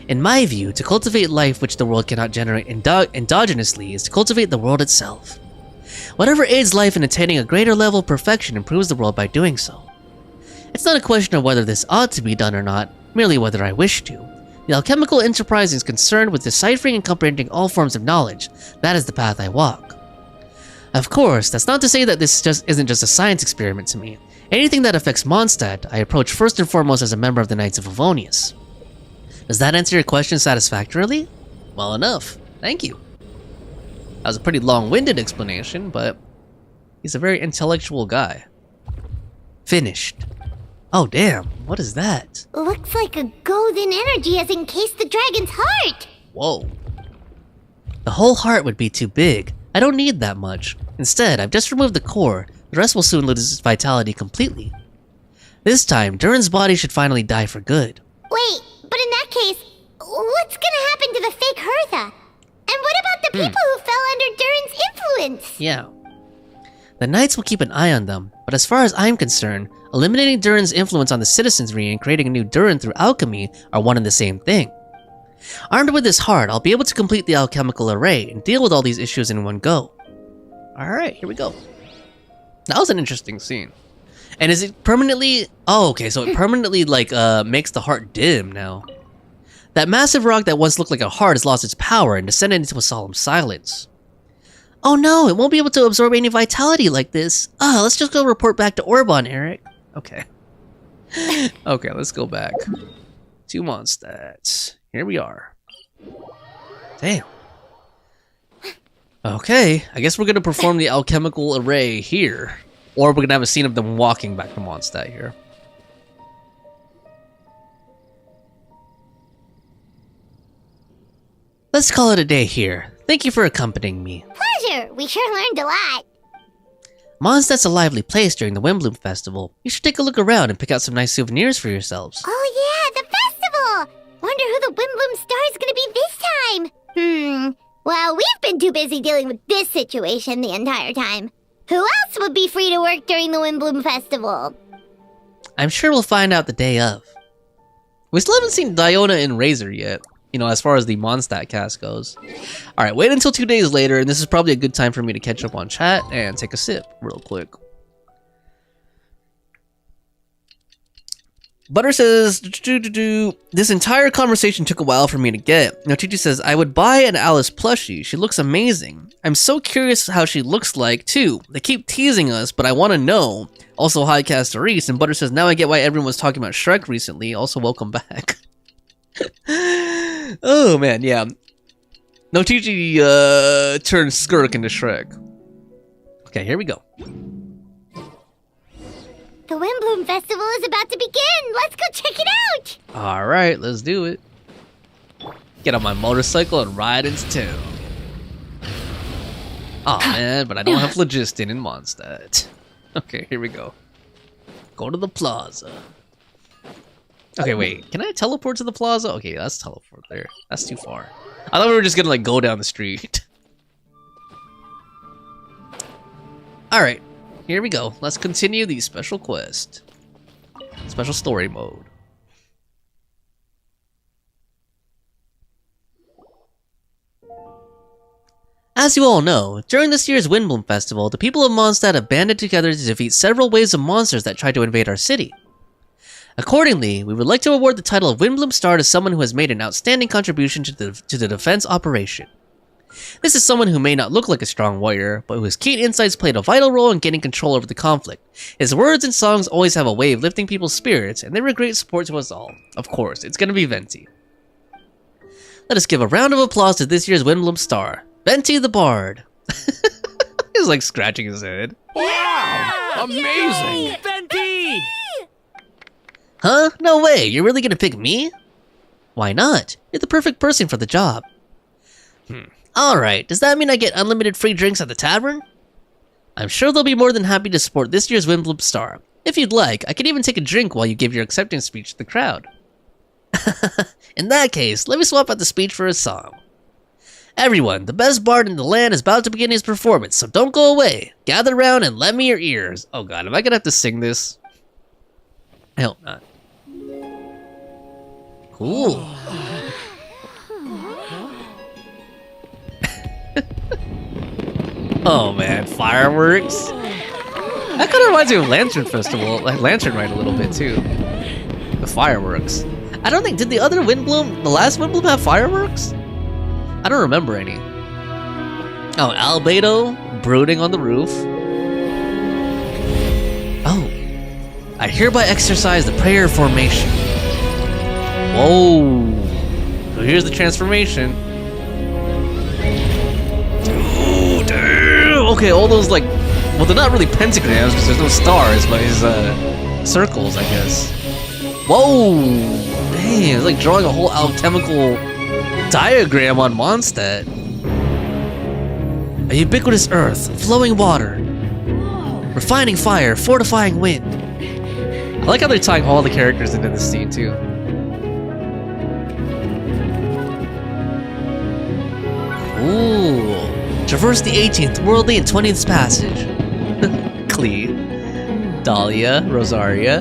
In my view, to cultivate life which the world cannot generate endogenously is to cultivate the world itself. Whatever aids life in attaining a greater level of perfection improves the world by doing so. It's not a question of whether this ought to be done or not, merely whether I wish to. The alchemical enterprise is concerned with deciphering and comprehending all forms of knowledge. That is the path I walk. Of course, that's not to say that this isn't just a science experiment to me. Anything that affects Mondstadt, I approach first and foremost as a member of the Knights of Favonius. Does that answer your question satisfactorily? Well enough. Thank you. That was a pretty long-winded explanation, but he's a very intellectual guy. Finished. Oh damn, what is that? Looks like a golden energy has encased the dragon's heart. Whoa. The whole heart would be too big. I don't need that much. Instead, I've just removed the core. The rest will soon lose its vitality completely. This time, Durin's body should finally die for good. Wait, but in that case, what's gonna happen to the fake Hertha? And what about the people who fell under Durin's influence? Yeah. The Knights will keep an eye on them, but as far as I'm concerned, eliminating Durin's influence on the citizenry and creating a new Durin through alchemy are one and the same thing. Armed with this heart, I'll be able to complete the alchemical array and deal with all these issues in one go. Alright, here we go. That was an interesting scene. And is it permanently... Oh, okay, so it permanently, like, makes the heart dim now. That massive rock that once looked like a heart has lost its power and descended into a solemn silence. Oh no, it won't be able to absorb any vitality like this. Let's just go report back to Orban, Eric. Okay. Okay, let's go back. To Mondstadt. Here we are. Damn. Okay, I guess we're gonna perform the alchemical array here. Or we're gonna have a scene of them walking back to Mondstadt here. Let's call it a day here. Thank you for accompanying me. Pleasure. We sure learned a lot. Mondstadt's a lively place during the Windbloom Festival. You should take a look around and pick out some nice souvenirs for yourselves. Oh yeah, the festival! Wonder who the Windbloom Star is gonna be this time. Well, we've been too busy dealing with this situation the entire time. Who else would be free to work during the Windbloom Festival? I'm sure we'll find out the day of. We still haven't seen Diona and Razor yet, you know, as far as the Mondstadt cast goes. Alright, wait until 2 days later, and this is probably a good time for me to catch up on chat and take a sip real quick. Butter says, this entire conversation took a while for me to get. Now Chichi says, I would buy an Alice plushie. She looks amazing. I'm so curious how she looks like, too. They keep teasing us, but I want to know. Also, hi, Castorise. And Butter says, now I get why everyone was talking about Shrek recently. Also, welcome back. Oh, man, yeah. No, Chichi turned Skirk into Shrek. Okay, here we go. The Windbloom Festival is about to begin! Let's go check it out! Alright, let's do it. Get on my motorcycle and ride into town. Aw, man, but I don't have Phlogiston in Mondstadt. Okay, here we go. Go to the plaza. Okay, wait. Can I teleport to the plaza? Okay, let's teleport there. That's too far. I thought we were just gonna, like, go down the street. Alright. Here we go. Let's continue the special quest. Special story mode. As you all know, during this year's Windbloom Festival, the people of Mondstadt have banded together to defeat several waves of monsters that tried to invade our city. Accordingly, we would like to award the title of Windbloom Star to someone who has made an outstanding contribution to the defense operation. This is someone who may not look like a strong warrior, but whose keen insights played a vital role in gaining control over the conflict. His words and songs always have a way of lifting people's spirits, and they were great support to us all. Of course, it's gonna be Venti. Let us give a round of applause to this year's Windbloom Star, Venti the Bard. He's like scratching his head. Wow! Amazing! Venti! Huh? No way, you're really gonna pick me? Why not? You're the perfect person for the job. Alright, does that mean I get unlimited free drinks at the tavern? I'm sure they'll be more than happy to support this year's Windbloom Star. If you'd like, I could even take a drink while you give your acceptance speech to the crowd. In that case, let me swap out the speech for a song. Everyone, the best bard in the land is about to begin his performance, so don't go away. Gather round and lend me your ears. Oh god, am I gonna have to sing this? I hope not. Cool. Oh man, fireworks. That kind of reminds me of Lantern Festival, like Lantern Rite a little bit too. The fireworks. I don't think, did the other Windbloom, the last Windbloom have fireworks? I don't remember any. Oh, Albedo, brooding on the roof. Oh, I hereby exercise the prayer formation. Whoa. So here's the transformation. Oh, damn. Okay, all those like, well, they're not really pentagrams because there's no stars, but his circles, I guess. Whoa. Damn, it's like drawing a whole alchemical diagram on Mondstadt. A ubiquitous earth, flowing water, refining fire, fortifying wind. I like how they're tying all the characters into this scene too. Ooh. Traverse the 18th, worldly, and 20th passage. Klee, Dahlia, Rosaria,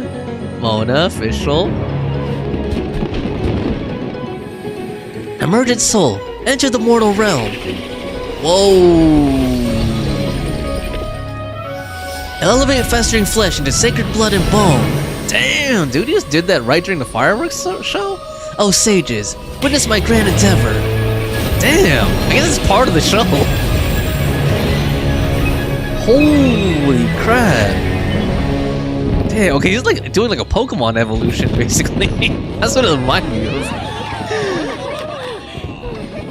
Mona, Fischl. Emergent soul, enter the mortal realm. Whoa. Elevate festering flesh into sacred blood and bone. Damn, dude, you just did that right during the fireworks show? Oh sages, witness my grand endeavor. Damn, I guess it's part of the show. Holy crap. Damn, okay, he's like doing like a Pokemon evolution, basically. That's what it reminded me of.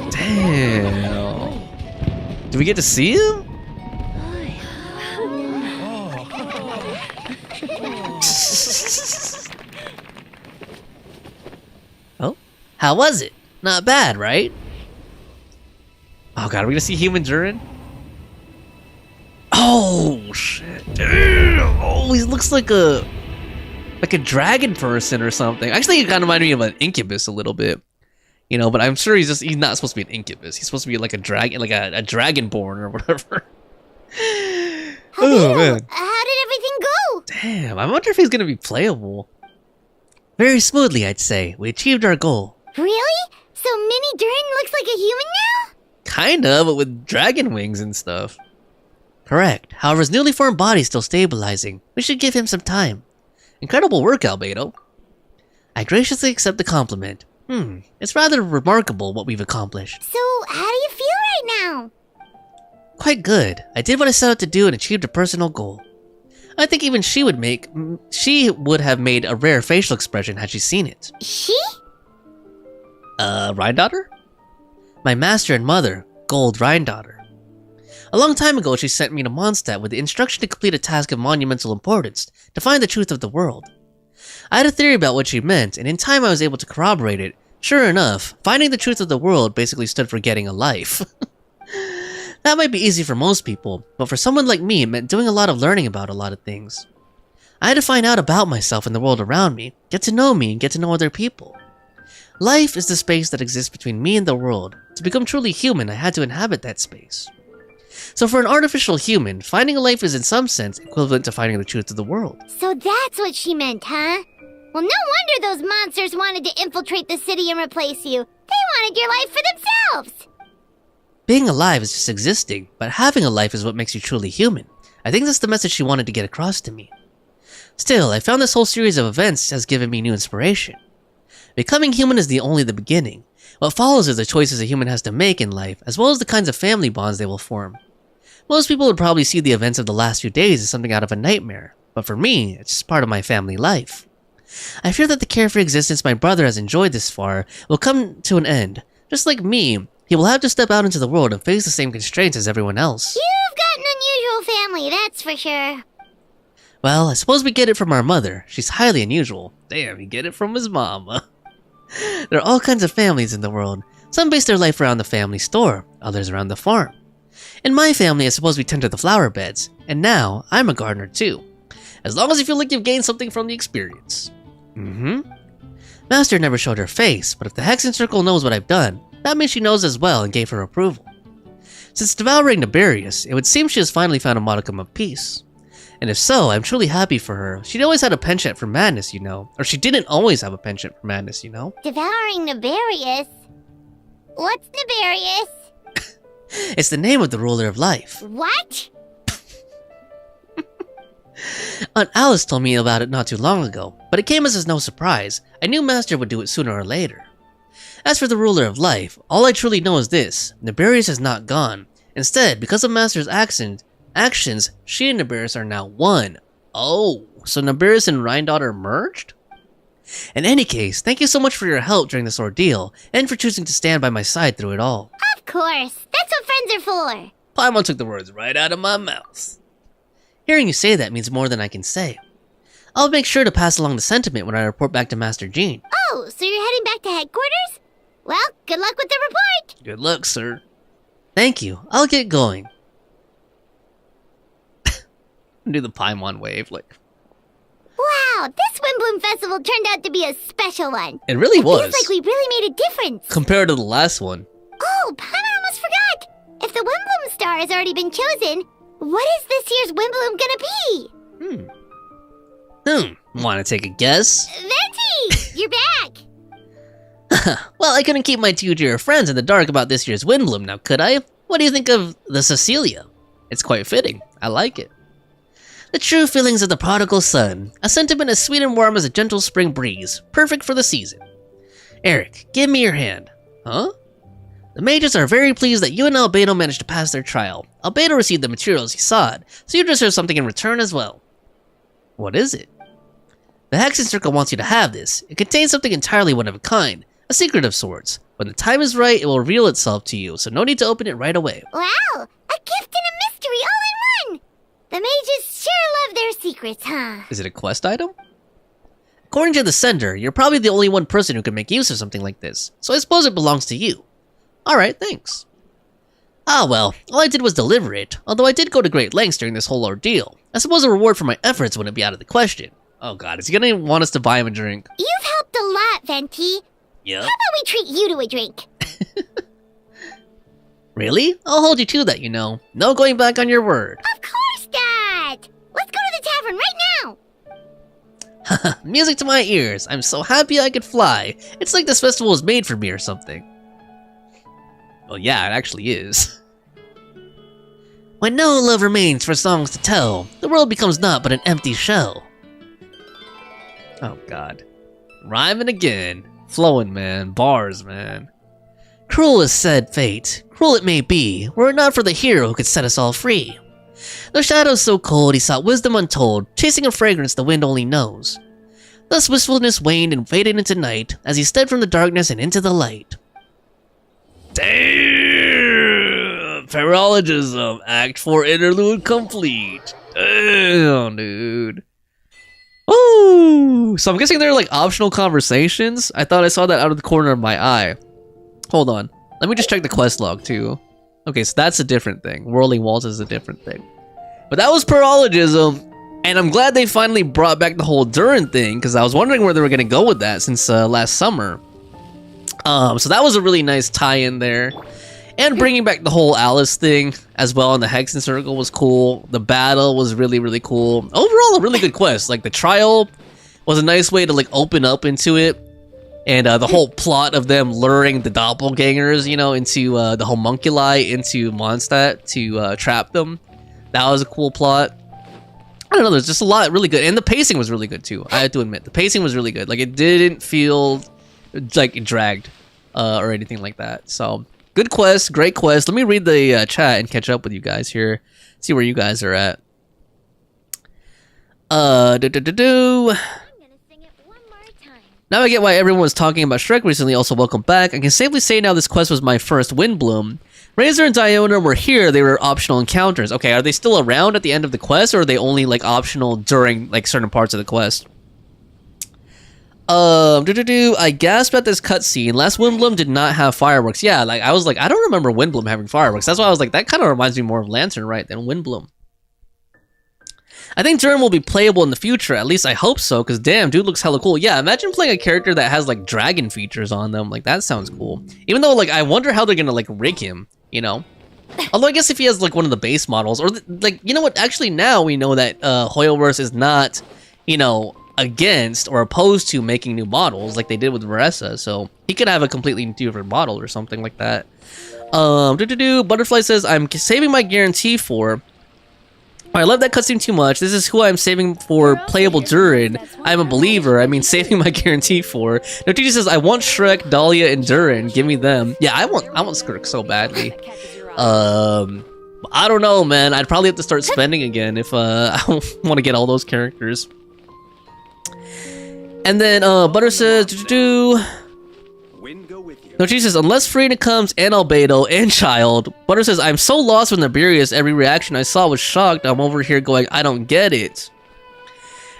Damn. Do we get to see him? Oh? How was it? Not bad, right? Oh god, are we gonna see human Durin? Oh shit! Damn. Oh, he looks like a dragon person or something. Actually, he kind of reminded me of an incubus a little bit, you know. But I'm sure he's not supposed to be an incubus. He's supposed to be like a dragon, like a dragonborn or whatever. Oh man! How did everything go? Damn, I wonder if he's gonna be playable. Very smoothly, I'd say. We achieved our goal. Really? So Mini Durin looks like a human now? Kinda, but with dragon wings and stuff. Correct. However, his newly formed body is still stabilizing. We should give him some time. Incredible work, Albedo. I graciously accept the compliment. It's rather remarkable what we've accomplished. So, how do you feel right now? Quite good. I did what I set out to do and achieved a personal goal. I think even she would have made a rare facial expression had she seen it. She? Rhindaughter? My master and mother, Gold Rhindaughter. A long time ago, she sent me to Mondstadt with the instruction to complete a task of monumental importance, to find the truth of the world. I had a theory about what she meant, and in time I was able to corroborate it. Sure enough, finding the truth of the world basically stood for getting a life. That might be easy for most people, but for someone like me, it meant doing a lot of learning about a lot of things. I had to find out about myself and the world around me, get to know me, and get to know other people. Life is the space that exists between me and the world. To become truly human, I had to inhabit that space. So for an artificial human, finding a life is in some sense equivalent to finding the truth of the world. So that's what she meant, huh? Well, no wonder those monsters wanted to infiltrate the city and replace you. They wanted your life for themselves. Being alive is just existing, but having a life is what makes you truly human. I think that's the message she wanted to get across to me. Still, I found this whole series of events has given me new inspiration. Becoming human is only the beginning. What follows is the choices a human has to make in life, as well as the kinds of family bonds they will form. Most people would probably see the events of the last few days as something out of a nightmare, but for me, it's just part of my family life. I fear that the carefree existence my brother has enjoyed this far will come to an end. Just like me, he will have to step out into the world and face the same constraints as everyone else. You've got an unusual family, that's for sure. Well, I suppose we get it from our mother. She's highly unusual. Damn, you get it from his mama. There are all kinds of families in the world. Some base their life around the family store, others around the farm. In my family, I suppose we tend to the flower beds, and now I'm a gardener too. As long as you feel like you've gained something from the experience. Master never showed her face, but if the Hexen Circle knows what I've done, that means she knows as well and gave her approval. Since devouring Niberius, it would seem she has finally found a modicum of peace. And if so, I'm truly happy for her. She'd always had a penchant for madness, you know. Or she didn't always have a penchant for madness, you know. Devouring Niberius? What's Niberius? It's the name of the ruler of life. What? Aunt Alice told me about it not too long ago, but it came as no surprise. I knew Master would do it sooner or later. As for the ruler of life, all I truly know is this: Niberius is not gone. Instead, because of Master's actions, she and Niberius are now one. Oh, so Niberius and Rhindaughter merged? In any case, thank you so much for your help during this ordeal, and for choosing to stand by my side through it all. Of course, that's what friends are for. Paimon took the words right out of my mouth. Hearing you say that means more than I can say. I'll make sure to pass along the sentiment when I report back to Master Jean. Oh, so you're heading back to headquarters? Well, good luck with the report. Good luck, sir. Thank you. I'll get going. Do the Paimon wave, like. Wow, this Windbloom Festival turned out to be a special one. It really was. Feels like we really made a difference. Compared to the last one. Oh, Paimon almost forgot. If the Windbloom star has already been chosen, what is this year's Windbloom gonna be? Want to take a guess? Venti, you're back. Well, I couldn't keep my two dear friends in the dark about this year's Windbloom, now could I? What do you think of the Cecilia? It's quite fitting. I like it. The true feelings of the prodigal son. A sentiment as sweet and warm as a gentle spring breeze. Perfect for the season. Eric, give me your hand. Huh? The mages are very pleased that you and Albedo managed to pass their trial. Albedo received the materials he sought, so you deserve something in return as well. What is it? The Hexen Circle wants you to have this. It contains something entirely one of a kind, a secret of sorts. When the time is right, it will reveal itself to you, so no need to open it right away. Wow! A gift and a mystery all in one! The mages sure love their secrets, huh? Is it a quest item? According to the sender, you're probably the only one person who can make use of something like this, so I suppose it belongs to you. Alright, thanks. Ah well, all I did was deliver it, although I did go to great lengths during this whole ordeal. I suppose a reward for my efforts wouldn't be out of the question. Oh god, is he gonna want us to buy him a drink? You've helped a lot, Venti. Yep. How about we treat you to a drink? Really? I'll hold you to that, you know. No going back on your word. Of course, Dad! Let's go to the tavern right now! Haha, music to my ears. I'm so happy I could fly. It's like this festival was made for me or something. Well, yeah, it actually is. When no love remains for songs to tell, the world becomes naught but an empty shell. Oh god. Rhyming again. Flowing, man. Bars, man. Cruel is said fate. Cruel it may be, were it not for the hero who could set us all free. The shadows so cold he sought wisdom untold, chasing a fragrance the wind only knows. Thus wistfulness waned and faded into night, as he stepped from the darkness and into the light. Damn! Paralogism, Act 4 Interlude complete. Damn, dude. Ooh! So I'm guessing they're like optional conversations? I thought I saw that out of the corner of my eye. Hold on. Let me just check the quest log too. Okay, so that's a different thing. Whirling Waltz is a different thing. But that was Paralogism, and I'm glad they finally brought back the whole Durin thing, because I was wondering where they were going to go with that since last summer. So that was a really nice tie-in there. And bringing back the whole Alice thing as well in the Hexen Circle was cool. The battle was really, really cool. Overall, a really good quest. Like, the trial was a nice way to, like, open up into it. And the whole plot of them luring the doppelgangers, you know, into the homunculi into Mondstadt to trap them. That was a cool plot. I don't know, there's just a lot really good. And the pacing was really good, too. I have to admit, the pacing was really good. Like, it didn't feel like it dragged or anything like that. So, good quest, great quest. Let me read the chat and catch up with you guys here. See where you guys are at. Now I get why everyone was talking about Shrek recently. Also, welcome back. I can safely say now this quest was my first Windbloom. Razor and Diona were here. They were optional encounters. Okay, are they still around at the end of the quest, or are they only like optional during like certain parts of the quest? I gasped at this cutscene. Last Windbloom did not have fireworks. Yeah, like I was like, I don't remember Windbloom having fireworks. That's why I was like, that kind of reminds me more of Lantern, right, than Windbloom. I think Durin will be playable in the future. At least I hope so, because damn, dude looks hella cool. Yeah, imagine playing a character that has like dragon features on them. Like, that sounds cool. Even though, like, I wonder how they're gonna like rig him, you know? Although I guess if he has like one of the base models, or like, you know what? Actually, now we know that Hoyoverse is not, you know, against or opposed to making new models like they did with Maressa. So he could have a completely different model or something like that. Butterfly says, I'm saving my guarantee for... I love that cutscene too much. This is who I'm saving for playable Durin. I'm a believer. I mean, saving my guarantee for. Notiji says, I want Shrek, Dahlia, and Durin. Give me them. Yeah, I want Skrk so badly. I don't know, man. I'd probably have to start spending again if I want to get all those characters. And then Butter says, No, she says, unless Frida comes and Albedo and Child. Butter says, I'm so lost with Naberius. Every reaction I saw was shocked. I'm over here going, I don't get it.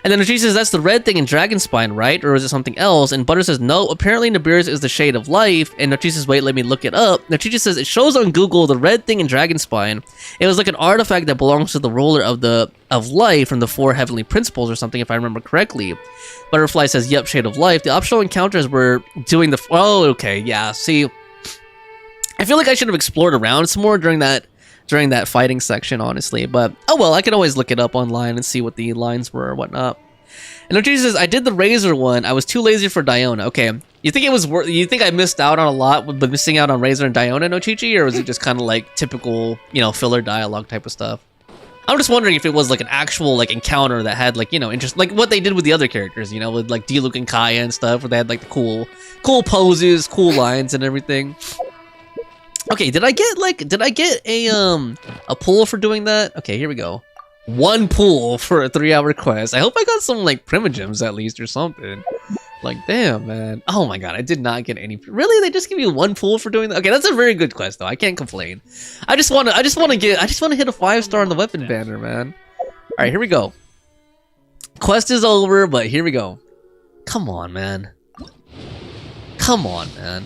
And then she says, that's the red thing in Dragonspine, right? Or is it something else? And Butter says, no, apparently Naberius is the shade of life. And Nochi says, wait, let me look it up. Nochi says, it shows on Google the red thing in Dragonspine. It was like an artifact that belongs to the ruler of life from the 4 heavenly principles or something, if I remember correctly. Butterfly says, yep, shade of life. The optional encounters were doing the... Oh, okay, yeah, see. I feel like I should have explored around some more during that fighting section, honestly. But, oh well, I could always look it up online and see what the lines were or whatnot. And Nochi says, I did the Razor one. I was too lazy for Diona. Okay, you think it was you think I missed out on a lot with missing out on Razor and Diona, Nochichi? Or was it just kind of like typical, you know, filler dialogue type of stuff? I'm just wondering if it was like an actual like encounter that had like, you know, interest, like what they did with the other characters, you know, with like Diluc and Kaya and stuff, where they had like the cool poses, cool lines and everything. Okay, did I get a pull for doing that? Okay, here we go. 1 pool for a 3-hour quest. I hope I got some like primogems at least or something. Like, damn, man. Oh my god, I did not get any. Really? They just give you 1 pool for doing that? Okay, that's a very good quest though. I can't complain. I just want to hit a 5-star on the weapon banner, man. All right, here we go. Quest is over, but here we go. Come on, man. Come on, man.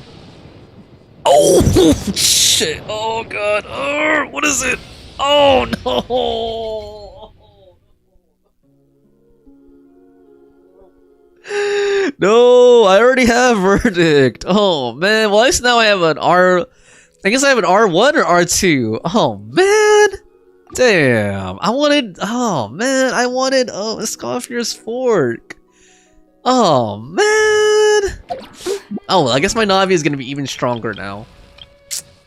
Oh shit! Oh god! Oh, what is it? Oh no! No, I already have verdict. Oh man, well at least now I have an R. I guess I have an R1 or R2. Oh man, damn! I wanted. Oh man, I wanted. Oh, Scoffier's Fork. Oh man. Oh well, I guess my Navi is gonna be even stronger now.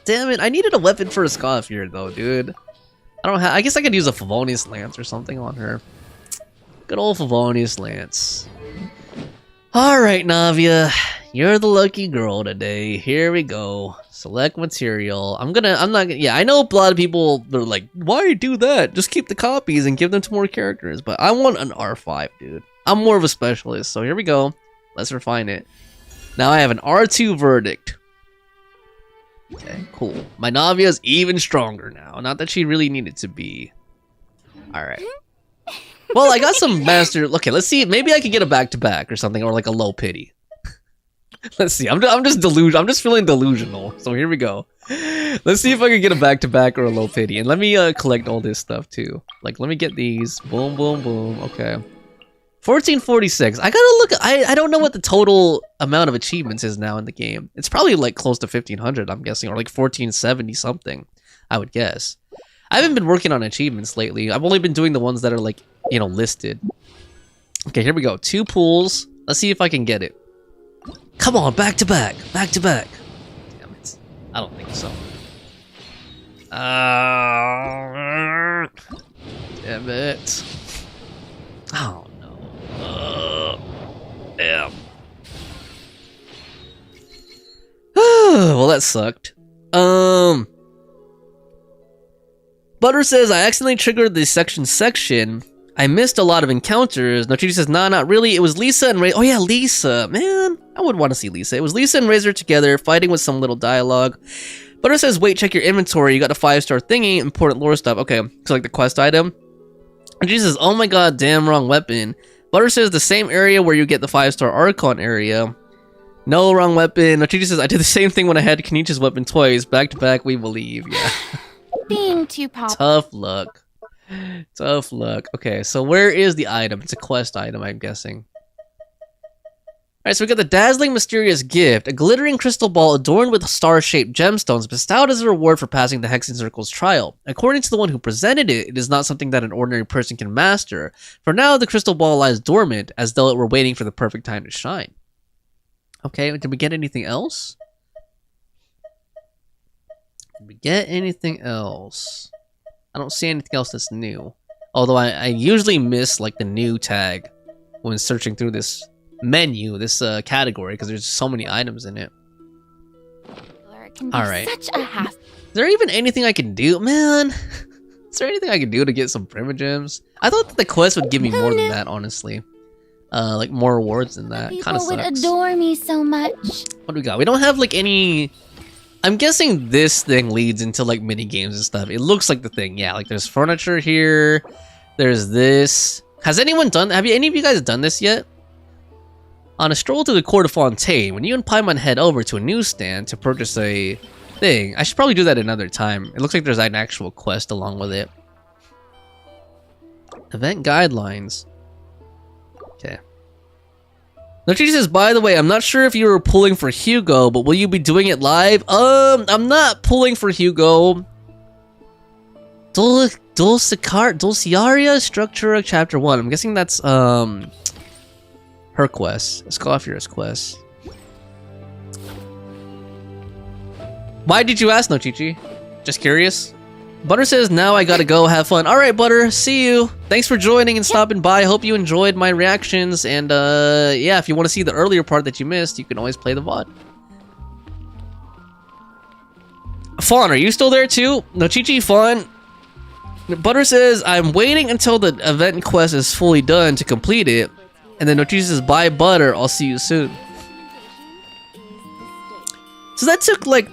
Damn it! I needed a weapon for a Scoffier though, dude. I don't have. I guess I could use a Favonius Lance or something on her. Good old Favonius Lance. Alright, Navia. You're the lucky girl today. Here we go. Select material. I'm not gonna, yeah, I know a lot of people, they're like, why do that? Just keep the copies and give them to more characters. But I want an R5, dude. I'm more of a specialist. So here we go. Let's refine it. Now I have an R2 verdict. Okay, cool. My Navia is even stronger now. Not that she really needed to be. Alright. Well, I got some master. Okay, let's see. Maybe I could get a back-to-back or something, or like a low pity. Let's see. I'm just delusional. I'm just feeling delusional. So here we go. Let's see if I can get a back-to-back or a low pity. And let me collect all this stuff too. Like, let me get these. Boom, boom, boom. Okay. 1446. I gotta look. I don't know what the total amount of achievements is now in the game. It's probably like close to 1500. I'm guessing, or like 1470 something. I would guess. I haven't been working on achievements lately. I've only been doing the ones that are like, you know, listed. Okay, here we go. 2 pools. Let's see if I can get it. Come on, back to back. Back to back. Damn it. I don't think so. Damn it. Oh no. Damn. Well, that sucked. Butter says, I accidentally triggered the section. I missed a lot of encounters. Nochichi says, nah, not really. It was Lisa and Razor. Oh yeah, Lisa. Man, I would want to see Lisa. It was Lisa and Razor together, fighting with some little dialogue. Butter says, wait, check your inventory. You got a 5-star thingy, important lore stuff. Okay, so like the quest item. Nochichi says, oh my god, damn wrong weapon. Butter says, the same area where you get the 5-star Archon area. No, wrong weapon. Nochichi says, I did the same thing when I had Kenichi's weapon twice. Back to back, we believe. Yeah. Being too pop. Tough luck. Tough luck. Okay, so where is the item? It's a quest item, I'm guessing. Alright, so we got the dazzling mysterious gift, a glittering crystal ball adorned with star-shaped gemstones bestowed as a reward for passing the Hexing Circle's trial. According to the one who presented it, it is not something that an ordinary person can master. For now, the crystal ball lies dormant, as though it were waiting for the perfect time to shine. Okay, did we get anything else? Did we get anything else? I don't see anything else that's new. Although I usually miss like the new tag when searching through this menu, this category, because there's so many items in it. Alright. Such a hassle. Is there even anything I can do? Man, is there anything I can do to get some primogems? I thought that the quest would give me more than that, honestly. Like more rewards than that. Kind of People would sucks. adore me so much. What do we got? We don't have like any... I'm guessing this thing leads into like mini games and stuff. It looks like the thing. Yeah, like there's furniture here. There's this. Has anyone done... Have any of you guys done this yet? On a stroll to the court of Fontaine, when you and Paimon head over to a newsstand to purchase a thing. I should probably do that another time. It looks like there's an actual quest along with it. Event guidelines. Okay. Nochichi says, by the way, I'm not sure if you were pulling for Hugo, but will you be doing it live? I'm not pulling for Hugo. Dulciaria Structura Chapter 1. I'm guessing that's, her quest. Scoffier's quest. Why did you ask, Nochichi? Just curious? Butter says, now I gotta go have fun. Alright, Butter, see you. Thanks for joining and stopping by. Hope you enjoyed my reactions. And, yeah, if you want to see the earlier part that you missed, you can always play the VOD. Fawn, are you still there too? Nochichi, Fawn. Butter says, I'm waiting until the event quest is fully done to complete it. And then Nochi says, bye Butter, I'll see you soon. So that took like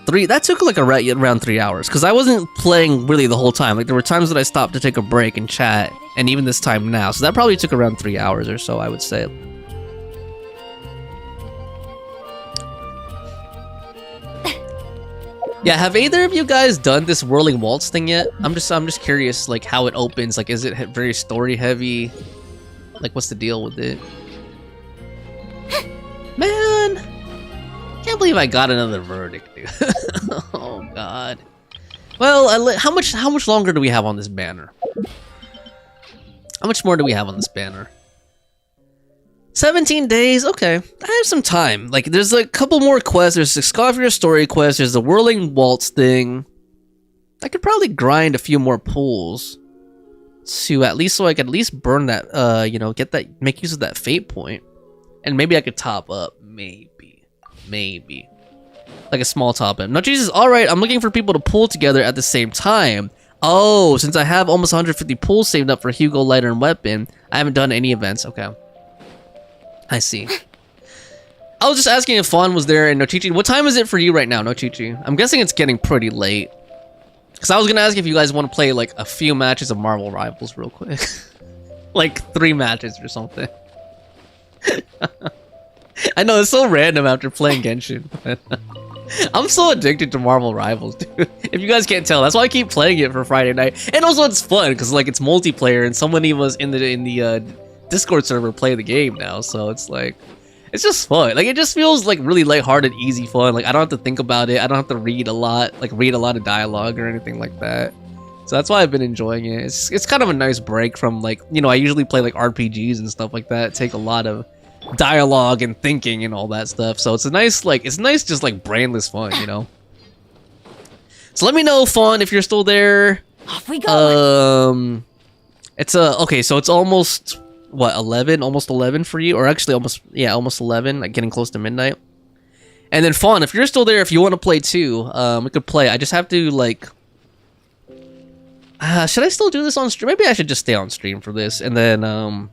around 3 hours, because I wasn't playing really the whole time. Like there were times that I stopped to take a break and chat, and even this time now. So that probably took around 3 hours or so, I would say. Yeah, have either of you guys done this whirling waltz thing yet? I'm just curious, like how it opens. Like, is it very story heavy? Like, what's the deal with it? Man, can't believe I got another verdict, dude. Oh God. Well, how much longer do we have on this banner? How much more do we have on this banner? 17 days? Okay. I have some time. Like, there's a couple more quests. There's the Scoffier's story quest. There's the Whirling Waltz thing. I could probably grind a few more pools to at least, so I could at least burn that, you know, make use of that fate point. And maybe I could top up. Maybe. Like a small top up. No, Jesus, alright, I'm looking for people to pull together at the same time. Oh, since I have almost 150 pulls saved up for Hugo, Lighter, and Weapon, I haven't done any events. Okay. I see. I was just asking if Fawn was there and Nochichi. What time is it for you right now, Nochichi? I'm guessing it's getting pretty late. Because I was going to ask if you guys want to play like a few matches of Marvel Rivals real quick. Like 3 matches or something. I know, it's so random after playing Genshin. I'm so addicted to Marvel Rivals, dude. If you guys can't tell, that's why I keep playing it for Friday night. And also it's fun, because like it's multiplayer and somebody was in the Discord server play the game now, so it's like, it's just fun. Like, it just feels like really lighthearted, easy fun. Like, I don't have to think about it. I don't have to read a lot of dialogue or anything like that. So that's why I've been enjoying it. It's kind of a nice break from, like, you know, I usually play like RPGs and stuff like that. Take a lot of dialogue and thinking and all that stuff. So it's a nice, like, it's nice just like brainless fun, you know? So let me know, Fawn, if you're still there. Off we go. It's okay, so it's almost what, 11? Almost 11 for you? Or actually almost 11, like getting close to midnight. And then Fawn, if you're still there, if you want to play too, we could play. I just have to like should I still do this on stream? Maybe I should just stay on stream for this, and then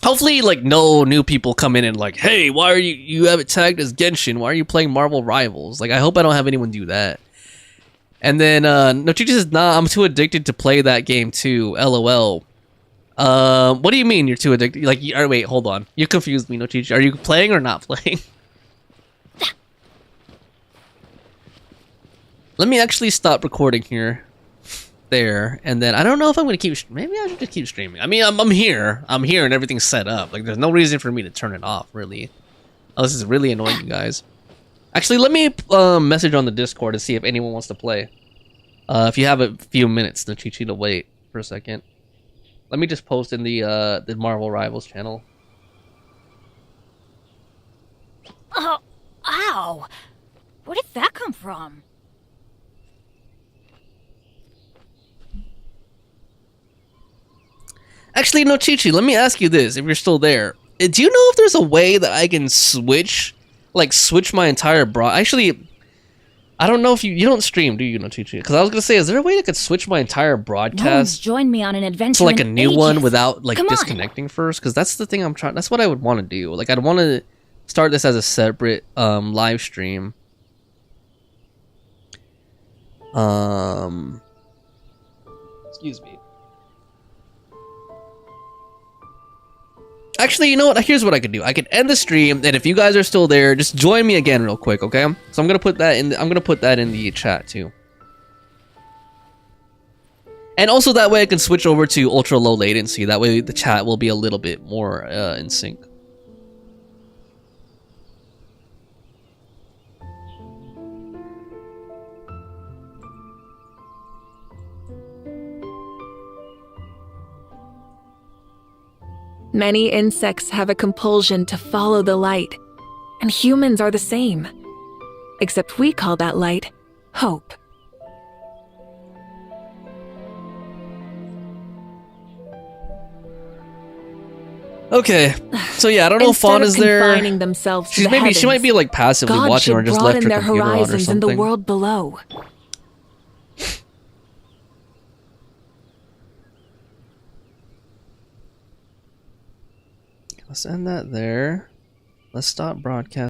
hopefully like no new people come in and like, hey, why are you have it tagged as Genshin? Why are you playing Marvel Rivals? Like, I hope I don't have anyone do that. And then Nochichi says, nah, I'm too addicted to play that game too. LOL. What do you mean you're too addicted? Like, wait, hold on. You confused me, Nochichi. Are you playing or not playing? Let me actually stop recording here. There, and then I don't know if I'm gonna keep. Maybe I should just keep streaming. I mean, I'm here, and everything's set up. Like, there's no reason for me to turn it off, really. Oh, this is really annoying, you guys. Actually, let me message on the Discord to see if anyone wants to play. If you have a few minutes, Nochichi, to wait for a second. Let me just post in the Marvel Rivals channel. Oh, ow! Where did that come from? Actually, Nochichi, let me ask you this, if you're still there. Do you know if there's a way that I can switch my entire Actually, I don't know if you don't stream, do you, Nochichi? Because I was going to say, is there a way I could switch my entire broadcast? No one's joined me on an adventure to like a in new ages. one without like Come on. disconnecting first? Because that's the thing that's what I would want to do. Like, I'd want to start this as a separate live stream. Excuse me. Actually, you know what? Here's what I could do. I could end the stream, and if you guys are still there, just join me again real quick, okay? So I'm gonna put that in. I'm gonna put that in the chat too. And also that way I can switch over to ultra low latency. That way the chat will be a little bit more in sync. Many insects have a compulsion to follow the light, and humans are the same. Except we call that light hope. Okay, so yeah, I don't know if Fawn is there. Confining themselves to the She might be like passively God watching or just left her their computer on or horizons in the something. world below. Let's end that there. Let's stop broadcasting.